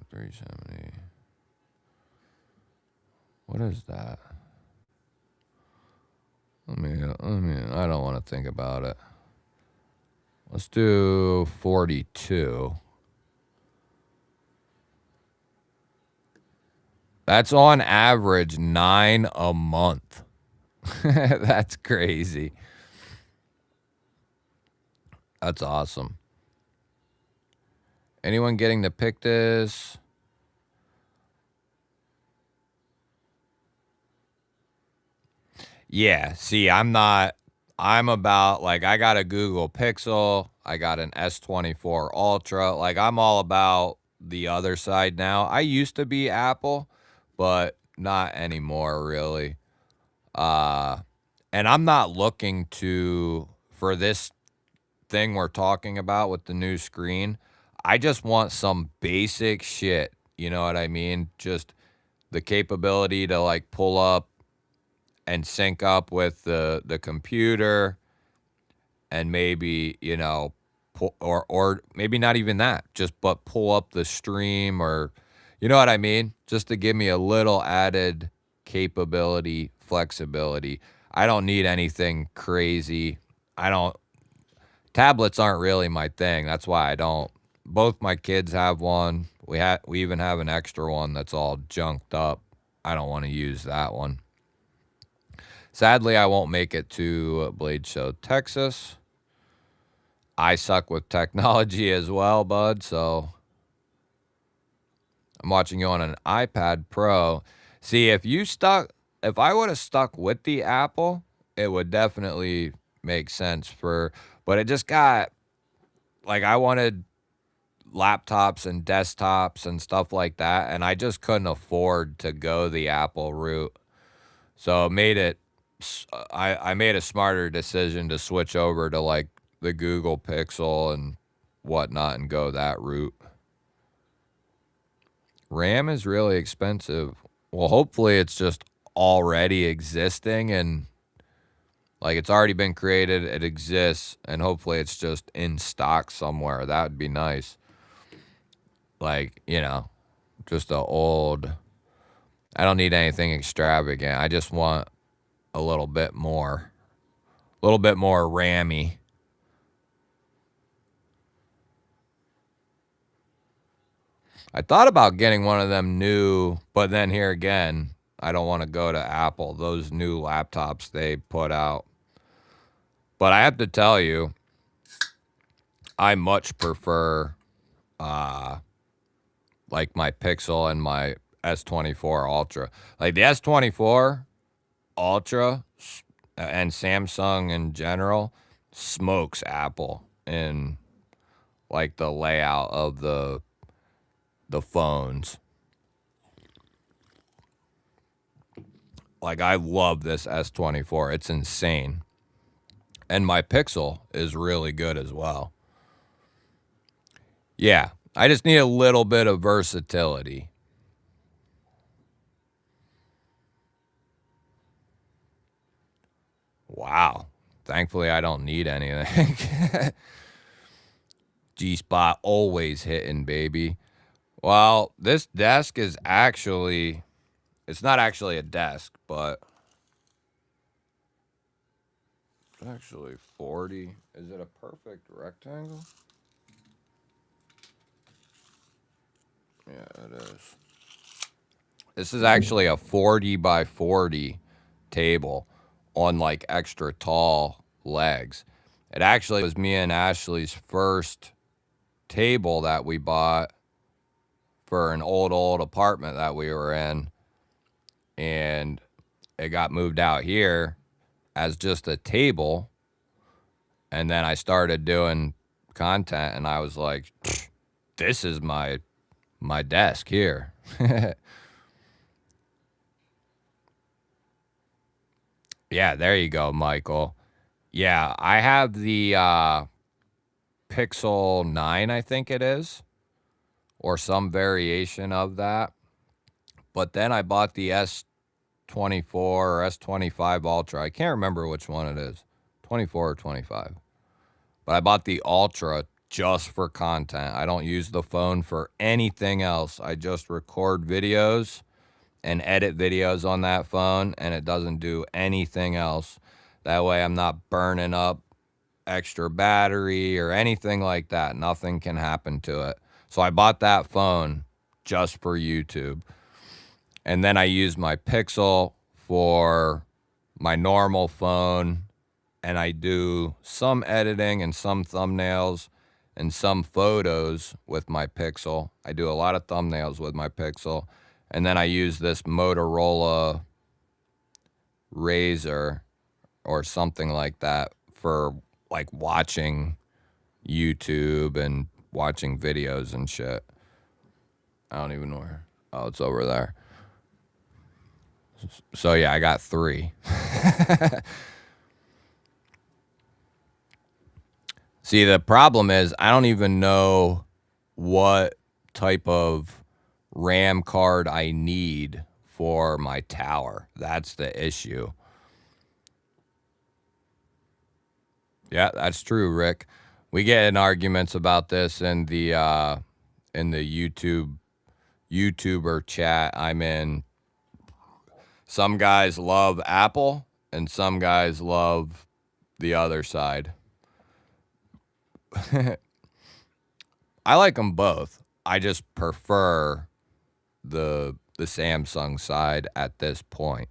370. What is that? I don't want to think about it. Let's do 42. That's on average 9 a month. That's crazy. That's awesome. Anyone getting to pick this? Yeah, see, I'm about, like, I got a Google Pixel, I got an S24 Ultra, like, I'm all about the other side now. I used to be Apple, but not anymore, really. And I'm not looking for this thing we're talking about with the new screen. I just want some basic shit, you know what I mean? Just the capability to, like, pull up and sync up with the computer, and maybe, or maybe not even that, but pull up the stream, or you know what I mean? Just to give me a little added capability, flexibility. I don't need anything crazy. Tablets aren't really my thing. That's why I don't. Both my kids have one. We even have an extra one that's all junked up. I don't want to use that one. Sadly, I won't make it to Blade Show, Texas. I suck with technology as well, bud, so I'm watching you on an iPad Pro. See, if I would have stuck with the Apple, it would definitely make sense but it just got, like, I wanted laptops and desktops and stuff like that, and I just couldn't afford to go the Apple route. So I made a smarter decision to switch over to, like, the Google Pixel and whatnot and go that route. RAM is really expensive. Well, hopefully it's just already existing and, like, it's already been created, it exists, and hopefully it's just in stock somewhere. That would be nice. Like, just I don't need anything extravagant. I just want a little bit more rammy. I thought about getting one of them new, but then here again, I don't want to go to Apple, those new laptops they put out. But I have to tell you, I much prefer like my Pixel and my S24 Ultra. Like the S24 Ultra and Samsung in general smokes Apple in, like, the layout of the phones. Like, I love this S24. It's insane. And my Pixel is really good as well. Yeah, I just need a little bit of versatility. Wow. Thankfully, I don't need anything. G-Spot always hitting, baby. Well, this desk is actually, it's not actually a desk, but it's actually 40. Is it a perfect rectangle? Yeah, it is. This is actually a 40 by 40 table on, like, extra tall legs. It actually was me and Ashley's first table that we bought for an old apartment that we were in, and it got moved out here as just a table, and then I started doing content, and I was like, this is my desk here. Yeah, there you go, Michael. Yeah, I have the Pixel 9, I think it is, or some variation of that. But then I bought the S24 or S25 Ultra. I can't remember which one it is, 24 or 25. But I bought the Ultra just for content. I don't use the phone for anything else. I just record videos and edit videos on that phone, and it doesn't do anything else. That way I'm not burning up extra battery or anything like that. Nothing can happen to it. So I bought that phone just for YouTube. And then I use my Pixel for my normal phone, and I do some editing and some thumbnails and some photos with my Pixel. I do a lot of thumbnails with my Pixel. And then I use this Motorola Razr or something like that for like watching YouTube and watching videos and shit. I don't even know where. Oh, it's over there. So yeah, I got 3. See, the problem is I don't even know what type of RAM card I need for my tower. That's the issue. Yeah, that's true, Rick. We get in arguments about this in the YouTuber chat I'm in. Some guys love Apple and some guys love the other side. I like them both. I just prefer the Samsung side at this point.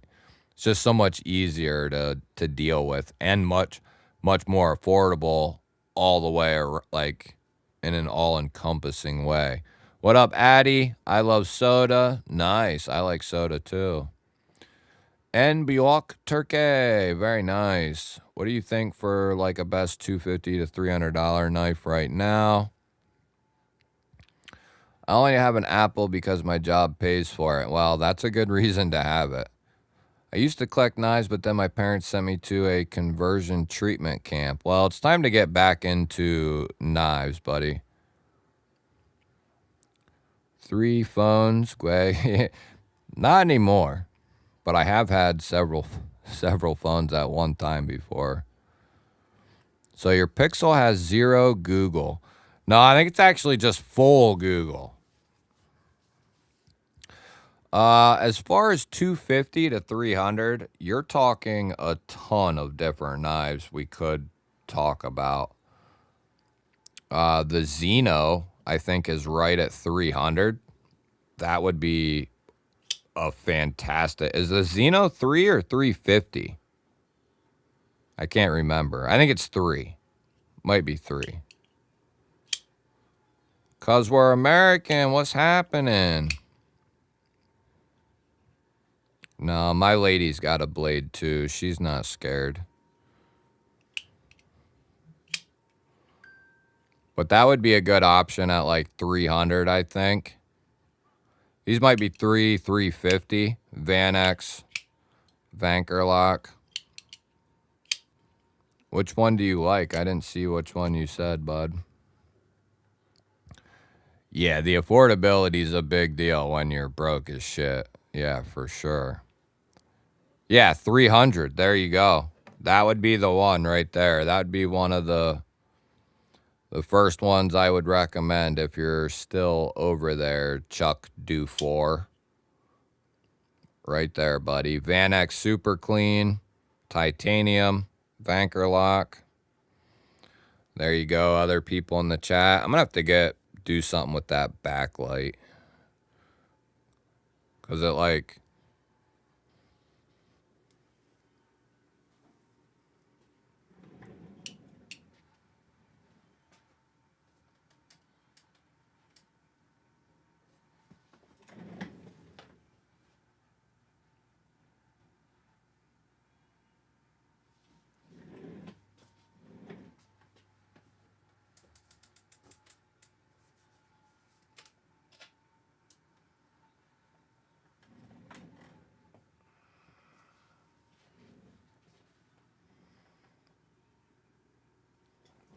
It's just so much easier to deal with and much more affordable all the way, like in an all-encompassing way. What up, Addy? I love soda. Nice. I like soda too. And Bjork Turkey. Very nice. What do you think for like a best $250 to $300 knife right now? I only have an Apple because my job pays for it. Well, that's a good reason to have it. I used to collect knives, but then my parents sent me to a conversion treatment camp. Well, it's time to get back into knives, buddy. 3 phones, Gway. Not anymore, but I have had several phones at one time before. So your Pixel has 0 Google. No, I think it's actually just full Google. As far as 250 to 300, you're talking a ton of different knives we could talk about. The Xeno, I think, is right at 300. That would be a fantastic. Is the Xeno 3 or 350? I can't remember. I think it's 3. Might be 3. 'Cause we're American. What's happening? No, my lady's got a blade too. She's not scared. But that would be a good option at like 300, I think. These might be 350. Vanex, Vankerlock. Which one do you like? I didn't see which one you said, bud. Yeah, the affordability is a big deal when you're broke as shit. Yeah, for sure. Yeah, 300. There you go. That would be the one right there. That would be one of the first ones I would recommend if you're still over there. Chuck Dufour. Right there, buddy. Vanex Super Clean. Titanium. Vankerlock. There you go, other people in the chat. I'm going to have to do something with that backlight. Because it like...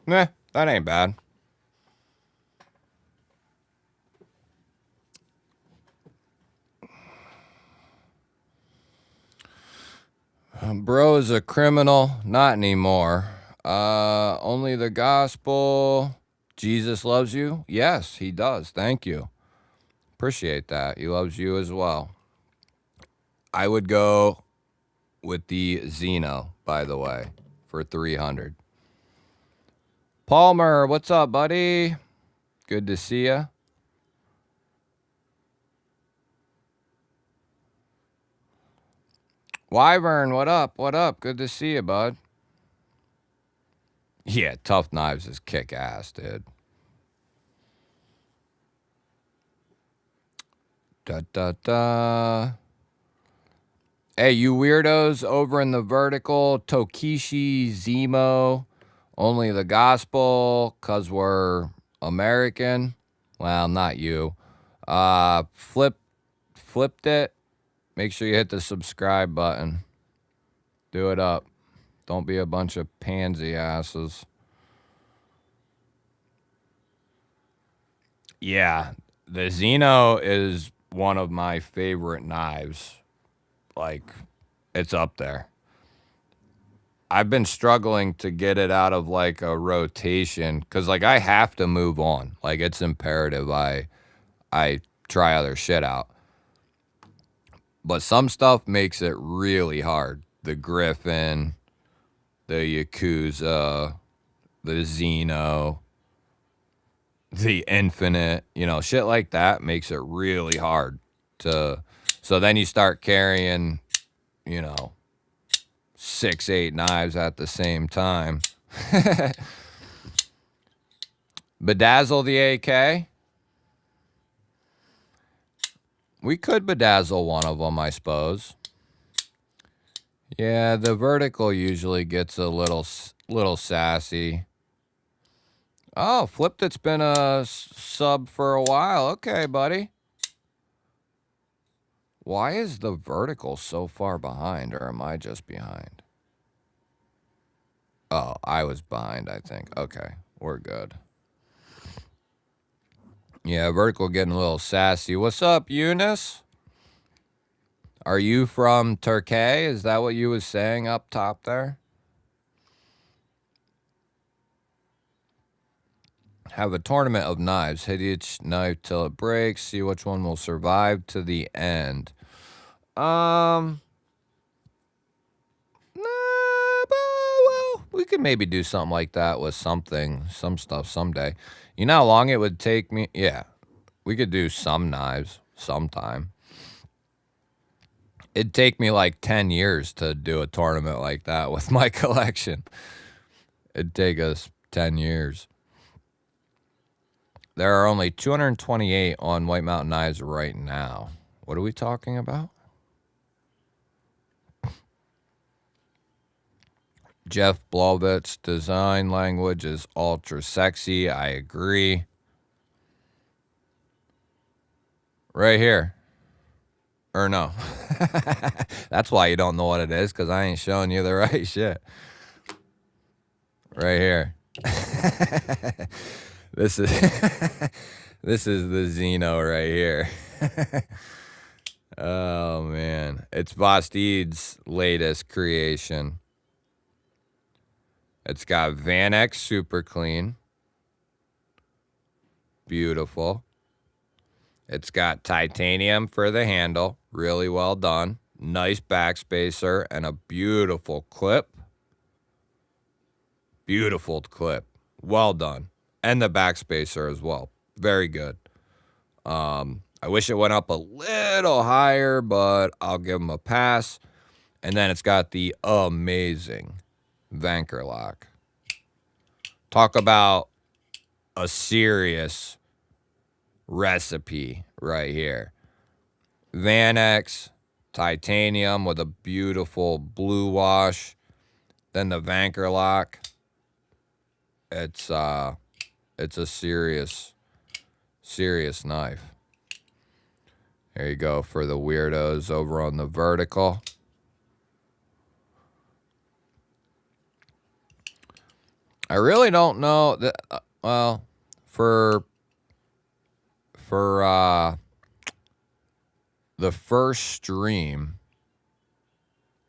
Nah, that ain't bad. Bro is a criminal. Not anymore. Only the gospel. Jesus loves you? Yes, he does. Thank you. Appreciate that. He loves you as well. I would go with the Zeno, by the way, for 300. Palmer, what's up, buddy? Good to see ya. Wyvern, what up? What up? Good to see you, bud. Yeah, Tough Knives is kick ass, dude. Da da da. Hey, you weirdos over in the vertical, Tokishi, Zemo, only the gospel, cause we're American. Well, not you. Flipped it. Make sure you hit the subscribe button. Do it up. Don't be a bunch of pansy asses. Yeah, the Xeno is one of my favorite knives. Like, it's up there. I've been struggling to get it out of like a rotation because like I have to move on. Like it's imperative I try other shit out. But some stuff makes it really hard. The Griffin, the Yakuza, the Xeno, the Infinite, you know, shit like that makes it really hard to. So then you start carrying, you know, 6, 8 knives at the same time. Bedazzle the AK? We could bedazzle one of them, I suppose. Yeah, the vertical usually gets a little sassy. Oh, Flipped it's been a sub for a while. Okay, buddy. Why is the vertical so far behind, or am I just behind? Oh, I was behind, I think. Okay, we're good. Yeah, vertical getting a little sassy. What's up, Eunice? Are you from Turkey? Is that what you was saying up top there? Have a tournament of knives. Hit each knife till it breaks. See which one will survive to the end. Well, we could maybe do something like that with some stuff someday. You know how long it would take me? Yeah, we could do some knives sometime. It'd take me like 10 years to do a tournament like that with my collection. It'd take us 10 years. There are only 228 on White Mountain Knives right now. What are we talking about? Jeff Blavitt's design language is ultra sexy. I agree. Right here. Or no. That's why you don't know what it is, because I ain't showing you the right shit. Right here. This is this is the Xeno right here. Oh man, it's Vastid's latest creation. It's got Vanex Super Clean. Beautiful. It's got titanium for the handle. Really well done. Nice backspacer and a beautiful clip. Beautiful clip. Well done. And the backspacer as well. Very good. I wish it went up a little higher, but I'll give them a pass. And then it's got the amazing Vankerlock. Talk about a serious recipe right here. Vanex, titanium with a beautiful blue wash. Then the Vankerlock. It's a serious knife. There you go for the weirdos over on the vertical. I really don't know that. Well, for the first stream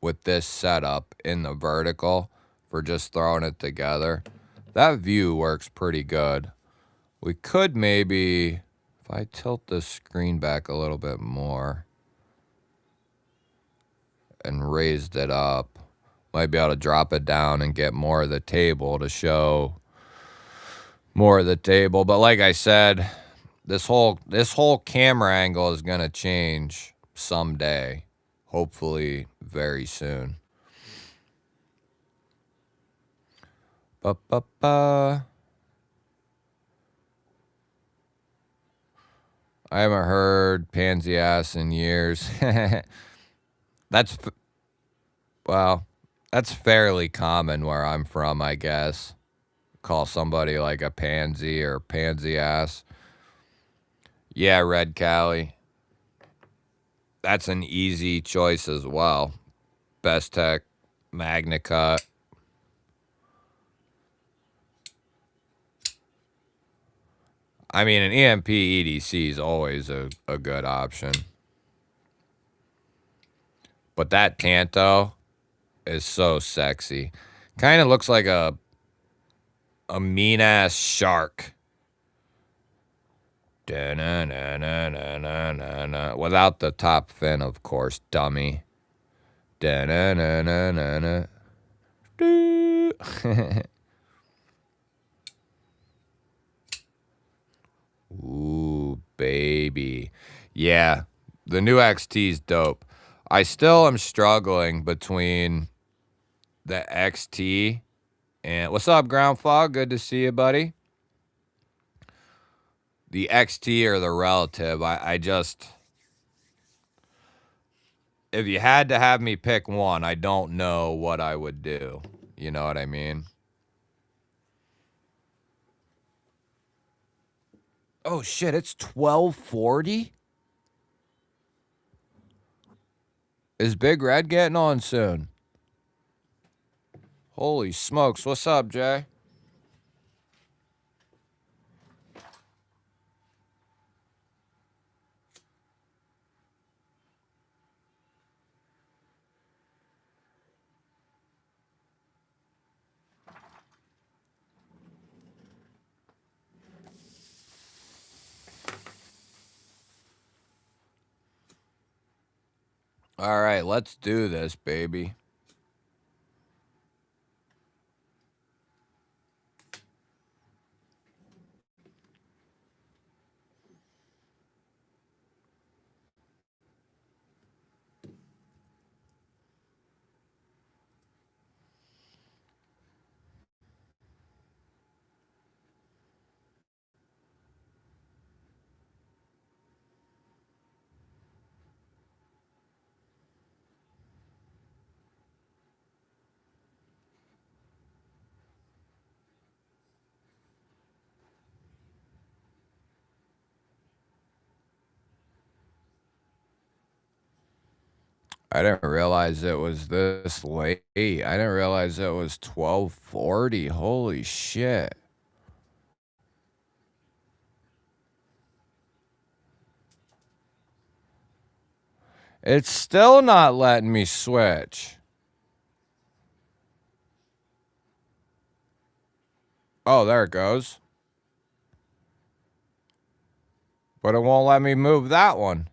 with this setup in the vertical for just throwing it together, that view works pretty good. We could maybe, if I tilt the screen back a little bit more and raised it up, might be able to drop it down and get more of the table to show more of the table. But like I said, this whole camera angle is gonna change someday, hopefully very soon. Ba-ba-ba. I haven't heard pansy ass in years. That's fairly common where I'm from, I guess. Call somebody like a pansy or pansy ass. Yeah, Red Cali. That's an easy choice as well. Bestech, MagnaCut. I mean, an EMP EDC is always a good option. But that Tanto is so sexy. Kind of looks like a mean-ass shark. Da-na-na-na-na-na-na. Without the top fin, of course, dummy. Da-na-na-na-na-na. Ooh, baby. Yeah, the new XT's dope. I still am struggling between the XT and... What's up, Ground Fog? Good to see you, buddy. The XT or the Relative. I just... If you had to have me pick one, I don't know what I would do. You know what I mean? Oh, shit, it's 12:40? Is Big Red getting on soon? Holy smokes. What's up, Jay? All right, let's do this, baby. I didn't realize it was this late. I didn't realize it was 12:40. Holy shit. It's still not letting me switch. Oh, there it goes. But it won't let me move that one.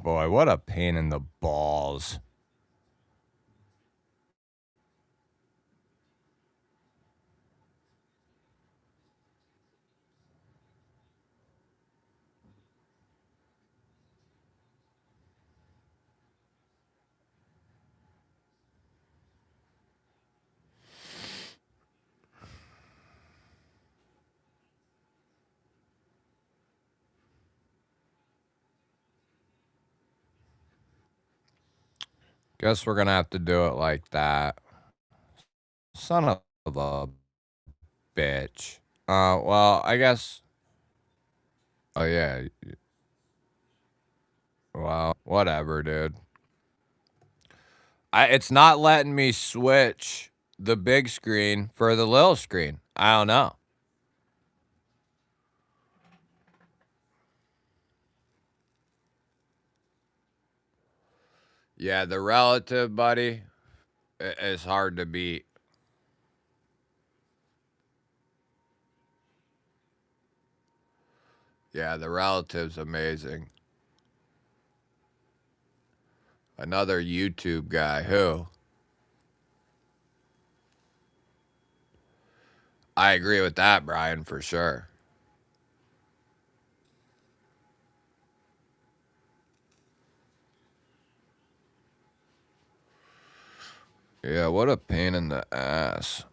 Boy, what a pain in the balls. Guess we're gonna have to do it like that. Son of a bitch. Well, I guess... Oh, yeah. Well, whatever, dude. It's not letting me switch the big screen for the little screen. I don't know. Yeah, the relative, buddy, is hard to beat. Yeah, the relative's amazing. Another YouTube guy. Who? I agree with that, Brian, for sure. Yeah, what a pain in the ass.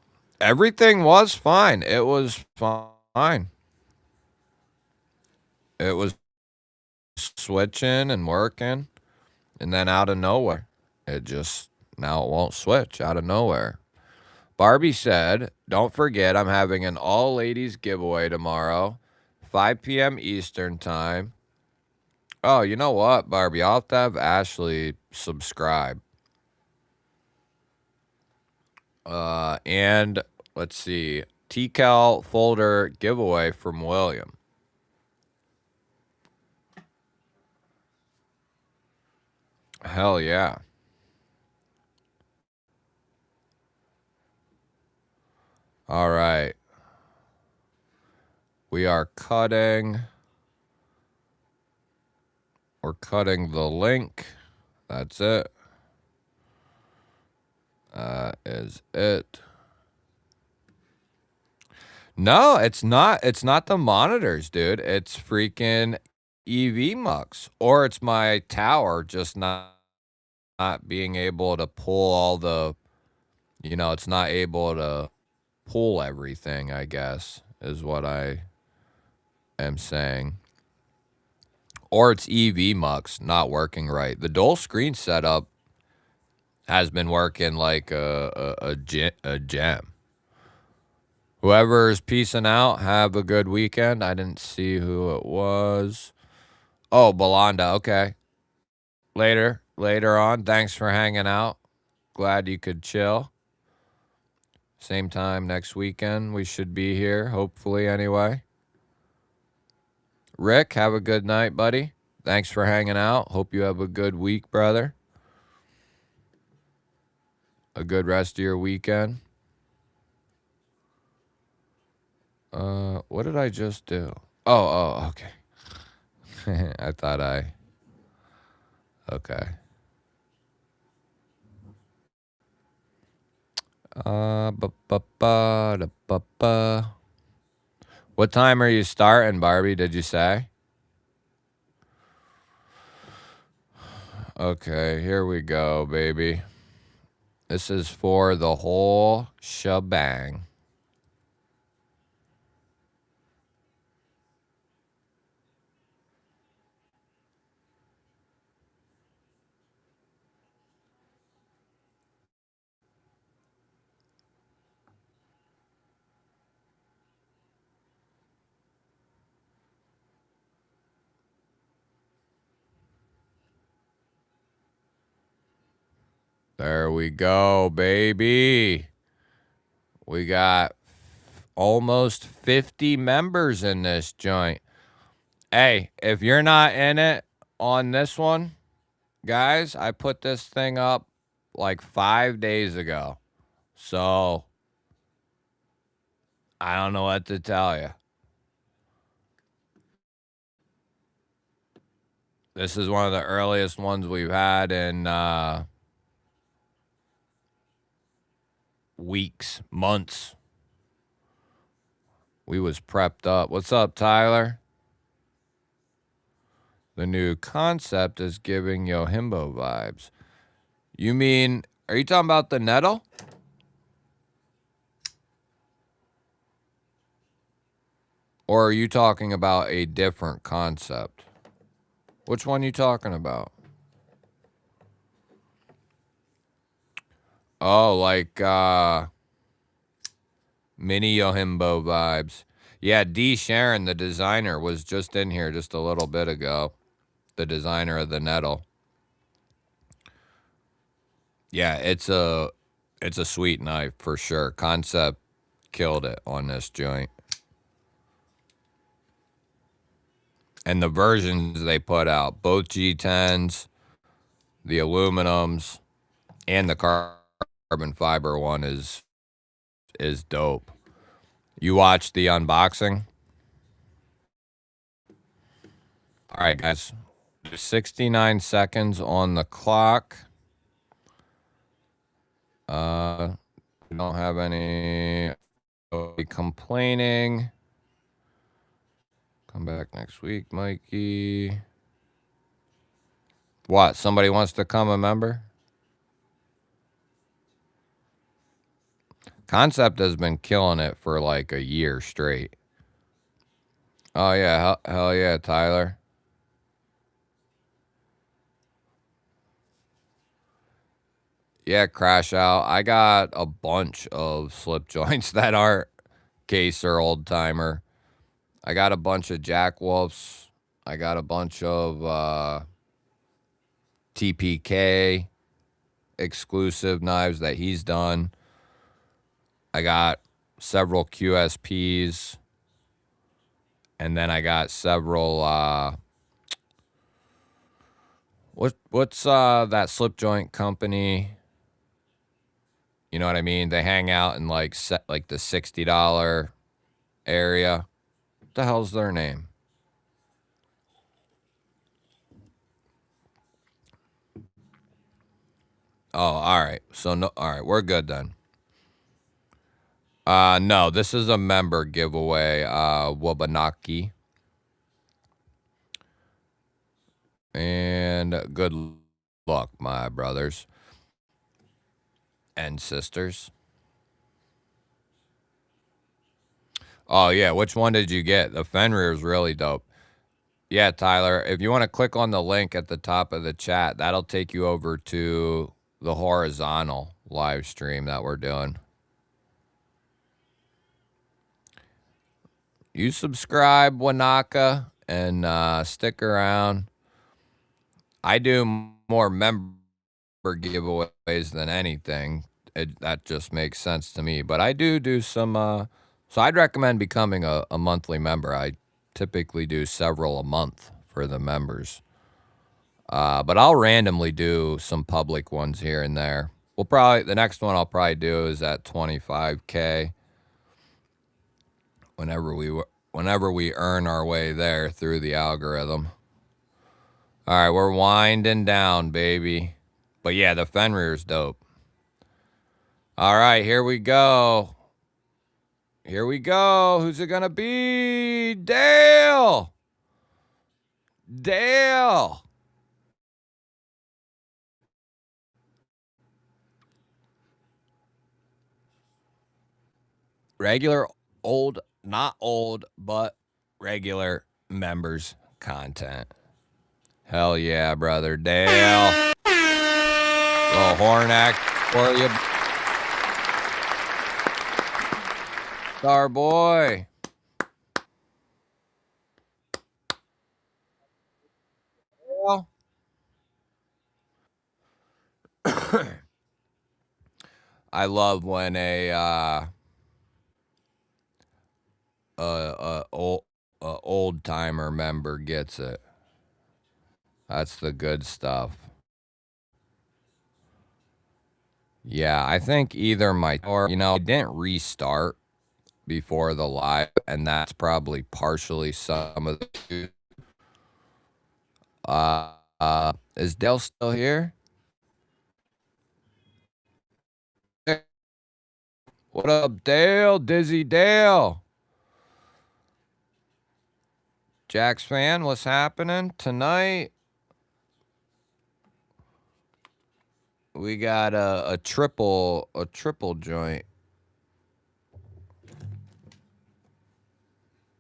Everything was fine. It was fine. It was switching and working, and then out of nowhere, now it won't switch out of nowhere. Barbie said, don't forget I'm having an all ladies giveaway tomorrow, 5 p.m. Eastern time. Oh, you know what, Barbie? I'll have to have Ashley subscribe. And let's see, TCal folder giveaway from William. Hell yeah. All right. We are cutting. We're cutting the link. That's it. That is it. No, it's not. It's not the monitors, dude. It's freaking EV Mux. Or it's my tower just not being able to pull all the, it's not able to pull everything, I guess, is what I am saying. Or it's EV Mux not working right. The dual screen setup has been working like a gem. Whoever's peacing out, have a good weekend. I didn't see who it was. Oh, Belanda. Okay. Later on. Thanks for hanging out. Glad you could chill. Same time next weekend. We should be here, hopefully, anyway. Rick, have a good night, buddy. Thanks for hanging out. Hope you have a good week, brother. A good rest of your weekend. What did I just do? Oh, okay. I thought okay. What time are you starting, Barbie? Did you say? Okay, here we go, baby. This is for the whole shebang. There we go, baby. We got almost 50 members in this joint. Hey, if you're not in it on this one, guys, I put this thing up like 5 days ago. So, I don't know what to tell you. This is one of the earliest ones we've had in weeks, months. We was prepped up. What's up, Tyler? The new concept is giving Yohimbo vibes. You mean, are you talking about the Nettle? Or are you talking about a different concept? Which one are you talking about? Oh, like mini Yohimbo vibes. Yeah, D. Sharon, the designer, was just in here just a little bit ago. The designer of the Nettle. Yeah, it's a sweet knife for sure. Concept killed it on this joint. And the versions they put out, both G10s, the aluminums, and the carbon fiber one is dope. You watched the unboxing? All right, guys. 69 seconds on the clock. We don't have any complaining. Come back next week, Mikey. What? Somebody wants to come a member? Concept has been killing it for like a year straight. Oh, yeah. Hell yeah, Tyler. Yeah, Crash Out. I got a bunch of slip joints that aren't case or old timer. I got a bunch of Jack Wolfs. I got a bunch of TPK exclusive knives that he's done. I got several QSPs. And then I got several what's that slip joint company? You know what I mean? They hang out in like the $60 area. What the hell's their name? Oh, all right. So no, all right, we're good then. No, this is a member giveaway. Wabanaki. And good luck, my brothers and sisters. Oh yeah, which one did you get? The Fenrir is really dope. Yeah, Tyler, if you want to click on the link at the top of the chat, that'll take you over to the horizontal live stream that we're doing. You subscribe, Wanaka, and stick around. I do more member giveaways than anything. That just makes sense to me. But I do some, so I'd recommend becoming a monthly member. I typically do several a month for the members. But I'll randomly do some public ones here and there. The next one I'll probably do is at 25K. Whenever we earn our way there through the algorithm. All right, we're winding down, baby. But yeah, the Fenrir's dope. All right, here we go. Here we go. Who's it gonna be? Dale. Dale. Regular old, not old, but regular members content. Hell yeah, brother. Dale. Little horn act for you. Star boy. Dale. I love when a old timer member gets it. That's the good stuff. Yeah, I think either I didn't restart before the live, and that's probably partially some of the. Is Dale still here? What up, Dale? Dizzy Dale. Jax fan, what's happening tonight? We got a triple joint.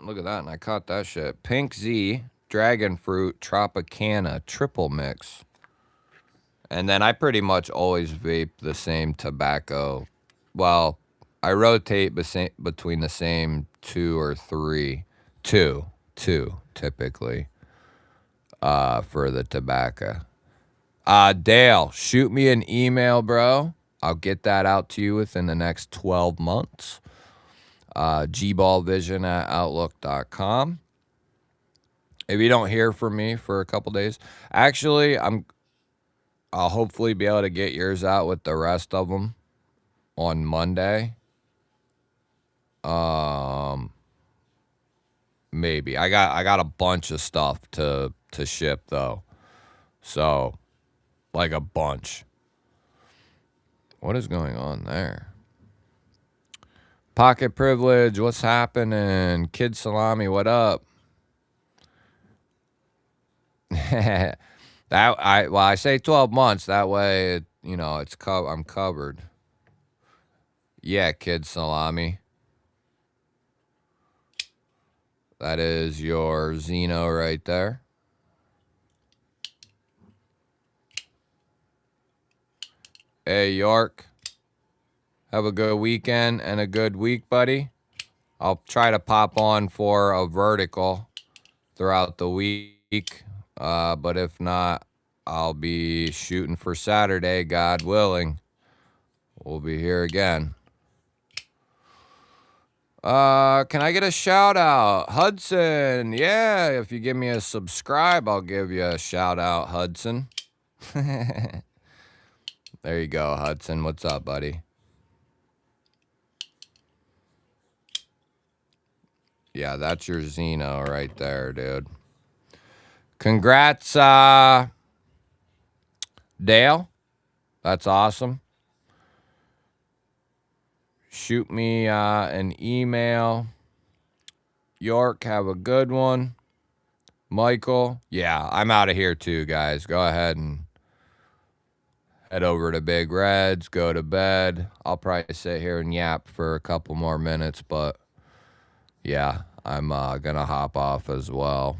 Look at that, and I caught that shit. Pink Z, Dragon Fruit, Tropicana, triple mix. And then I pretty much always vape the same tobacco. Well, I rotate between the same 2 or 3. Two typically for the tobacco. Dale, shoot me an email, bro. I'll get that out to you within the next 12 months. gballvision@outlook.com. If you don't hear from me for a couple days, actually, I'll hopefully be able to get yours out with the rest of them on Monday. Maybe. I got a bunch of stuff to ship though. So, like a bunch. What is going on there? Pocket Privilege, what's happening? Kid Salami, what up? I say 12 months. That way, I'm covered. Yeah, Kid Salami. That is your Zeno right there. Hey, York. Have a good weekend and a good week, buddy. I'll try to pop on for a vertical throughout the week. But if not, I'll be shooting for Saturday, God willing. We'll be here again. Can I get a shout out? Hudson, yeah, if you give me a subscribe, I'll give you a shout out, Hudson. There you go, Hudson. What's up, buddy? Yeah, that's your Zeno right there, dude. Congrats, Dale. That's awesome. Shoot me an email. York, have a good one. Michael, yeah, I'm out of here too, guys. Go ahead and head over to Big Reds, go to bed. I'll probably sit here and yap for a couple more minutes, but yeah, I'm going to hop off as well.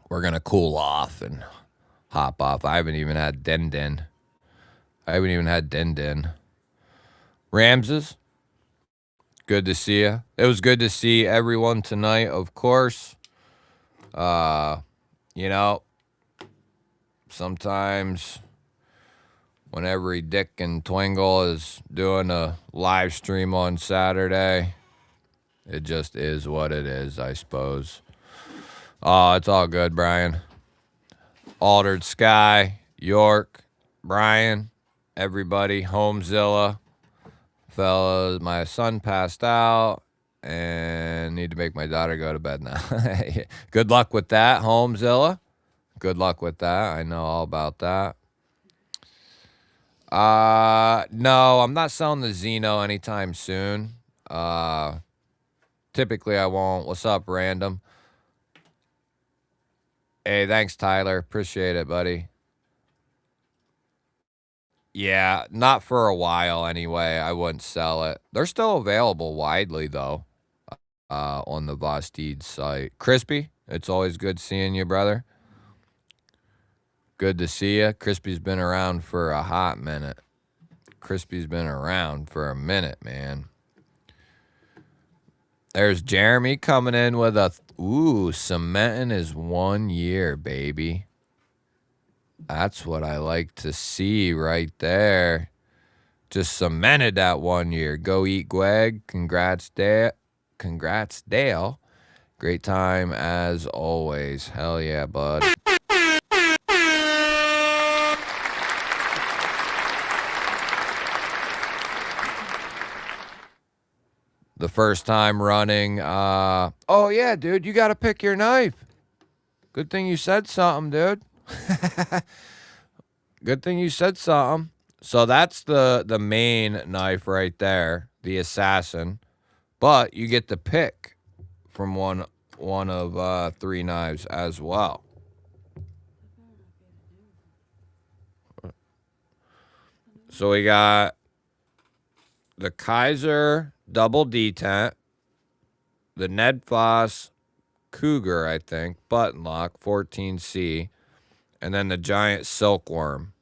We're going to cool off and hop off. I haven't even had Din. Ramses, good to see you. It was good to see everyone tonight, of course. Sometimes when every dick and twingle is doing a live stream on Saturday, it just is what it is, I suppose. Oh, it's all good, Brian. Altered Sky, York, Brian, everybody, Homezilla. Fellas, my son passed out and need to make my daughter go to bed now. Good luck with that, Homezilla. Good luck with that. I know all about that. No, I'm not selling the Zeno anytime soon. Typically I won't. What's up, Random? Hey, thanks, Tyler. Appreciate it, buddy. Yeah, not for a while anyway. I wouldn't sell it. They're still available widely, though, on the Vosteed site. Crispy, it's always good seeing you, brother. Good to see you. Crispy's been around for a hot minute. Crispy's been around for a minute, man. There's Jeremy coming in with a... Ooh, cementing is 1 year, baby. That's what I like to see right there. Just cemented that 1 year. Go eat Gweg. Congrats, Dale. Congrats, Dale. Great time as always. Hell yeah, bud. The first time running. Oh, yeah, dude. You got to pick your knife. Good thing you said something, dude. Good thing you said something. So that's the main knife right there, the Assassin. But you get to pick from one of 3 knives as well. So we got the Kaiser double detent, the Ned Foss Cougar, I think, button lock 14C, and then the giant silkworm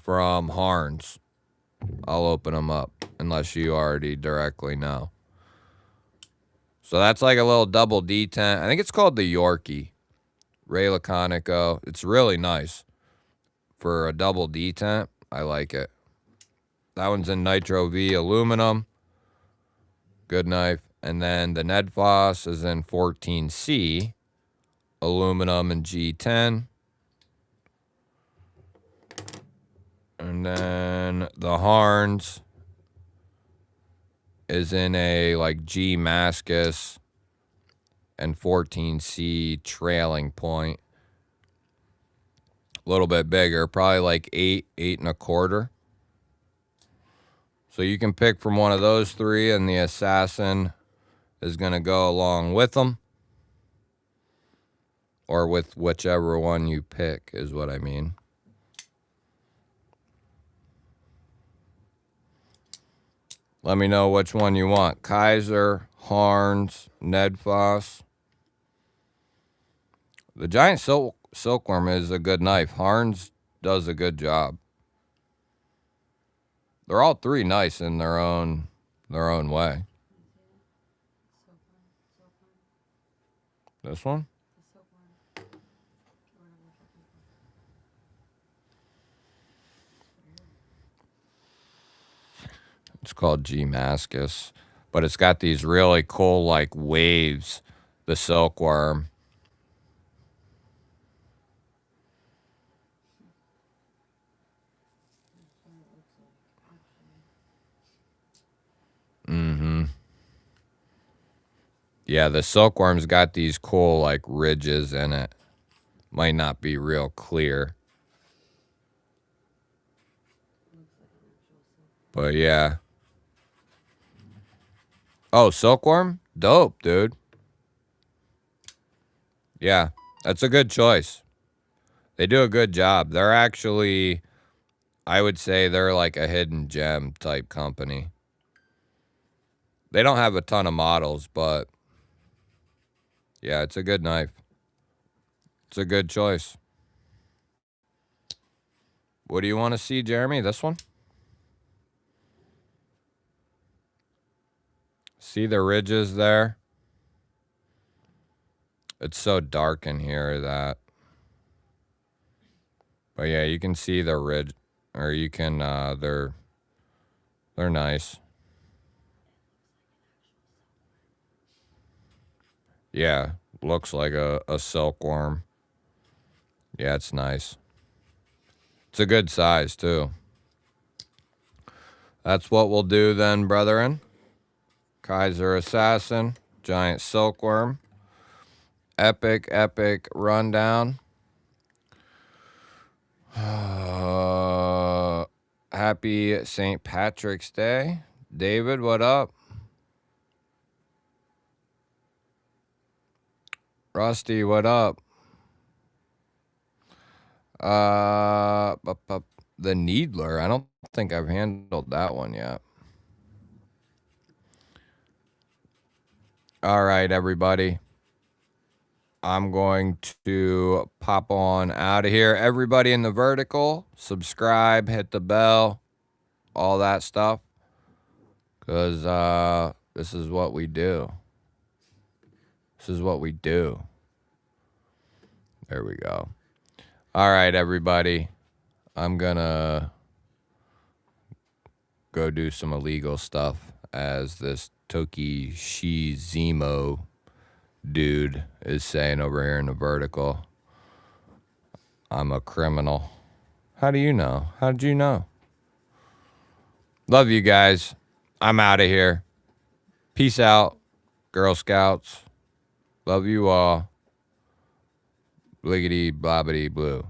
from Harns. I'll open them up unless you already directly know. So that's like a little double detent. I think it's called the Yorkie. Ray Laconico. It's really nice. For a double detent, I like it. That one's in Nitro V aluminum. Good knife. And then the Ned Foss is in 14C aluminum and G10. And then the Harns is in a like G Mascus and 14C trailing point. A little bit bigger, probably like 8, 8.25. So you can pick from one of those three, and the Assassin is going to go along with them. Or with whichever one you pick, is what I mean. Let me know which one you want. Kaiser, Harns, Ned Foss. The Giant Silkworm is a good knife. Harns does a good job. They're all three nice in their own way. This one? It's called G Mascus, but it's got these really cool like waves. The Silkworm. Yeah, the Silkworm's got these cool like ridges in it. Might not be real clear. But yeah. Oh, Silkworm? Dope, dude. Yeah, that's a good choice. They do a good job. They're actually, I would say they're like a hidden gem type company. They don't have a ton of models, but yeah, it's a good knife. It's a good choice. What do you want to see, Jeremy? This one? See the ridges there? It's so dark in here that... But yeah, you can see the ridge, or you can, they're nice. Yeah, looks like a silkworm. Yeah, it's nice. It's a good size, too. That's what we'll do then, brethren. Kaiser Assassin, Giant Silkworm. Epic rundown. Happy St. Patrick's Day. David, what up? Rusty, what up? The Needler. I don't think I've handled that one yet. All right, everybody. I'm going to pop on out of here. Everybody in the vertical, subscribe, hit the bell, all that stuff. Because this is what we do. This is what we do. There we go. All right, everybody. I'm going to go do some illegal stuff as this Toki Shizimo dude is saying over here in the vertical. I'm a criminal. How do you know? How did you know? Love you guys. I'm out of here. Peace out, Girl Scouts. Love you all. Bliggity, blobbity, blue.